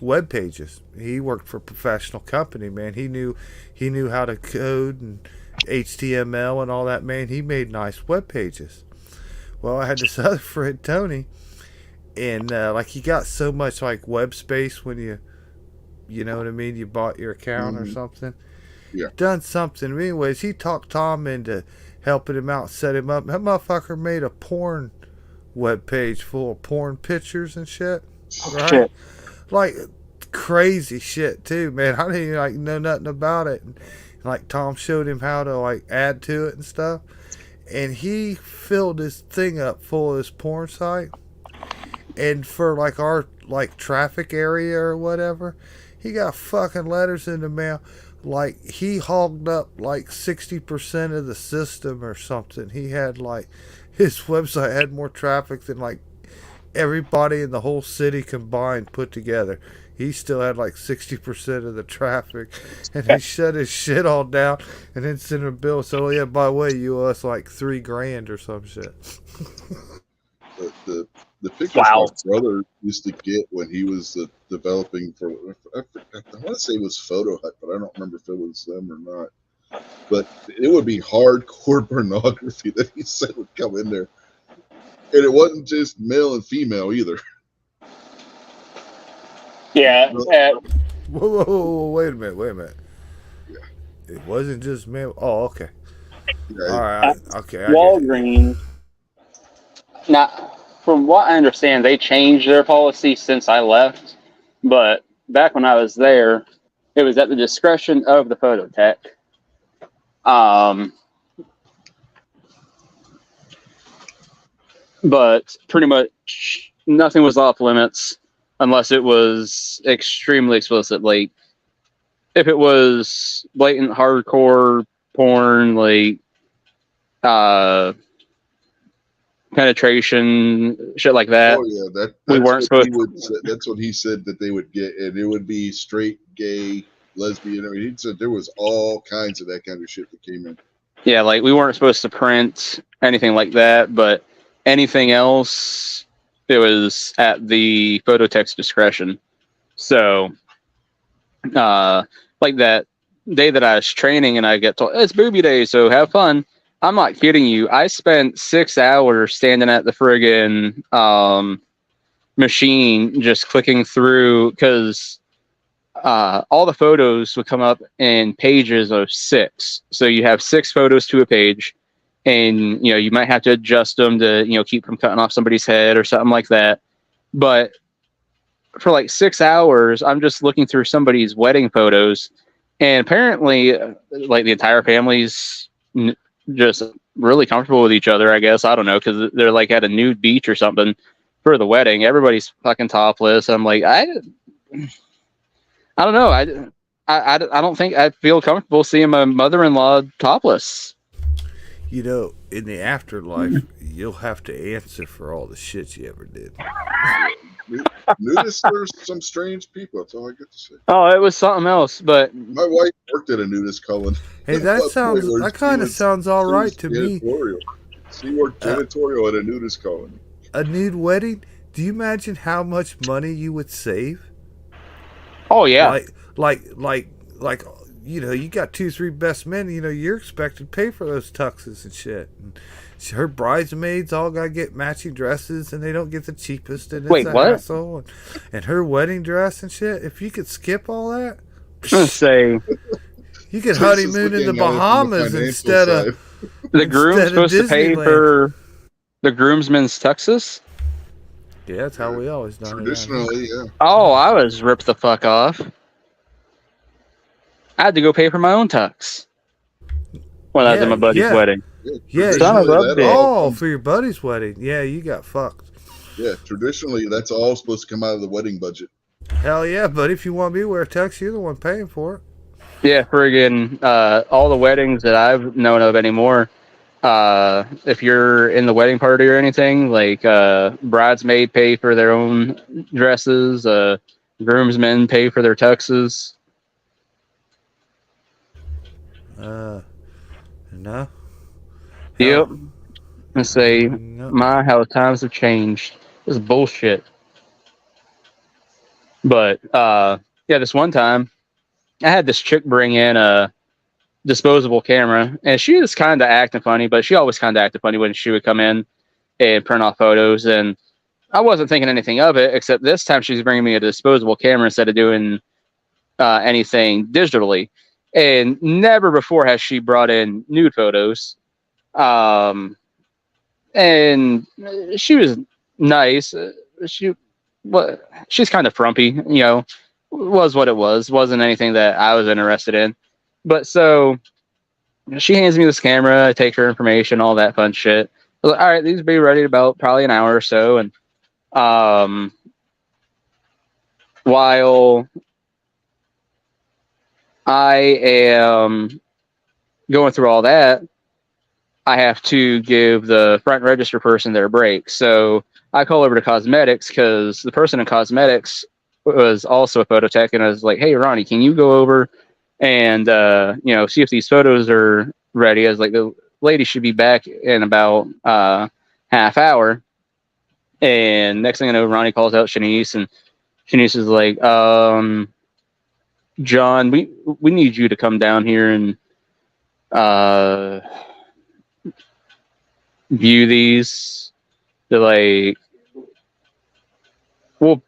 web pages. He worked for a professional company, man. He knew how to code and HTML and all that, man. He made nice web pages. Well, I had this other friend, Tony, and like he got so much like web space when you know what I mean, you bought your account or something. Yeah. Done something. Anyways, he talked Tom into helping him out, set him up. That motherfucker made a porn web page full of porn pictures and shit. Right? Shit. Like crazy shit too, man. I didn't even like know nothing about it. And, like Tom showed him how to like add to it and stuff. And he filled his thing up full of this porn site. And for like our like traffic area or whatever, he got fucking letters in the mail. Like he hogged up like 60% of the system or something. He had like his website had more traffic than like everybody in the whole city combined put together. He still had like 60% of the traffic, and he shut his shit all down and then sent a bill. So, yeah, by the way, you owe us like $3,000 or some shit. The pictures my Wow. brother used to get when he was developing for, I want to say it was Photo Hut, but I don't remember if it was them or not. But it would be hardcore pornography that he said would come in there, and it wasn't just male and female either. Yeah. Whoa, wait a minute. It wasn't just me. Oh, okay. Yeah, All right. Okay, I get it. Walgreens. Now, from what I understand, they changed their policy since I left. But back when I was there, it was at the discretion of the phototech. But pretty much nothing was off limits unless it was extremely explicit. Like if it was blatant hardcore porn, like penetration, shit like that. oh yeah, that's we weren't what he supposed. would. That's what he said that they would get, and it would be straight, gay, lesbian. I mean, he said there was all kinds of that kind of shit that came in. Yeah, like we weren't supposed to print anything like that, but anything else, it was at the phototech's discretion. So, like that day that I was training, and I get told it's booby day, so have fun. I'm not kidding you. I spent 6 hours standing at the friggin' machine, just clicking through because all the photos would come up in pages of 6. So you have 6 photos to a page, and you might have to adjust them to keep from cutting off somebody's head or something like that. But for like 6 hours, I'm just looking through somebody's wedding photos, and apparently, like the entire family's just really comfortable with each other. I guess I don't know because they're like at a nude beach or something for the wedding. Everybody's fucking topless. I'm like I don't know. I don't think I feel comfortable seeing my mother-in-law topless. In the afterlife, you'll have to answer for all the shit you ever did. Nudists are some strange people. That's all I get to say. Oh, it was something else, but My wife worked at a nudist colony. Hey, that kind of sounds all right to me. She worked janitorial at a nudist colony. A nude wedding? Do you imagine how much money you would save? Oh yeah. Like you got 2-3 best men, you're expected to pay for those tuxes and shit. And her bridesmaids all gotta get matching dresses, and they don't get the cheapest, and it's a hassle. And her wedding dress and shit. If you could skip all that, say you could honeymoon in the Bahamas instead of the groom's supposed to pay for the groomsmen's tuxes. Yeah, that's how we always done it. Traditionally, yeah. Oh, I was ripped the fuck off. I had to go pay for my own tux when I was at my buddy's wedding. Yeah, for your buddy's wedding. Yeah, you got fucked. Yeah, traditionally, that's all supposed to come out of the wedding budget. Hell yeah, but if you want me to wear a tux, you're the one paying for it. Yeah, friggin' all the weddings that I've known of anymore, if you're in the wedding party or anything, like bridesmaid pay for their own dresses, groomsmen pay for their tuxes. No. Yep. And say, my, how times have changed. This is bullshit. But this one time, I had this chick bring in a disposable camera, and she was kind of acting funny, but she always kind of acted funny when she would come in and print off photos. And I wasn't thinking anything of it, except this time she's bringing me a disposable camera instead of doing anything digitally. And never before has she brought in nude photos. And she was nice. She's kind of frumpy, was what it was. Wasn't anything that I was interested in. But so she hands me this camera. I take her information, all that fun shit. I was like, all right, these will be ready in about probably an hour or so. And while I am going through all that, I have to give the front register person their break. So I call over to cosmetics because the person in cosmetics was also a phototech, and I was like, hey, Ronnie, can you go over and see if these photos are ready? I was like, the lady should be back in about half hour. And next thing I know, Ronnie calls out Shanice, and Shanice is like, John, we need you to come down here and view these. They're like, well,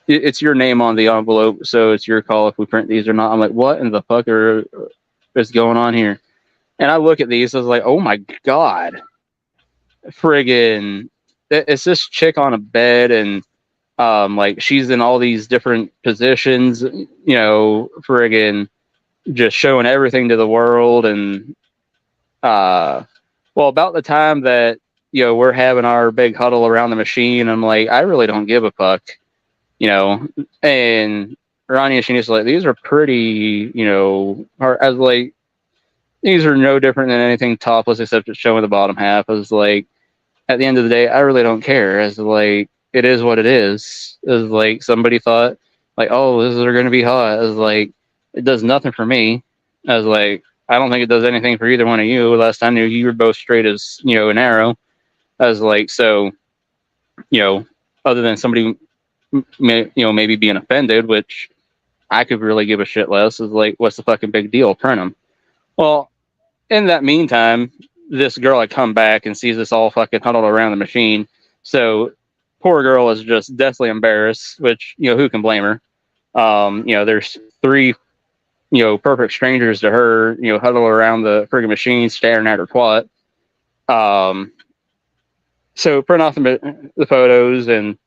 it's your name on the envelope, so it's your call if we print these or not. I'm like, what in the fuck is going on here? And I look at these, I was like, oh my god, friggin', it's this chick on a bed, and like she's in all these different positions, friggin', just showing everything to the world. And well, about the time that we're having our big huddle around the machine, I'm like, I really don't give a fuck, and Ronnie and Shanice like, these are pretty, hard. I was like, these are no different than anything topless except it's showing the bottom half. I was like, at the end of the day, I really don't care. As like, it is what it is. As like, somebody thought, like, oh, this is going to be hot. As like, it does nothing for me. As like, I don't think it does anything for either one of you. Last I knew, you were both straight as an arrow. I was like, so, other than somebody, maybe being offended, which I could really give a shit less. Is like, what's the fucking big deal? Print them. Well, in that meantime, this girl had come back and sees us all fucking huddled around the machine. So poor girl is just deathly embarrassed, which, who can blame her? There's three, perfect strangers to her, huddled around the friggin' machine staring at her twat. So print off the photos and,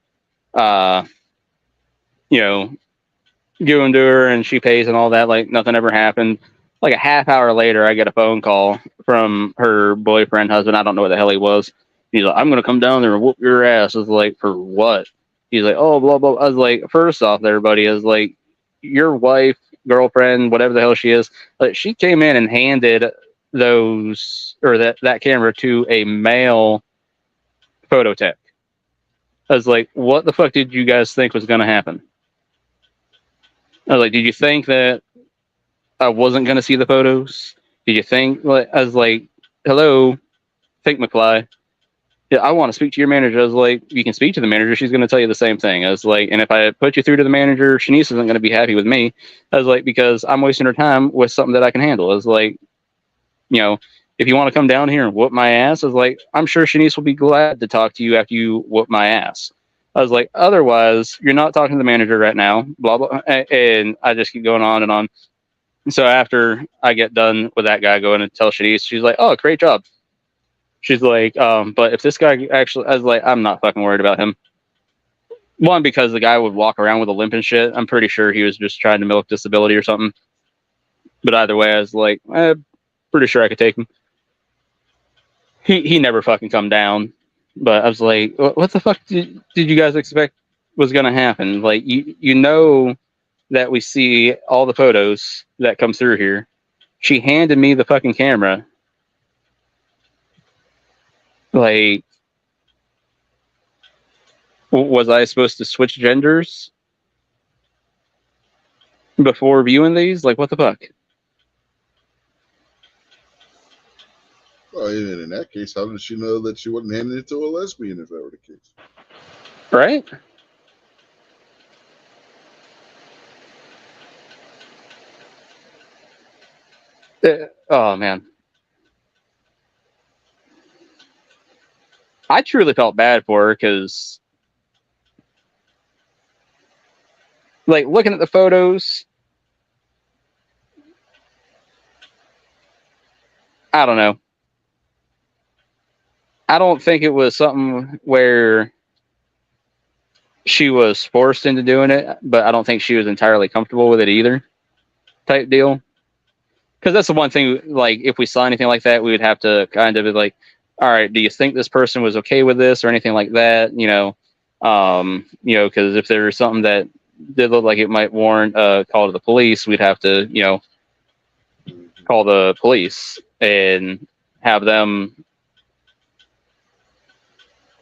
give them to her, and she pays and all that, like nothing ever happened. Like a half hour later, I get a phone call from her boyfriend, husband. I don't know what the hell he was. He's like, I'm going to come down there and whoop your ass. I was like, for what? He's like, oh, blah, blah. I was like, first off there, buddy, I was like, your wife, girlfriend, whatever the hell she is, like, she came in and handed that camera to a male photo tech. I was like, what the fuck did you guys think was going to happen? I was like, did you think that I wasn't going to see the photos? Did you think, like, I was like, hello, Think McFly. Yeah, I want to speak to your manager. I was like, you can speak to the manager. She's going to tell you the same thing. I was like, and if I put you through to the manager, Shanice isn't going to be happy with me. I was like, because I'm wasting her time with something that I can handle. I was like, if you want to come down here and whoop my ass, I was like, I'm sure Shanice will be glad to talk to you after you whoop my ass. I was like, otherwise, you're not talking to the manager right now, blah, blah. And I just keep going on and on. So after I get done with that guy going and tell Shanice, she's like, oh, great job. She's like, but if this guy actually, I was like, I'm not fucking worried about him. One, because the guy would walk around with a limp and shit. I'm pretty sure he was just trying to milk disability or something. But either way, I was like, pretty sure I could take him. He never fucking come down. But I was like, what the fuck did you guys expect was going to happen? Like, you know that we see all the photos that come through here. She handed me the fucking camera. Like, was I supposed to switch genders before viewing these? Like, what the fuck? Well, in that case, how did she know that she wasn't handing it to a lesbian if that were the case? Right? Oh, man. I truly felt bad for her because, like, looking at the photos, I don't know. I don't think it was something where she was forced into doing it, but I don't think she was entirely comfortable with it either, type deal. Because that's the one thing, like, if we saw anything like that, we would have to kind of be like, all right, do you think this person was okay with this or anything like that? Because if there was something that did look like it might warrant a call to the police, we'd have to, call the police and have them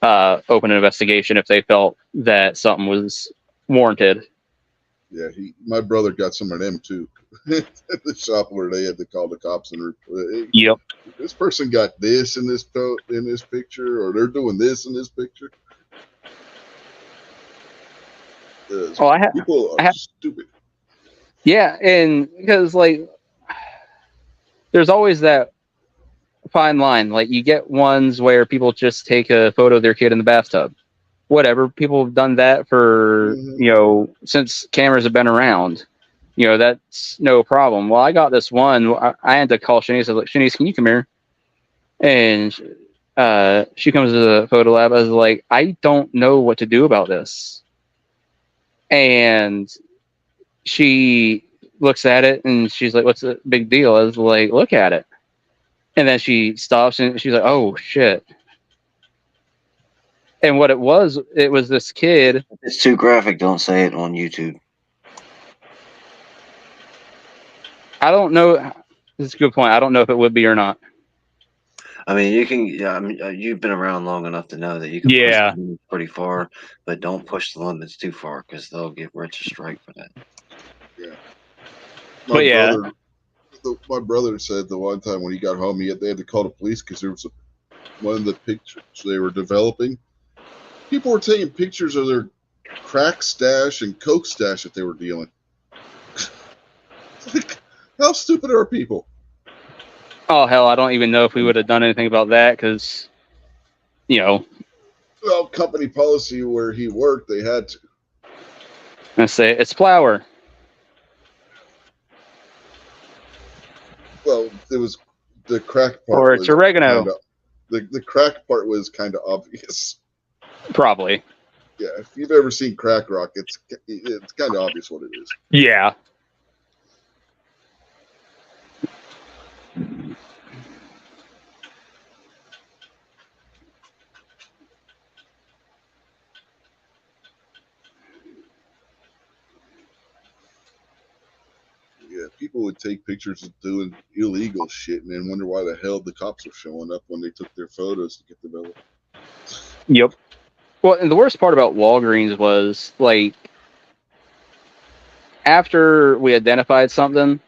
open an investigation if they felt that something was warranted. Yeah, my brother got some of them too. At the shop where they had to call the cops and report, hey, Yep. this person got this in this picture, or they're doing this in this picture. Oh, People I are have, stupid. yeah, and because like there's always that fine line. Like you get ones where people just take a photo of their kid in the bathtub. Whatever, people have done that for Mm-hmm. since cameras have been around. That's no problem. Well, I got this one. I had to call Shanice. I was like, Shanice, can you come here? And she comes to the photo lab. I was like, I don't know what to do about this. And she looks at it and she's like, what's the big deal? I was like, look at it. And then she stops and she's like, oh shit. And what it was this kid. If it's too graphic, don't say it on YouTube. I don't know. This is a good point. I don't know if it would be or not. I mean, you can. Yeah, I mean, you've been around long enough to know that you can push Yeah. the limits pretty far, but don't push the limits too far because they'll give Rich a strike for that. Yeah. But yeah. My brother said the one time when he got home, they had to call the police because there was one of the pictures they were developing. People were taking pictures of their crack stash and coke stash that they were dealing. Like, how stupid are people? Oh hell, I don't even know if we would have done anything about that because, Well, company policy where he worked, they had to. I say it's flour. Well, it was the crack part. Or it's oregano. The crack part was kind of obvious. Probably. Yeah, if you've ever seen crack rock, it's kind of obvious what it is. Yeah. Yeah, people would take pictures of doing illegal shit and then wonder why the hell the cops were showing up when they took their photos to get developed. Yep. Well, and the worst part about Walgreens was like after we identified something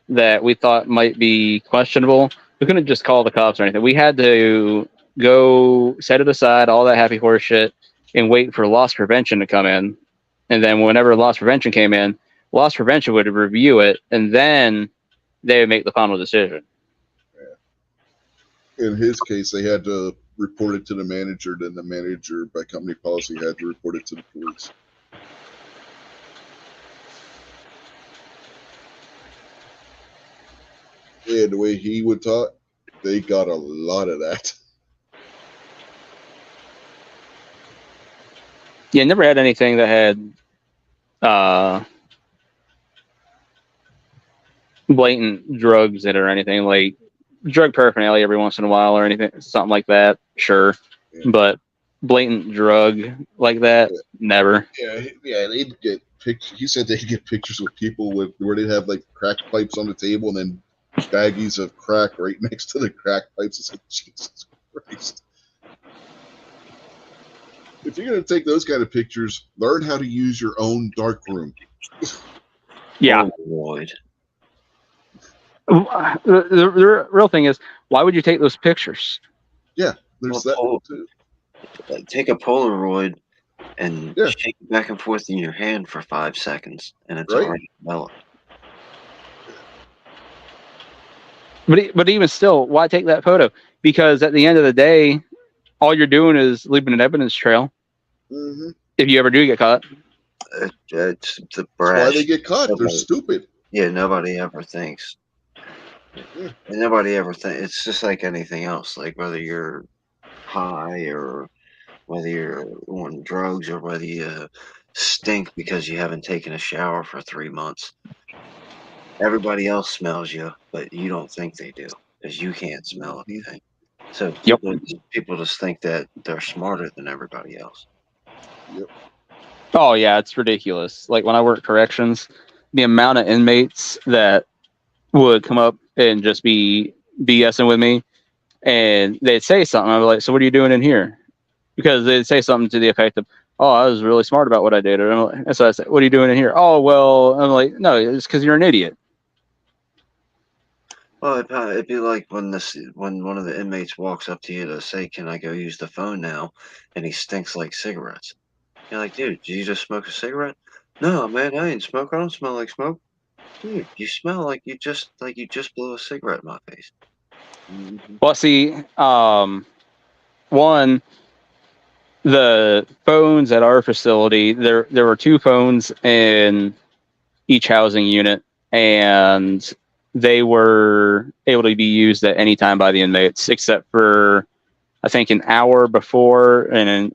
that we thought might be questionable, we couldn't just call the cops or anything. We had to go set it aside, all that happy horse shit, and wait for loss prevention to come in. And then whenever loss prevention came in, loss prevention would review it, and then they would make the final decision. Yeah. In his case, they had to report it to the manager, then the manager, by company policy, had to report it to the police. Yeah, the way he would talk, they got a lot of that. Yeah, never had anything that had blatant drugs in it or anything, like drug paraphernalia every once in a while or anything, something like that, sure. Yeah. But blatant drug like that, never. Yeah, they'd get pictures. He said they'd get pictures with people where they'd have like crack pipes on the table and then baggies of crack right next to the crack pipes. It's like, Jesus Christ. If you're going to take those kind of pictures, learn how to use your own dark room. Yeah. Lloyd. The real thing is, why would you take those pictures? Yeah, there's that too. Take a Polaroid and shake it back and forth in your hand for 5 seconds, and it's already developed. But even still, why take that photo? Because at the end of the day, all you're doing is leaving an evidence trail. Mm-hmm. If you ever do get caught. It's the brash. That's why they get caught. They're stupid. Yeah, nobody ever thinks. Yeah. And nobody ever thinks. It's just like anything else. Like whether you're high or whether you're on drugs or whether you stink because you haven't taken a shower for 3 months. Everybody else smells you, but you don't think they do because you can't smell anything. So people just think that they're smarter than everybody else. Yep. Oh yeah, it's ridiculous. Like when I worked corrections, the amount of inmates that would come up and just be BSing with me, and they'd say something. I'd be like, "So what are you doing in here?" Because they'd say something to the effect of, oh, I was really smart about what I did. And so I said, what are you doing in here? Oh, well, I'm like, no, it's because you're an idiot. Well, it'd be like when one of the inmates walks up to you to say, "Can I go use the phone now?" and he stinks like cigarettes. You're like, "Dude, did you just smoke a cigarette?" "No, man, I ain't smoke. I don't smell like smoke." "Dude, you smell like you just blew a cigarette in my face." Mm-hmm. Well, see, one, the phones at our facility, there were 2 phones in each housing unit, and they were able to be used at any time by the inmates, except for I think an hour before an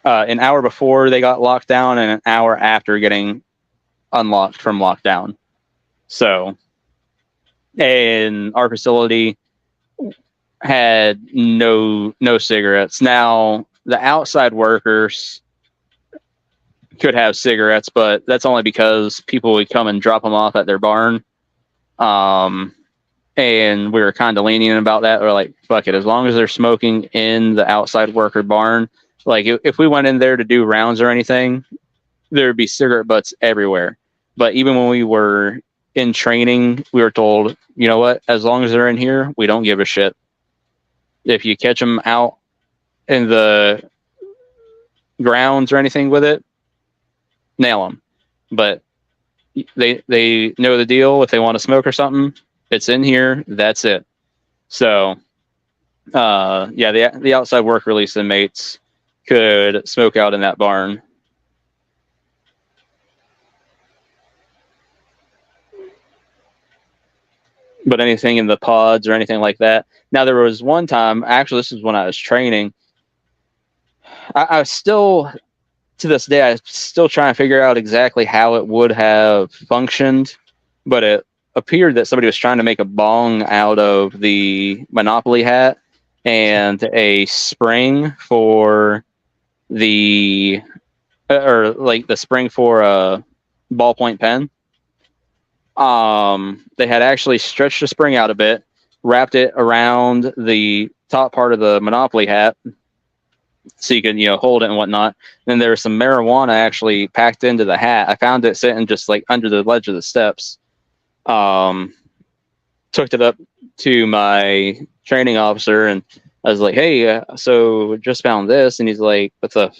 hour before they got locked down, and an hour after getting unlocked from lockdown. So, and our facility had no cigarettes. Now, the outside workers could have cigarettes, but that's only because people would come and drop them off at their barn. And we were kind of lenient about that. We're like, fuck it, as long as they're smoking in the outside worker barn. Like, if we went in there to do rounds or anything, there would be cigarette butts everywhere. But even when we were in training, we were told, you know what, as long as they're in here, we don't give a shit. If you catch them out in the grounds or anything with it, nail them. But they know the deal. If they want to smoke or something, it's in here. That's it. So, yeah, the outside work release inmates could smoke out in that barn. But anything in the pods or anything like that. Now, there was one time, actually, this is when I was training. I was still, to this day, I'm still trying to figure out exactly how it would have functioned, but it appeared that somebody was trying to make a bong out of the Monopoly hat and a spring for the, or like the spring for a ballpoint pen. They had actually stretched the spring out a bit, wrapped it around the top part of the Monopoly hat so you can, hold it and whatnot. Then there was some marijuana actually packed into the hat. I found it sitting just like under the ledge of the steps. Took it up to my training officer and I was like, hey, so just found this. And he's like, what's up?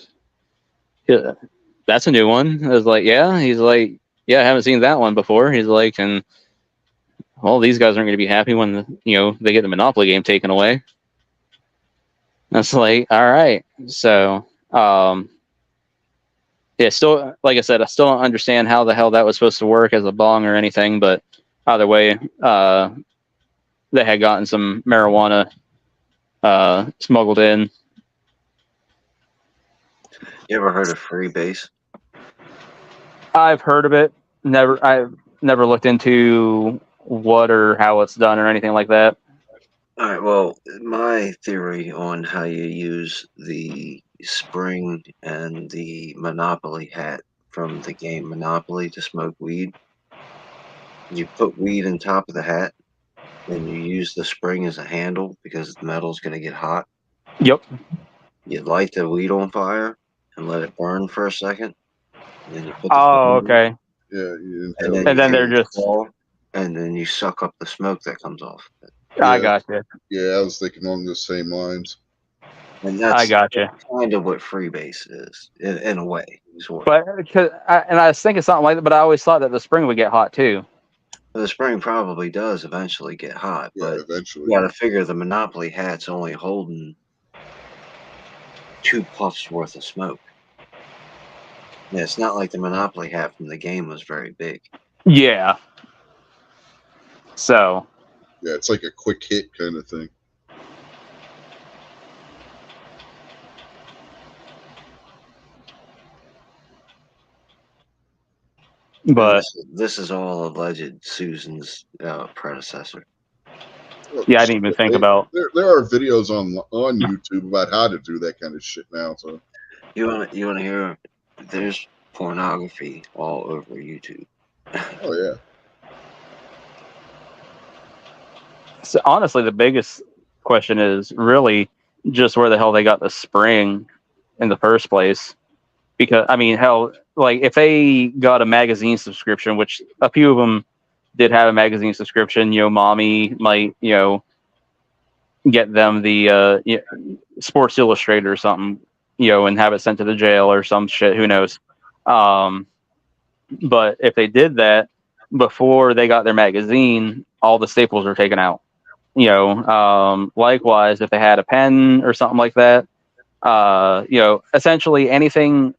That's a new one. I was like, yeah. He's like, yeah, I haven't seen that one before. He's like, and well, these guys aren't going to be happy when they get the Monopoly game taken away. That's like, all right. So, yeah, still, like I said, I still don't understand how the hell that was supposed to work as a bong or anything. But either way, they had gotten some marijuana smuggled in. You ever heard of freebase? I've heard of it. I've never looked into what or how it's done or anything like that. All right. Well, my theory on how you use the spring and the Monopoly hat from the game Monopoly to smoke weed. You put weed on top of the hat, and you use the spring as a handle because the metal's going to get hot. Yep. You light the weed on fire and let it burn for a second. And then you put the Oh, okay. Yeah, and then they're just call, and then you suck up the smoke that comes off. I gotcha. Yeah, I was thinking along the same lines. And I that's gotcha. kind of what freebase is, in a way. Sort of. But I was thinking something like that, but I always thought that the spring would get hot too. The spring probably does eventually get hot, Yeah, but eventually. you got to figure the Monopoly hat's only holding 2 puffs worth of smoke. Yeah, it's not like the Monopoly hat from the game was very big. Yeah. So. Yeah, it's like a quick hit kind of thing. But this is all alleged Susan's predecessor. Yeah, I didn't even think about. There are videos on YouTube about how to do that kind of shit now. So you want to hear? There's pornography all over YouTube. Oh yeah. So honestly, the biggest question is really just where the hell they got the spring. in the first place. Because I mean, hell, like if they got a magazine subscription, which a few of them did have a magazine subscription, mommy might, get them the Sports Illustrated or something, and have it sent to the jail or some shit. Who knows? But if they did that before they got their magazine, all the staples were taken out. Likewise, if they had a pen or something like that, essentially anything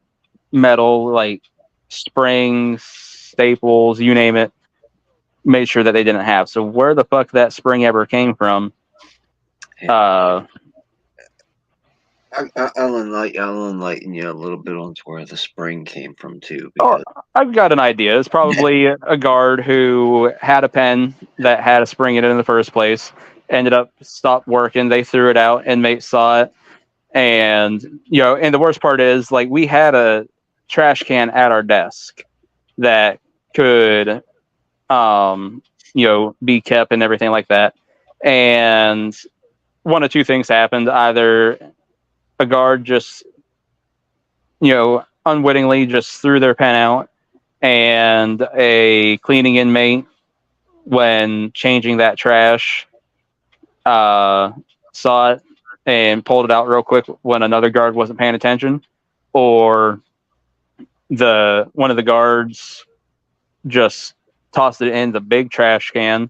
metal like springs, staples, you name it, made sure that they didn't have. So where the fuck that spring ever came from? I'll enlighten you a little bit on where the spring came from too. Because I've got an idea. It's probably a guard who had a pen that had a spring in it in the first place. Ended up stopped working. They threw it out. Inmates saw it, and and the worst part is, like, we had a trash can at our desk that could, be kept and everything like that. And one of two things happened: either a guard just, unwittingly just threw their pen out, and a cleaning inmate, when changing that trash, saw it and pulled it out real quick when another guard wasn't paying attention, or one of the guards just tossed it in the big trash can,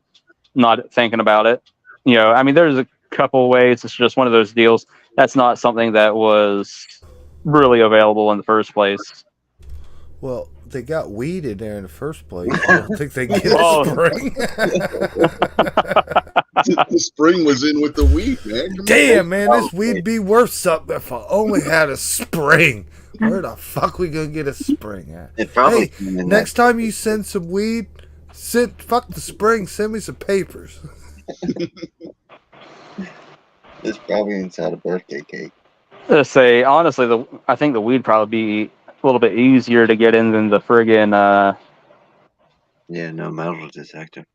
not thinking about it. I mean, there's a couple ways. It's just one of those deals. That's not something that was really available in the first place. Well, they got weed in there in the first place. I don't think they get a spring. The spring was in with the weed, man. Damn, man, this weed be worth something if I only had a spring. Where the fuck we gonna get a spring at? Hey, next time you send some weed, fuck the spring, send me some papers. It's probably inside a birthday cake. Let's say, honestly, I think the weed probably be a little bit easier to get in than the friggin' no metal detector.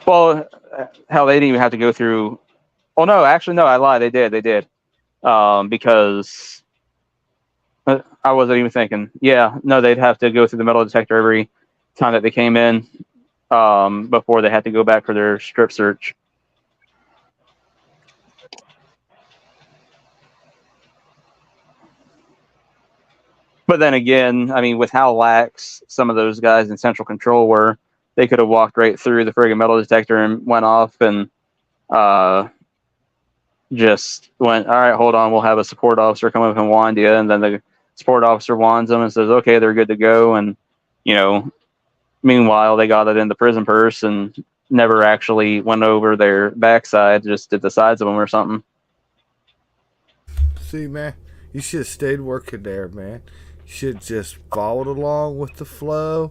Well, hell, they didn't even have to go through. Oh no, actually, no, I lied. They did, because I wasn't even thinking. Yeah, no, they'd have to go through the metal detector every time that they came in, before they had to go back for their strip search. But then again, I mean, with how lax some of those guys in Central Control were, they could have walked right through the friggin' metal detector and went off and just went, all right, hold on, we'll have a support officer come up and wand you. And then the support officer wands them and says, okay, they're good to go. And, meanwhile, they got it in the prison purse and never actually went over their backside, just did the sides of them or something. See, man, you should have stayed working there, man. You should just followed along with the flow,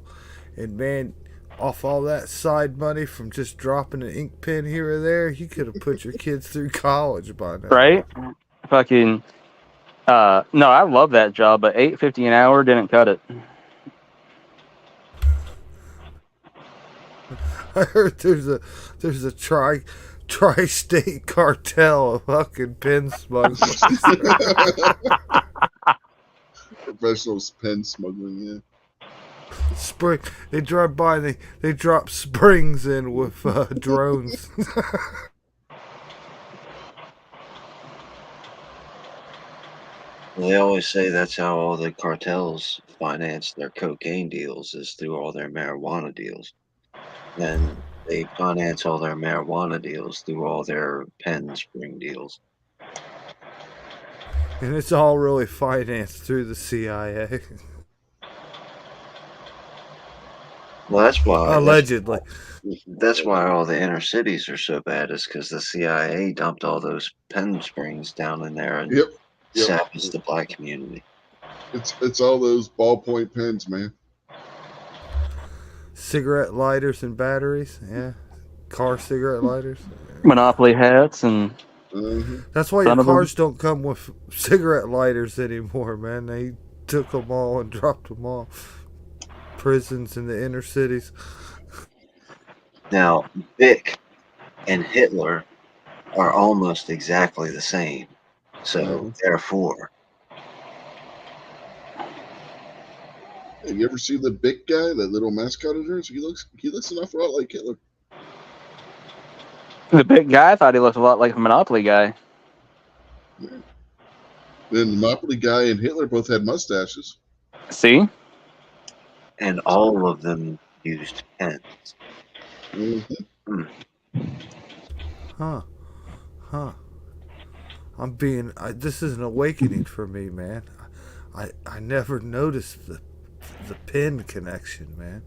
and man, off all that side money from just dropping an ink pen here or there, you could have put your kids through college by now. Right? Fucking no, I love that job, but $8.50 an hour didn't cut it. I heard there's a tri-state cartel of fucking pen smugglers. Professional pen smuggling, yeah. Spring. They drive by and they drop springs in with drones. They always say that's how all the cartels finance their cocaine deals, is through all their marijuana deals. Then they finance all their marijuana deals through all their pen spring deals. And it's all really financed through the CIA. Well, that's why. Allegedly. That's why all the inner cities are so bad, is because the CIA dumped all those pen springs down in there and savaged the black community. It's all those ballpoint pens, man. Cigarette lighters and batteries, yeah. Car cigarette lighters. Monopoly hats and. Mm-hmm. That's why your cars don't come with cigarette lighters anymore, man. They took them all and dropped them off. Prisons in the inner cities. Now, Bic and Hitler are almost exactly the same. So, therefore, Have you ever seen the big guy, that little mascot of theirs? He looks an awful lot like Hitler. The big guy, I thought he looked a lot like a Monopoly guy. Yeah. Then the Monopoly guy and Hitler both had mustaches. See? And all of them used pens. Mm-hmm. Huh. Huh. This is an awakening for me, man. I never noticed the pen connection, man.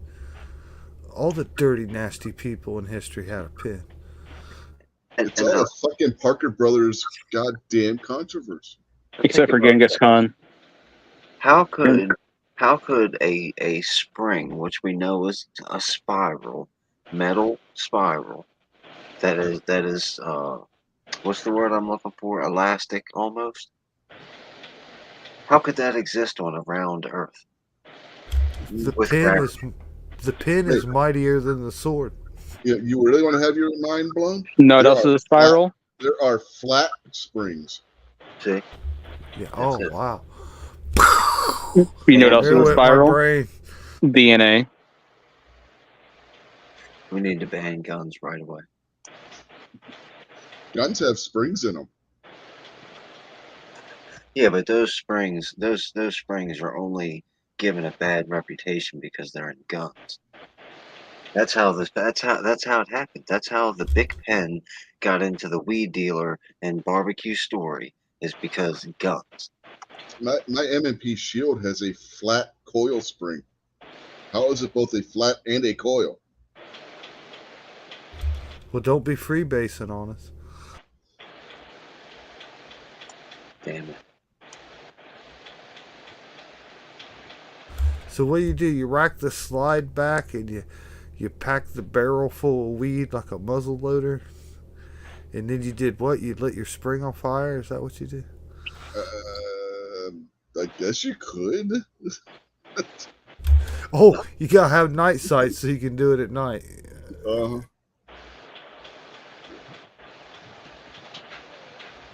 All the dirty, nasty people in history had a pen. It's all a fucking Parker Brothers goddamn controversy. Except for Genghis Khan. How could a spring, which we know is a spiral, metal spiral, that is what's the word I'm looking for? Elastic almost. How could that exist on a round Earth? The With pen gravity? is mightier than the sword. You really want to have your mind blown? You know what else is a spiral? There are flat springs. See? Yeah. Oh it. wow. You know what else There is a went my spiral? brain. DNA. We need to ban guns right away. Guns have springs in them. Yeah, but those springs are only given a bad reputation because they're in guns. That's how it happened. That's how the Big Pen got into the weed dealer and barbecue story, is because guns. My M&P Shield has a flat coil spring. How is it both a flat and a coil? Well, don't be freebasing on us. Damn it. So what do? You rack the slide back and you pack the barrel full of weed like a muzzle loader, and then you did what? You lit your spring on fire? Is that what you did? I guess you could. Oh, you gotta have night sights so you can do it at night.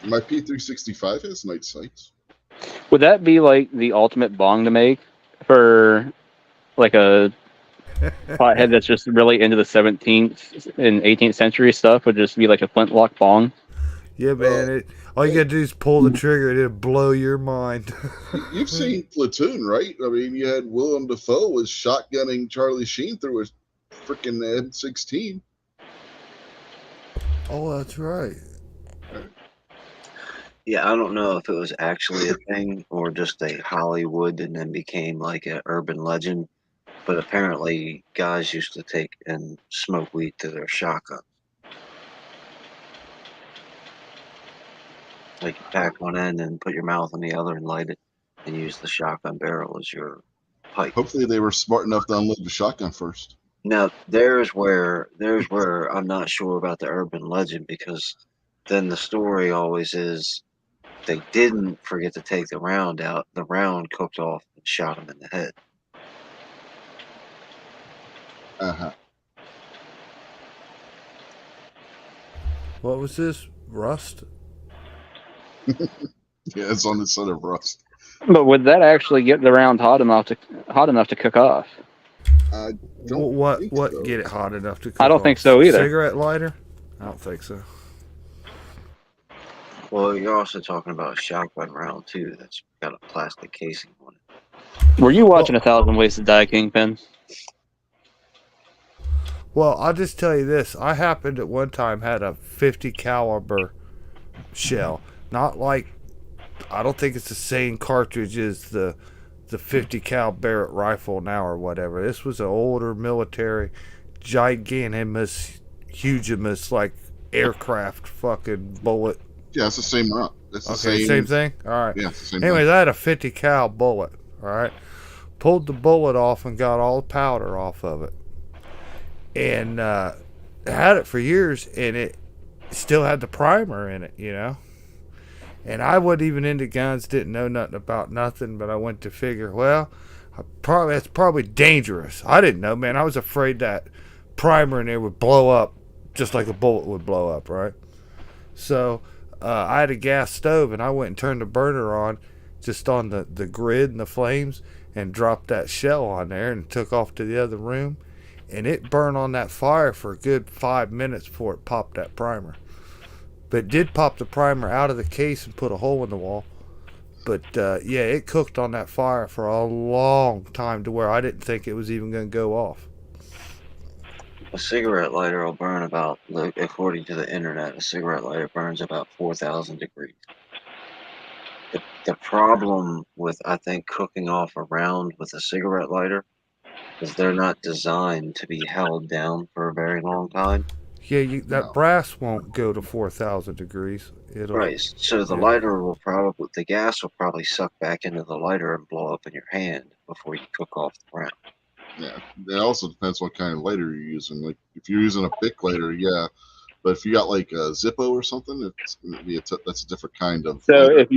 My P365 has night sights. Would that be like the ultimate bong to make for like a pothead that's just really into the 17th and 18th century stuff? Would just be like a flintlock bong? Yeah, man. All you gotta do is pull the trigger and it'll blow your mind. You've seen Platoon, right? I mean, you had Willem Dafoe was shotgunning Charlie Sheen through his freaking M16. Oh, that's right. Yeah, I don't know if it was actually a thing or just a Hollywood and then became like an urban legend. But apparently, guys used to take and smoke weed to their shotgun. Like you pack one end and put your mouth on the other and light it, and use the shotgun barrel as your pipe. Hopefully, they were smart enough to unload the shotgun first. Now there's where I'm not sure about the urban legend, because then the story always is they didn't forget to take the round out. The round cooked off and shot him in the head. What was this? Rust? Yeah, it's on the side of rust. But would that actually get the round hot enough to cook off? I don't What think what so. get it hot enough to cook I don't off? think so either. Cigarette lighter? I don't think so. Well, you're also talking about a shotgun round too. That's got a plastic casing on it. Were you watching 1,000 Ways to Die, Kingpin? Well, I'll just tell you this. I happened at one time had a 50 caliber shell. Not like, I don't think it's the same cartridge as the 50 cal Barrett rifle now or whatever. This was an older military, gigantimous, hugeimous, like aircraft fucking bullet. Yeah, it's the same round. That's the Okay, same thing? All right. Yeah, it's the same Anyways, round. I had a 50 cal bullet. All right. Pulled the bullet off and got all the powder off of it. And I had it for years, and it still had the primer in it, you know. And I wasn't even into guns, didn't know nothing about nothing, but I went to figure, well, that's probably dangerous. I didn't know, man. I was afraid that primer in there would blow up just like a bullet would blow up, right? So I had a gas stove, and I went and turned the burner on just on the grid and the flames, and dropped that shell on there and took off to the other room, and it burned on that fire for a good 5 minutes before it popped that primer. But it did pop the primer out of the case and put a hole in the wall. But yeah, it cooked on that fire for a long time to where I didn't think it was even going to go off. A cigarette lighter will burn about, according to the internet, a cigarette lighter burns about 4,000 degrees. The problem with, I think, cooking off a round with a cigarette lighter is they're not designed to be held down for a very long time. Yeah, that No. brass won't go to 4,000 degrees. It'll, Right. So the yeah. lighter will probably, the gas will probably suck back into the lighter and blow up in your hand before you cook off the round. Yeah. It also depends what kind of lighter you're using. Like if you're using a Bic lighter, yeah. But if you got like a Zippo or something, it's gonna be that's a different kind of So lighter.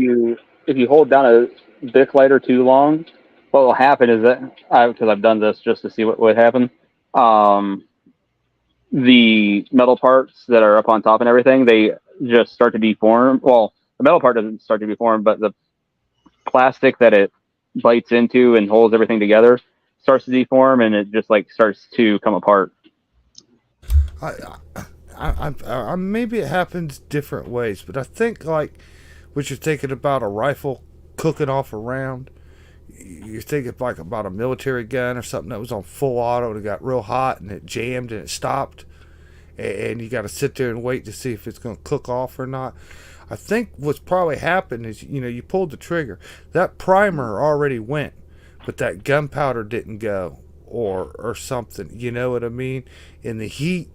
if you hold down a Bic lighter too long, what will happen is that because I've done this just to see what would happen. Um, the metal parts that are up on top and everything, they just start to deform. Well, the metal part doesn't start to deform, but the plastic that it bites into and holds everything together starts to deform, and it just like starts to come apart. I, maybe it happens different ways, but I think like what you're thinking about a rifle cooking off a round, you're thinking like about a military gun or something that was on full auto and it got real hot and it jammed and it stopped, and you got to sit there and wait to see if it's going to cook off or not. I think what's probably happened is you pulled the trigger, that primer already went, but that gunpowder didn't go or something. You know what I mean? In the heat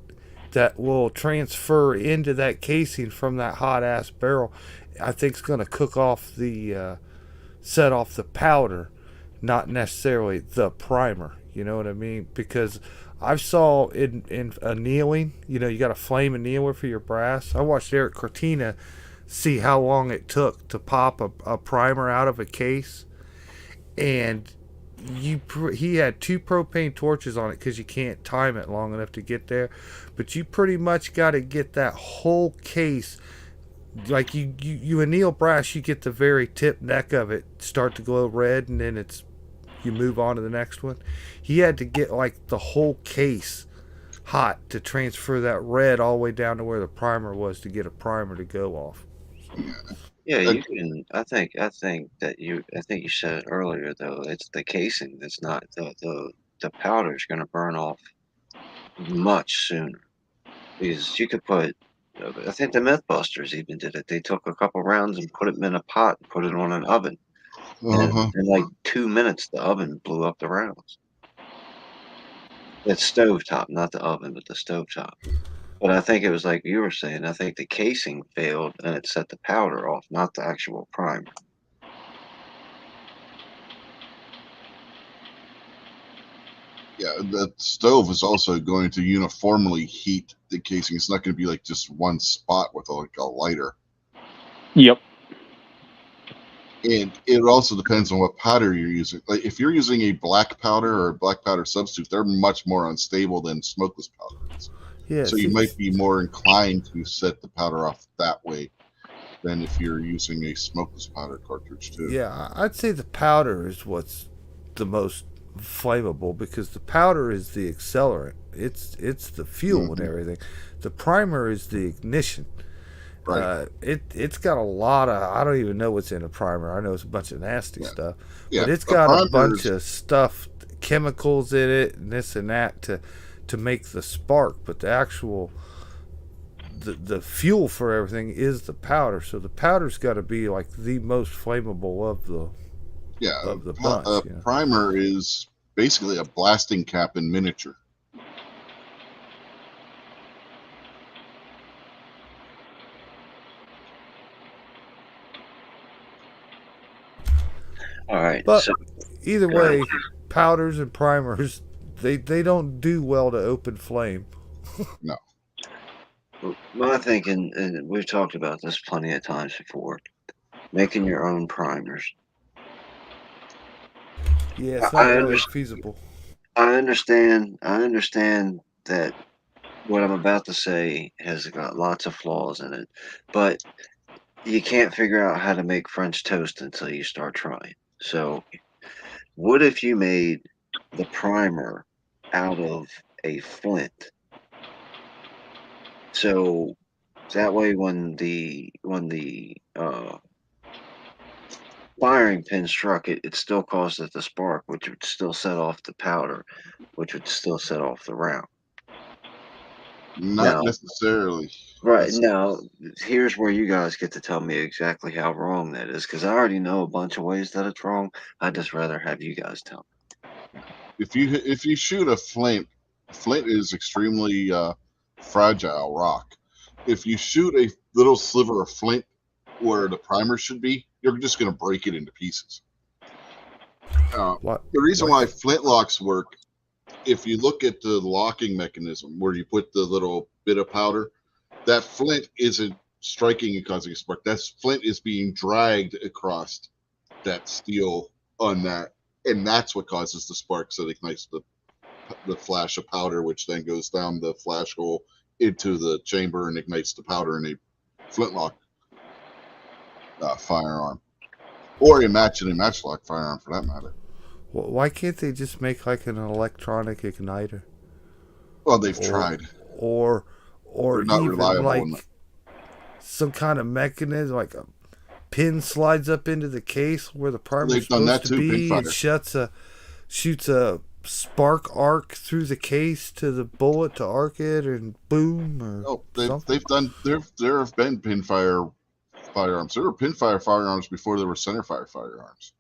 that will transfer into that casing from that hot ass barrel, I think it's going to cook off set off the powder, not necessarily the primer. You know what I mean? Because I saw in annealing, you got a flame annealer for your brass. I watched Eric Cortina see how long it took to pop a primer out of a case, and he had two propane torches on it because you can't time it long enough to get there, but you pretty much got to get that whole case. Like you anneal brass, you get the very tip neck of it start to glow red, and then you move on to the next one. He had to get like the whole case hot to transfer that red all the way down to where the primer was to get a primer to go off. Yeah, Uh, you can. I think you said it earlier though. It's the casing that's not the powder's going to burn off much sooner because you could put. I think the MythBusters even did it. They took a couple rounds and put them in a pot and put it on an oven, and uh-huh. in like 2 minutes the oven blew up the rounds. It's stovetop, not the oven, but the stovetop. But I think it was like you were saying. I think the casing failed and it set the powder off, not the actual primer. Yeah, the stove is also going to uniformly heat the casing. It's not going to be like just one spot with like a lighter. Yep. And it also depends on what powder you're using. Like if you're using a black powder or a black powder substitute, they're much more unstable than smokeless powder is. Yeah, So you might be more inclined to set the powder off that way than if you're using a smokeless powder cartridge too. yeah, I'd say the powder is what's the most flammable because the powder is the accelerant. It's the fuel and Mm-hmm. everything. The primer is the ignition. Right. It's got a lot of, I don't even know what's in a primer. I know it's a bunch of nasty Yeah. stuff, Yeah. but it's A got a primer bunch is of stuff, chemicals in it, and this and that to make the spark. But the actual the fuel for everything is the powder. So the powder's got to be like the most flammable yeah. of the A bunch. primer is basically a blasting cap in miniature. All right, But so either go ahead. way, powders and primers they don't do well to open flame. No. My thinking, and we've talked about this plenty of times before, making your own primers. Yeah, I, it's not I, really under, feasible. I understand. I understand that what I'm about to say has got lots of flaws in it, but you can't figure out how to make French toast until you start trying. So What if you made the primer out of a flint? So that way, when the firing pin struck it, it still caused it to spark, which would still set off the powder, which would still set off the round. Not Now, necessarily. right It's, now, here's where you guys get to tell me exactly how wrong that is, because I already know a bunch of ways that it's wrong. I'd just rather have you guys tell if you shoot a flint, flint is extremely fragile rock. If you shoot a little sliver of flint where the primer should be, you're just going to break it into pieces. What? The reason What? why flintlocks work, if you look at the locking mechanism where you put the little bit of powder, that flint isn't striking and causing a spark. That flint is being dragged across that steel on that, and that's what causes the spark. So it ignites the flash of powder, which then goes down the flash hole into the chamber and ignites the powder in a flintlock firearm, or a matchlock firearm for that matter. Why can't they just make like an electronic igniter, Well, they've or tried. or They're or not even reliable enough. like some kind of mechanism, like a pin slides up into the case where the primer's They've done supposed that to too, be. It pinfire. shoots a spark arc through the case to the bullet to arc it, and boom, or Oh, something. they've done there have been pinfire firearms. There were pinfire firearms before there were centerfire firearms.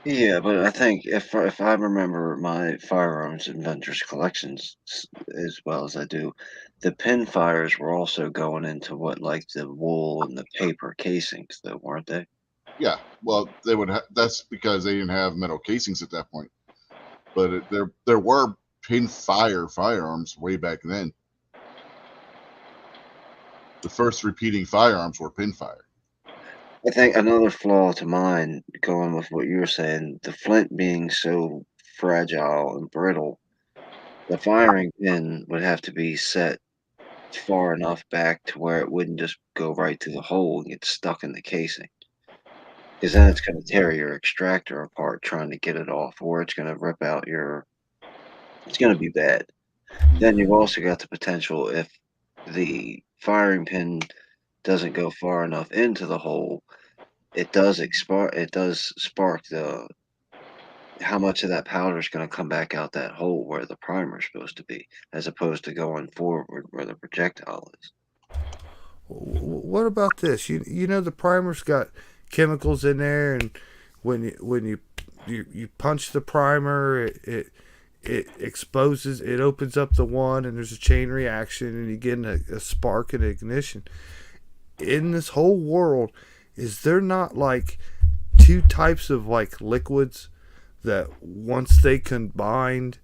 Yeah, but I think if I remember my firearms inventors collections as well as I do, the pin fires were also going into what like the wool and the paper casings, though, weren't they? Yeah, well, they would. That's because they didn't have metal casings at that point. But there were pinfire firearms way back then. The first repeating firearms were pinfire. I think another flaw to mine, going with what you were saying, the flint being so fragile and brittle, the firing pin would have to be set far enough back to where it wouldn't just go right through the hole and get stuck in the casing. Because then it's going to tear your extractor apart trying to get it off, or it's going to rip out your. It's going to be bad. Then you've also got the potential if the firing pin doesn't go far enough into the hole, it does spark the how much of that powder is going to come back out that hole where the primer is supposed to be, as opposed to going forward where the projectile is. What about this? You know the primer's got chemicals in there, and when you punch the primer, it exposes, it opens up the one, and there's a chain reaction, and you get a spark and ignition. In this whole world, is there not like two types of like liquids that once they combined,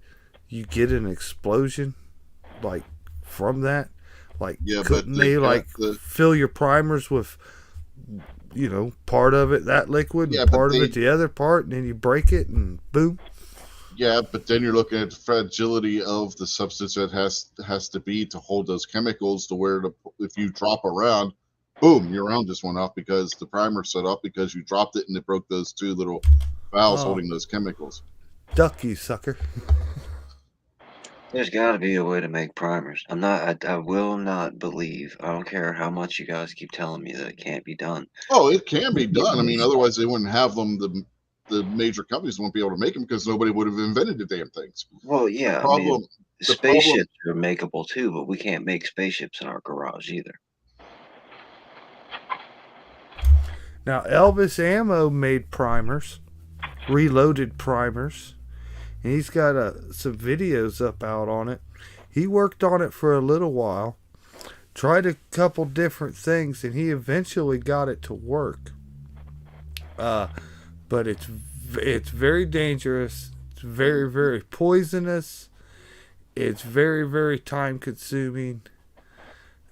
you get an explosion, like from that? Like, Yeah, but couldn't they they've got like the fill your primers with, part of it that liquid and yeah, but part of they it the other part, and then you break it and boom? yeah, but then you're looking at the fragility of the substance that has to be to hold those chemicals to where if you drop around, boom, your round just went off because the primer set off because you dropped it and it broke those two little valves Oh, holding those chemicals. duck you sucker! There's got to be a way to make primers. I'm not. I will not believe. I don't care how much you guys keep telling me that it can't be done. Oh, it can be done. I mean, otherwise they wouldn't have them. The major companies won't be able to make them because nobody would have invented the damn things. Well, The yeah. I mean, problem, the problem, spaceships are makeable too, but we can't make spaceships in our garage either. Now Elvis Ammo made primers, reloaded primers, and he's got some videos up out on it. He worked on it for a little while, tried a couple different things, and he eventually got it to work. Uh, but it's very dangerous. It's very very poisonous. It's very very time consuming.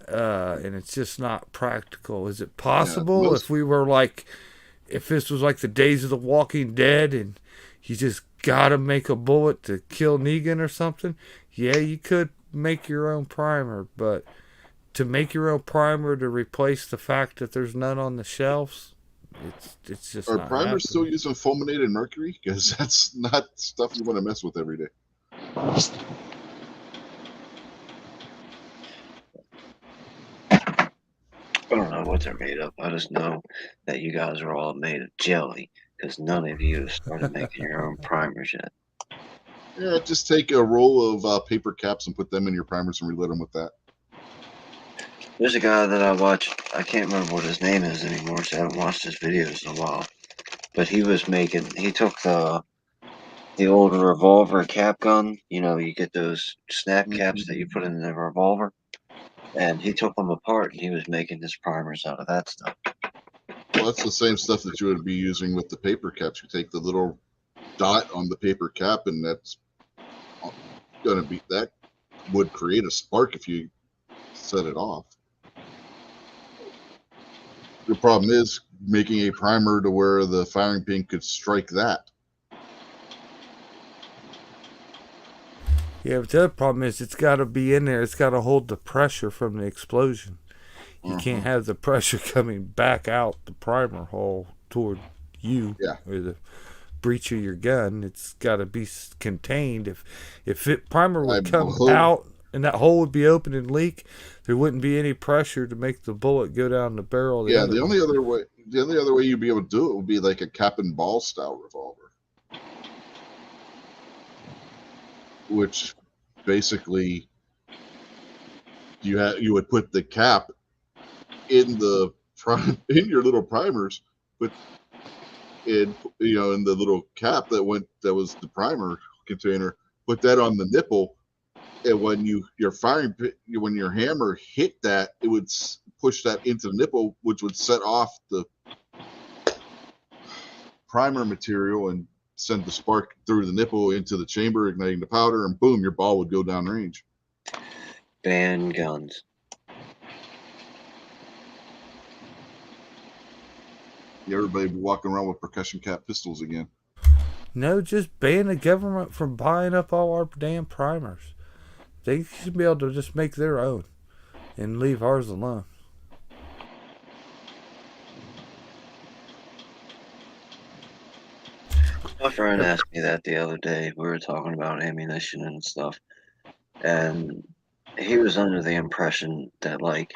And it's just not practical. Is it yeah, possible most if we were like, if this was like the days of the Walking Dead and you just gotta make a bullet to kill Negan or something? Yeah, you could make your own primer, but to make your own primer to replace the fact that there's none on the shelves, It's just Are not primers still happening. using fulminated mercury? Because that's not stuff you want to mess with every day. I don't know what they're made of. I just know that you guys are all made of jelly because none of you have started making your own primers yet. Yeah, just take a roll of paper caps and put them in your primers and relit them with that. There's a guy that I watch. I can't remember what his name is anymore, so I haven't watched his videos in a while. But he was making. He took the old revolver cap gun. You know, you get those snap caps that you put in the revolver, and he took them apart and he was making his primers out of that stuff. Well, that's the same stuff that you would be using with the paper caps. You take the little dot on the paper cap, and that's going to be that would create a spark if you set it off. The problem is making a primer to where the firing pin could strike that. Yeah, but the other problem is it's got to be in there. It's got to hold the pressure from the explosion. You can't have the pressure coming back out the primer hole toward you or the breech of your gun. It's got to be contained. If it primer would come out and that hole would be open and leak, there wouldn't be any pressure to make the bullet go down the barrel. The only other way you'd be able to do it would be like a cap and ball style revolver, which basically you would put the cap in in your little primers, but in the little cap that was the primer container, put that on the nipple, and when when your hammer hit that, it would push that into the nipple, which would set off the primer material and send the spark through the nipple into the chamber, igniting the powder, and boom, your ball would go down range. Ban guns. Everybody be walking around with percussion cap pistols again. No, just ban the government from buying up all our damn primers. They should be able to just make their own and leave ours alone. My friend asked me that the other day. We were talking about ammunition and stuff, and he was under the impression that like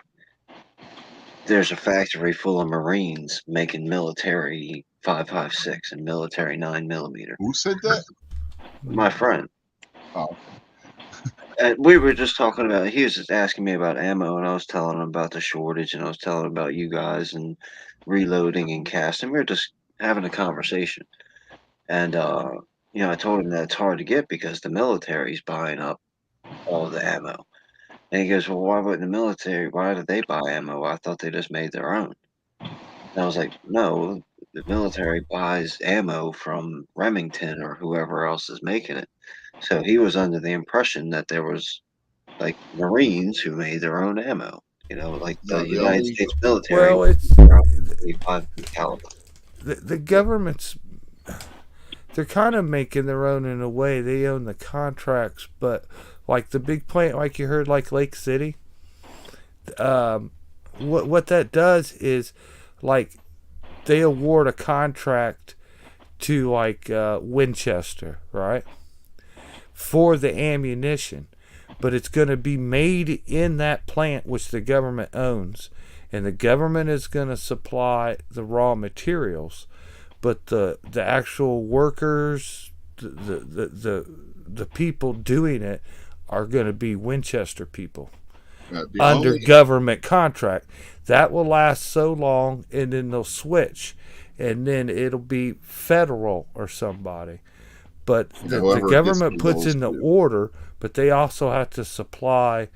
there's a factory full of Marines making military 5.56 and military 9mm. Who said that? My friend. Oh. And we were just talking about. He was just asking me about ammo, and I was telling him about the shortage, and I was telling him about you guys and reloading and casting. We were just having a conversation, and I told him that it's hard to get because the military's buying up all the ammo. And he goes, "Well, why wouldn't the military? Why did they buy ammo? I thought they just made their own." And I was like, "No, the military buys ammo from Remington or whoever else is making it." So he was under the impression that there was like Marines who made their own ammo. Like the United States military. Well, it's caliber. The government's. They're kind of making their own in a way. They own the contracts, but like the big plant, like you heard, like Lake City. What that does is, like, they award a contract to like Winchester, right, for the ammunition, but it's going to be made in that plant which the government owns, and the government is going to supply the raw materials, but the actual workers, the people doing it are going to be Winchester people under government contract. That will last so long, and then they'll switch, and then it'll be federal or somebody. But the government puts in the order, but they also have to supply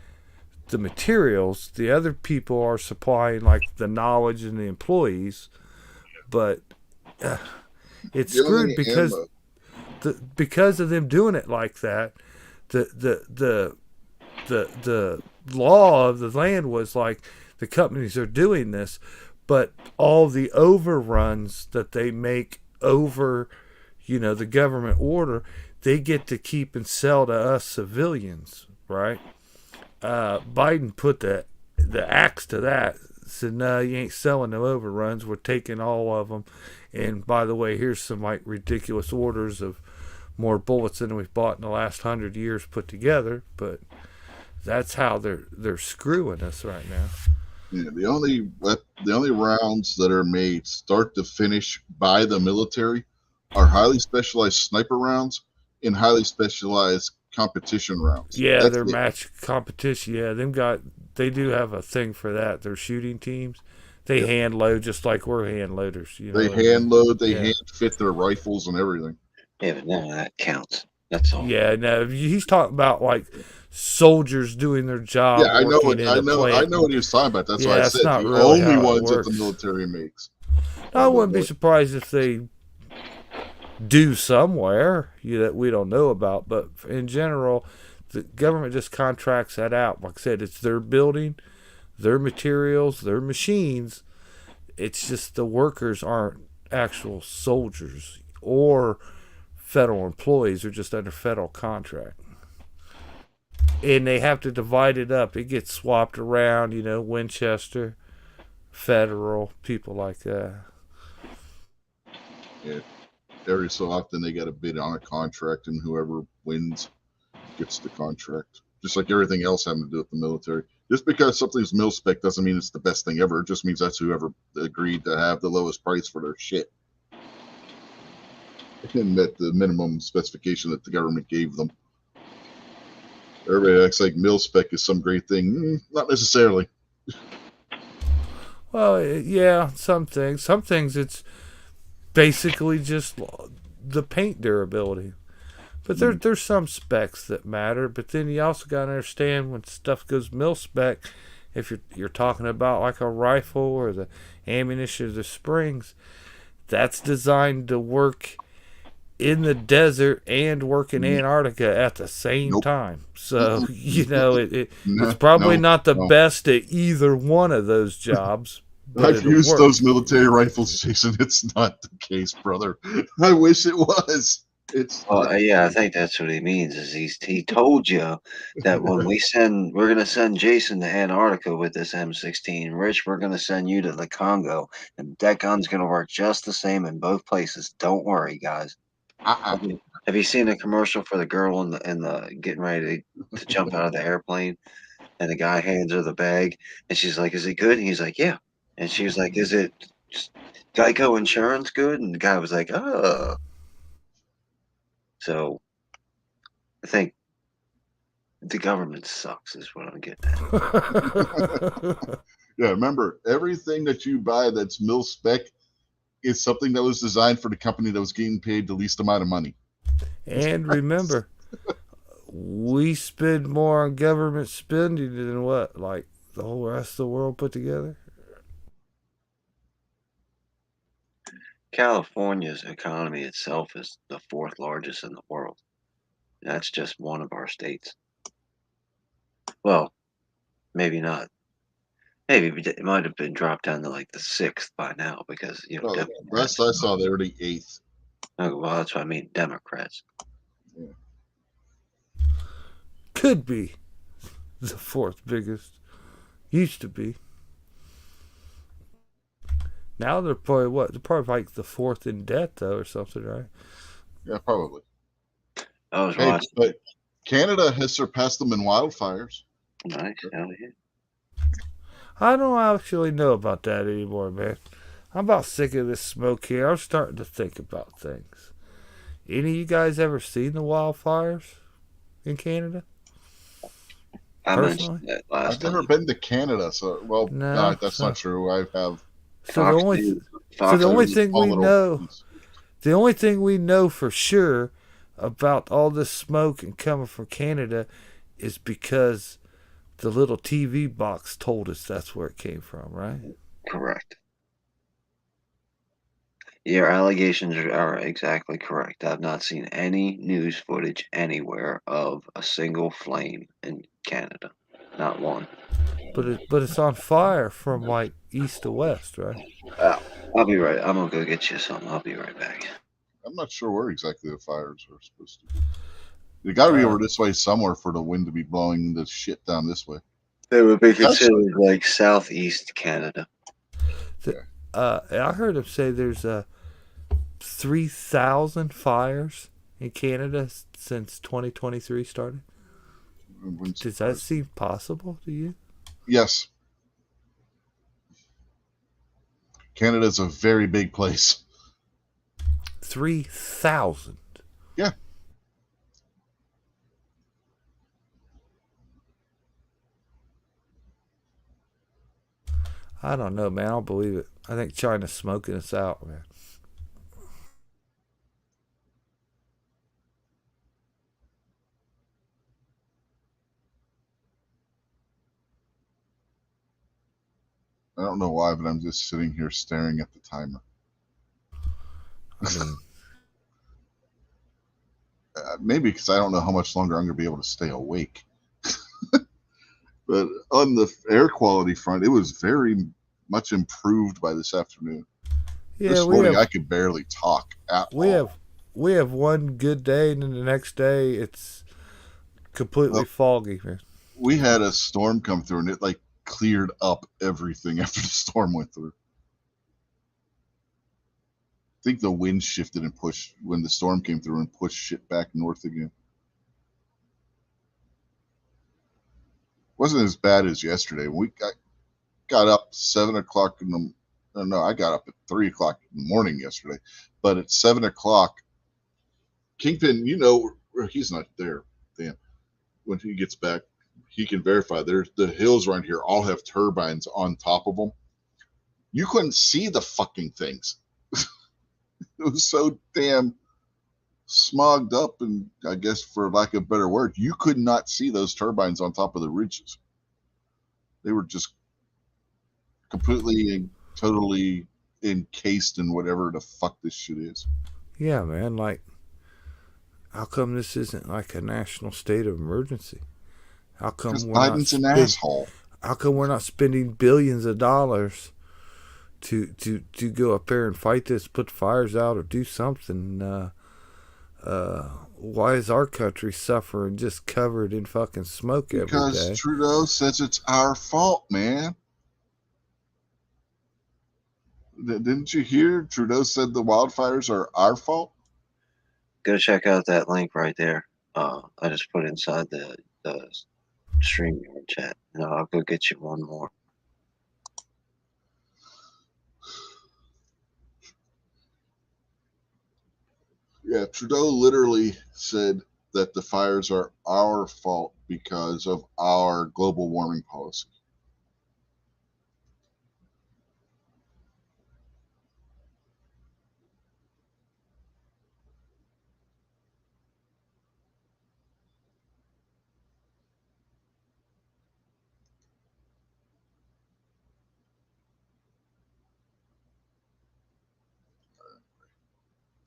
the materials. The other people are supplying like the knowledge and the employees, but it's screwed because of them doing it like that. The law of the land was like the companies are doing this, but all the overruns that they make over the government order, they get to keep and sell to us civilians, right? Biden put the axe to that said, "No, you ain't selling no overruns. We're taking all of them. And by the way, here's some like ridiculous orders of more bullets than we've bought in the last 100 years put together." But that's how they're screwing us right now. Yeah, the only rounds that are made start to finish by the military are highly specialized sniper rounds and highly specialized competition rounds. Yeah, That's their it. match competition. Yeah, they do have a thing for that. Their shooting teams, they Yeah. hand load just like we're hand loaders. You know They what I mean? hand load, they Yeah. hand fit their rifles and everything. Yeah, but none of that counts. That's all. Yeah, no, he's talking about like soldiers doing their Yeah, job I know working what in a I plant. know what he was talking about. That's why I Yeah, it's said not the really only how it ones that the works. military makes I are the wouldn't be ones. surprised if they do somewhere that we don't know about, but in general, the government just contracts that out. Like I said, it's their building, their materials, their machines. It's just the workers aren't actual soldiers or federal employees; they're just under federal contract. And they have to divide it up. It gets swapped around, Winchester, federal, people like that. Yeah, every so often they got a bid on a contract, and whoever wins gets the contract. Just like everything else having to do with the military. Just because something's mil spec doesn't mean it's the best thing ever. It just means that's whoever agreed to have the lowest price for their shit and met the minimum specification that the government gave them. Everybody acts like mil spec is some great thing. Not necessarily. Well, yeah, some things. Some things it's basically just the paint durability. But there's some specs that matter. But then you also got to understand when stuff goes mil spec, if you're talking about like a rifle or the ammunition or the springs, that's designed to work in the desert and work in Antarctica at the same Nope. time. So it's No, probably no, not the no. best at either one of those jobs, but I've it'll used work. those military rifles, Jason. It's not the case, brother. I wish it was. It's Well, yeah, I think that's what he means. Is he told you that when we're gonna send Jason to Antarctica with this M16. Rich, we're gonna send you to the Congo, and that gun's gonna work just the same in both places. Don't worry, guys. uh-uh. Have you seen the commercial for the girl in the getting ready to jump out of the airplane, and the guy hands her the bag, and she's like, "Is it good?" And he's like, "Yeah," and she was like, "Is it just Geico insurance good?" And the guy was like, "Oh." So I think the government sucks, is what I'm getting at. Yeah, remember, everything that you buy that's mil spec is something that was designed for the company that was getting paid the least amount of money. And remember, we spend more on government spending than what, like the whole rest of the world put together. California's economy itself is the fourth largest in the world. That's just one of our states. Well, maybe not. Maybe it might have been dropped down to like the sixth by now because Well, Democrats. last I saw, they were the eighth. Oh, well, that's what I mean, Democrats. Yeah. Could be the fourth biggest. Used to be. Now they're probably what? They're probably like the fourth in debt though, or something, right? Yeah, probably. I was Hey, watching. but Canada has surpassed them in wildfires. Nice, hell yeah. I don't actually know about that anymore, man. I'm about sick of this smoke here. I'm starting to think about things. Any of you guys ever seen the wildfires in Canada? I Personally? mentioned that last I've never time. been to Canada, so no, No. that's not true. I have So the Fox only News. so Fox the only News. thing small we little know piece. the only thing we know for sure about all this smoke and coming from Canada is because the little TV box told us that's where it came from, right? Correct. Your allegations are exactly correct. I've not seen any news footage anywhere of a single flame in Canada. Not one. But it's on fire from like east to west, right? I'll be right. I'm gonna go get you something. I'll be right back. I'm not sure where exactly the fires are supposed to be. They got to be over this way somewhere for the wind to be blowing the shit down this way. It would be That's considered like southeast Canada. Th- yeah. I heard him say there's 3,000 fires in Canada since 2023 started. It wouldn't Does that surprise me. seem possible to you? Yes, Canada's a very big place. 3,000. Yeah, I don't know, man. I don't believe it. I think China's smoking us out, man. I don't know why, but I'm just sitting here staring at the timer. I mean, Maybe because I don't know how much longer I'm going to be able to stay awake. But on the air quality front, it was very much improved by this afternoon. yeah, This morning, I could barely talk at we have all. we have one good day, and then the next day it's completely Well, foggy, man. we had a storm come through, and it like cleared up everything after the storm went through. I think the wind shifted and pushed when the storm came through and pushed shit back north again. Wasn't as bad as yesterday. Got up 7 o'clock in the. No, I got up at 3 o'clock in the morning yesterday, but at 7 o'clock, Kingpin, he's not there. Damn. When he gets back, he can verify. There's the hills around here all have turbines on top of them. You couldn't see the fucking things. It was so damn smogged up, and I guess for lack of a better word, you could not see those turbines on top of the ridges. They were just completely and totally encased in whatever the fuck this shit is. Yeah, man. Like, how come this isn't like a national state of emergency? How Because come we're not Biden's an spend? asshole. How come we're not spending billions of dollars to go up there and fight this, put fires out, or do something? Why is our country suffering just covered in fucking smoke every Because day? Trudeau says it's our fault, man. Didn't you hear? Trudeau said the wildfires are our fault. Go check out that link right there. I just put inside the StreamYard chat. No, I'll go get you one more. Yeah, Trudeau literally said that the fires are our fault because of our global warming policy.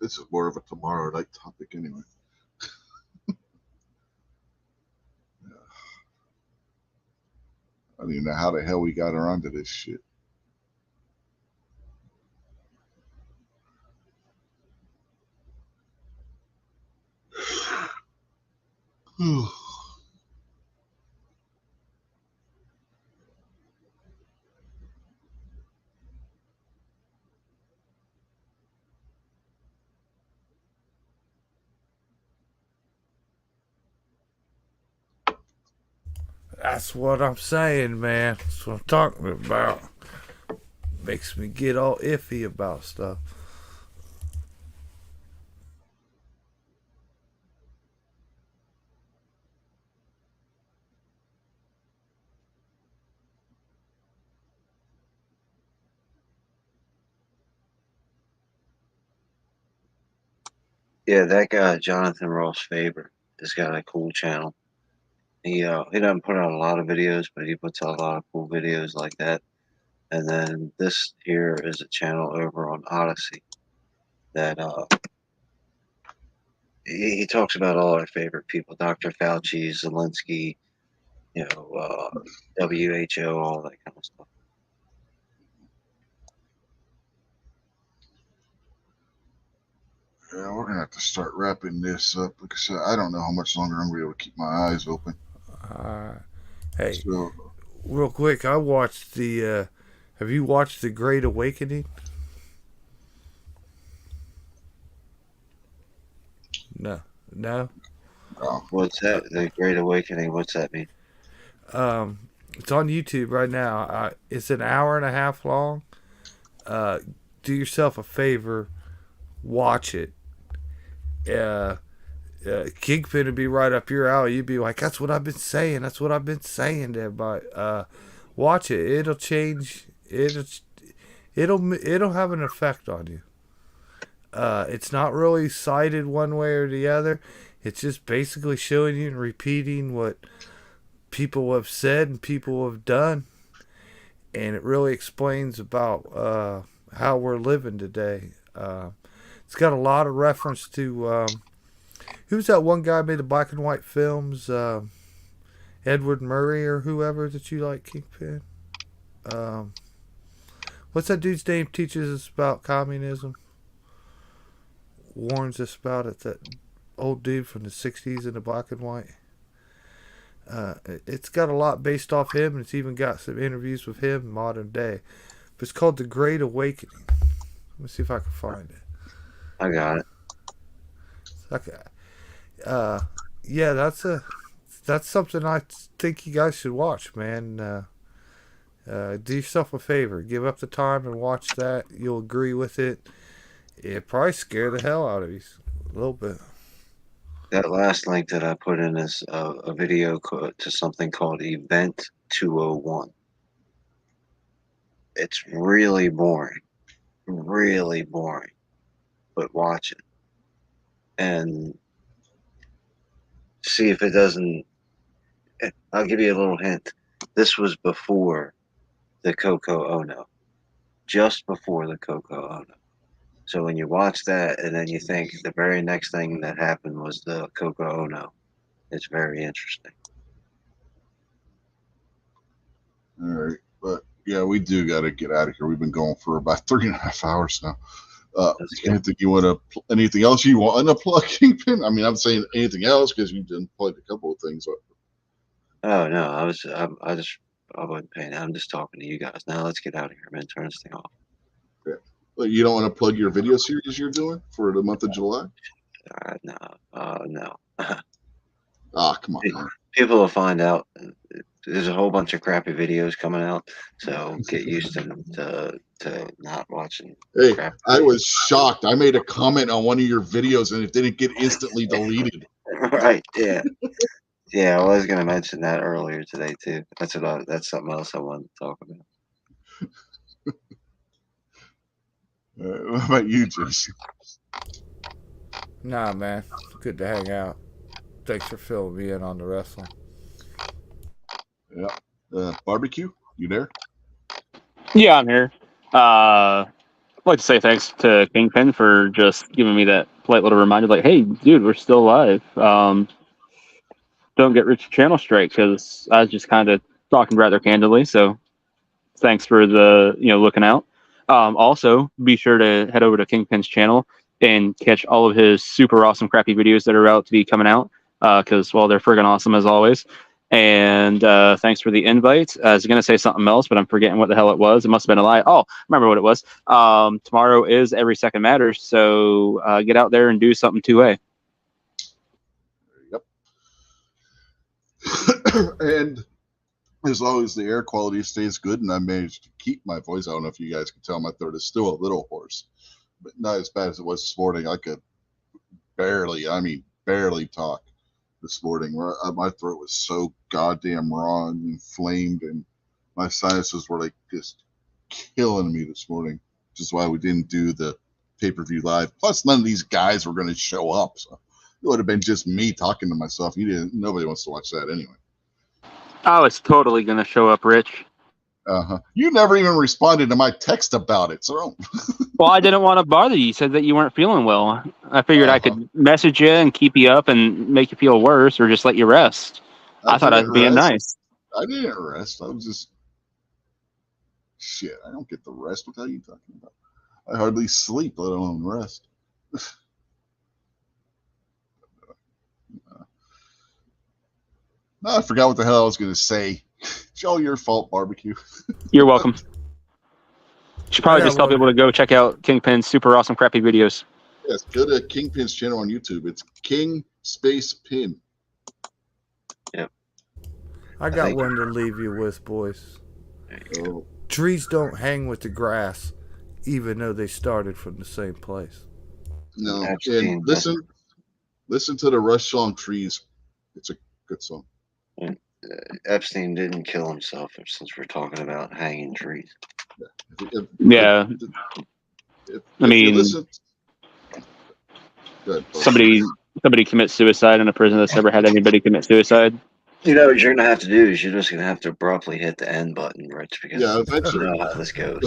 This is more of a tomorrow night topic anyway. I don't even know how the hell we got around to this shit. That's what I'm saying, man. That's what I'm talking about. Makes me get all iffy about stuff. Yeah, that guy Jonathan Ross Faber has got a cool channel. He doesn't put out a lot of videos, but he puts out a lot of cool videos like that. And then this here is a channel over on Odyssey that he talks about all our favorite people: Dr. Fauci, Zelensky, WHO, all that kind of stuff. Yeah, we're gonna have to start wrapping this up because I don't know how much longer I'm gonna be able to keep my eyes open. Uh, hey, So real quick, I watched the. Have you watched the Great Awakening? No, no. Oh, What's that? The Great Awakening. What's that mean? It's on YouTube right now. It's an hour and a half long. Uh, do yourself a favor, watch it. Uh, Kingpin would be right up your alley. You'd be like, "That's what I've been saying. That's what I've been saying to everybody." Watch it. It'll change. It'll have an effect on you. It's not really cited one way or the other. It's just basically showing you and repeating what people have said and people have done, and it really explains about how we're living today. It's got a lot of reference to who's that one guy who made the black and white films, Edward Murray or whoever that you like, Kingpin. Um, what's that dude's name? Teaches us about communism. Warns us about it. That old dude from the '60s in the black and white. It's got a lot based off him, and it's even got some interviews with him in modern day. But it's called The Great Awakening. Let me see if I can find it. I got it. Okay. Uh, yeah, that's something I think you guys should watch, man. Do yourself a favor, give up the time and watch that. You'll agree with it. It probably scare the hell out of you a little bit. That last link that I put in is a video to something called Event 201. It's really boring, but watch it and see if it doesn't. I'll give you a little hint. This was before the Coco Ono, just before the Coco Ono. So when you watch that and then you think the very next thing that happened was the Coco Ono, it's very interesting. all right. But yeah, we do got to get out of here. We've been going for about 3.5 hours now. Let's go. Anything else you want to plug, Kingpin? I mean, I'm saying anything else because you done plugged a couple of things. Oh no, I wasn't paying. I'm just talking to you guys. Now let's get out of here, man. Turn this thing off. Yeah. But you don't want to plug your video series you're doing for the month of July? No, no. Ah, come on, man. People will find out. There's a whole bunch of crappy videos coming out, so get used to not watching Hey, crap. I was shocked. I made a comment on one of your videos and it didn't get instantly deleted. Right? Yeah, yeah. I was gonna mention that earlier today too. That's something else I wanted to talk about. What about you, Jason? Nah, man. Good to hang out. Thanks for filling me in on the wrestling. Yeah. Barbecue, you there? Yeah, I'm here. I'd like to say thanks to Kingpin for just giving me that polite little reminder, like, "Hey, dude, we're still live. Don't get rich channel strike," because I was just kind of talking rather candidly. So thanks for the looking out. Also, be sure to head over to Kingpin's channel and catch all of his super awesome crappy videos that are about to be coming out. Because well, they're friggin' awesome as always. And thanks for the invite. I was gonna say something else, but I'm forgetting what the hell it was. It must have been a lie. Oh, remember what it was. Tomorrow is Every Second Matters, so get out there and do something 2A. Yep. And as long as the air quality stays good and I managed to keep my voice, I don't know if you guys can tell my throat is still a little hoarse, but not as bad as it was this morning. I could barely talk this morning. My throat was so goddamn raw and inflamed, and my sinuses were like just killing me this morning, which is why we didn't do the pay-per-view live. Plus, none of these guys were going to show up, so it would have been just me talking to myself. Nobody wants to watch that anyway. I was totally gonna show up, Rich. You never even responded to my text about it, so. Well, I didn't want to bother you. You said that you weren't feeling well. I figured I could message you and keep you up and make you feel worse, or just let you rest. I thought I was being nice. I didn't rest. I was just shit. I don't get the rest. What are you talking about? I hardly sleep, let alone rest. No, I forgot what the hell I was going to say. It's all your fault, barbecue. You're welcome. Should probably I just got tell people to go check out Kingpin's super awesome crappy videos. Yes, go to Kingpin's channel on YouTube. It's King Space Pin. I got one to leave you with, boys. Oh, Trees don't hang with the grass, even though they started from the same place. no, Epstein and listen to the Rush song "Trees." It's a good song. Epstein didn't kill himself, since we're talking about hanging trees. Yeah, If I you mean, listen, good. somebody commits suicide in a prison that's never had anybody commit suicide. You know what you're gonna have to do is you're just gonna have to abruptly hit the end button, Rich, because Yeah, you eventually. know how this goes.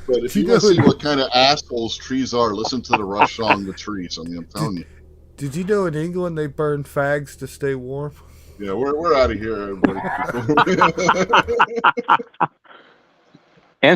But if You you want to know see it- what kind of assholes trees are, listen to the Rush song "The Trees." I mean, I'm telling you. Did you know in England they burn fags to stay warm? Yeah, we're out of here, everybody.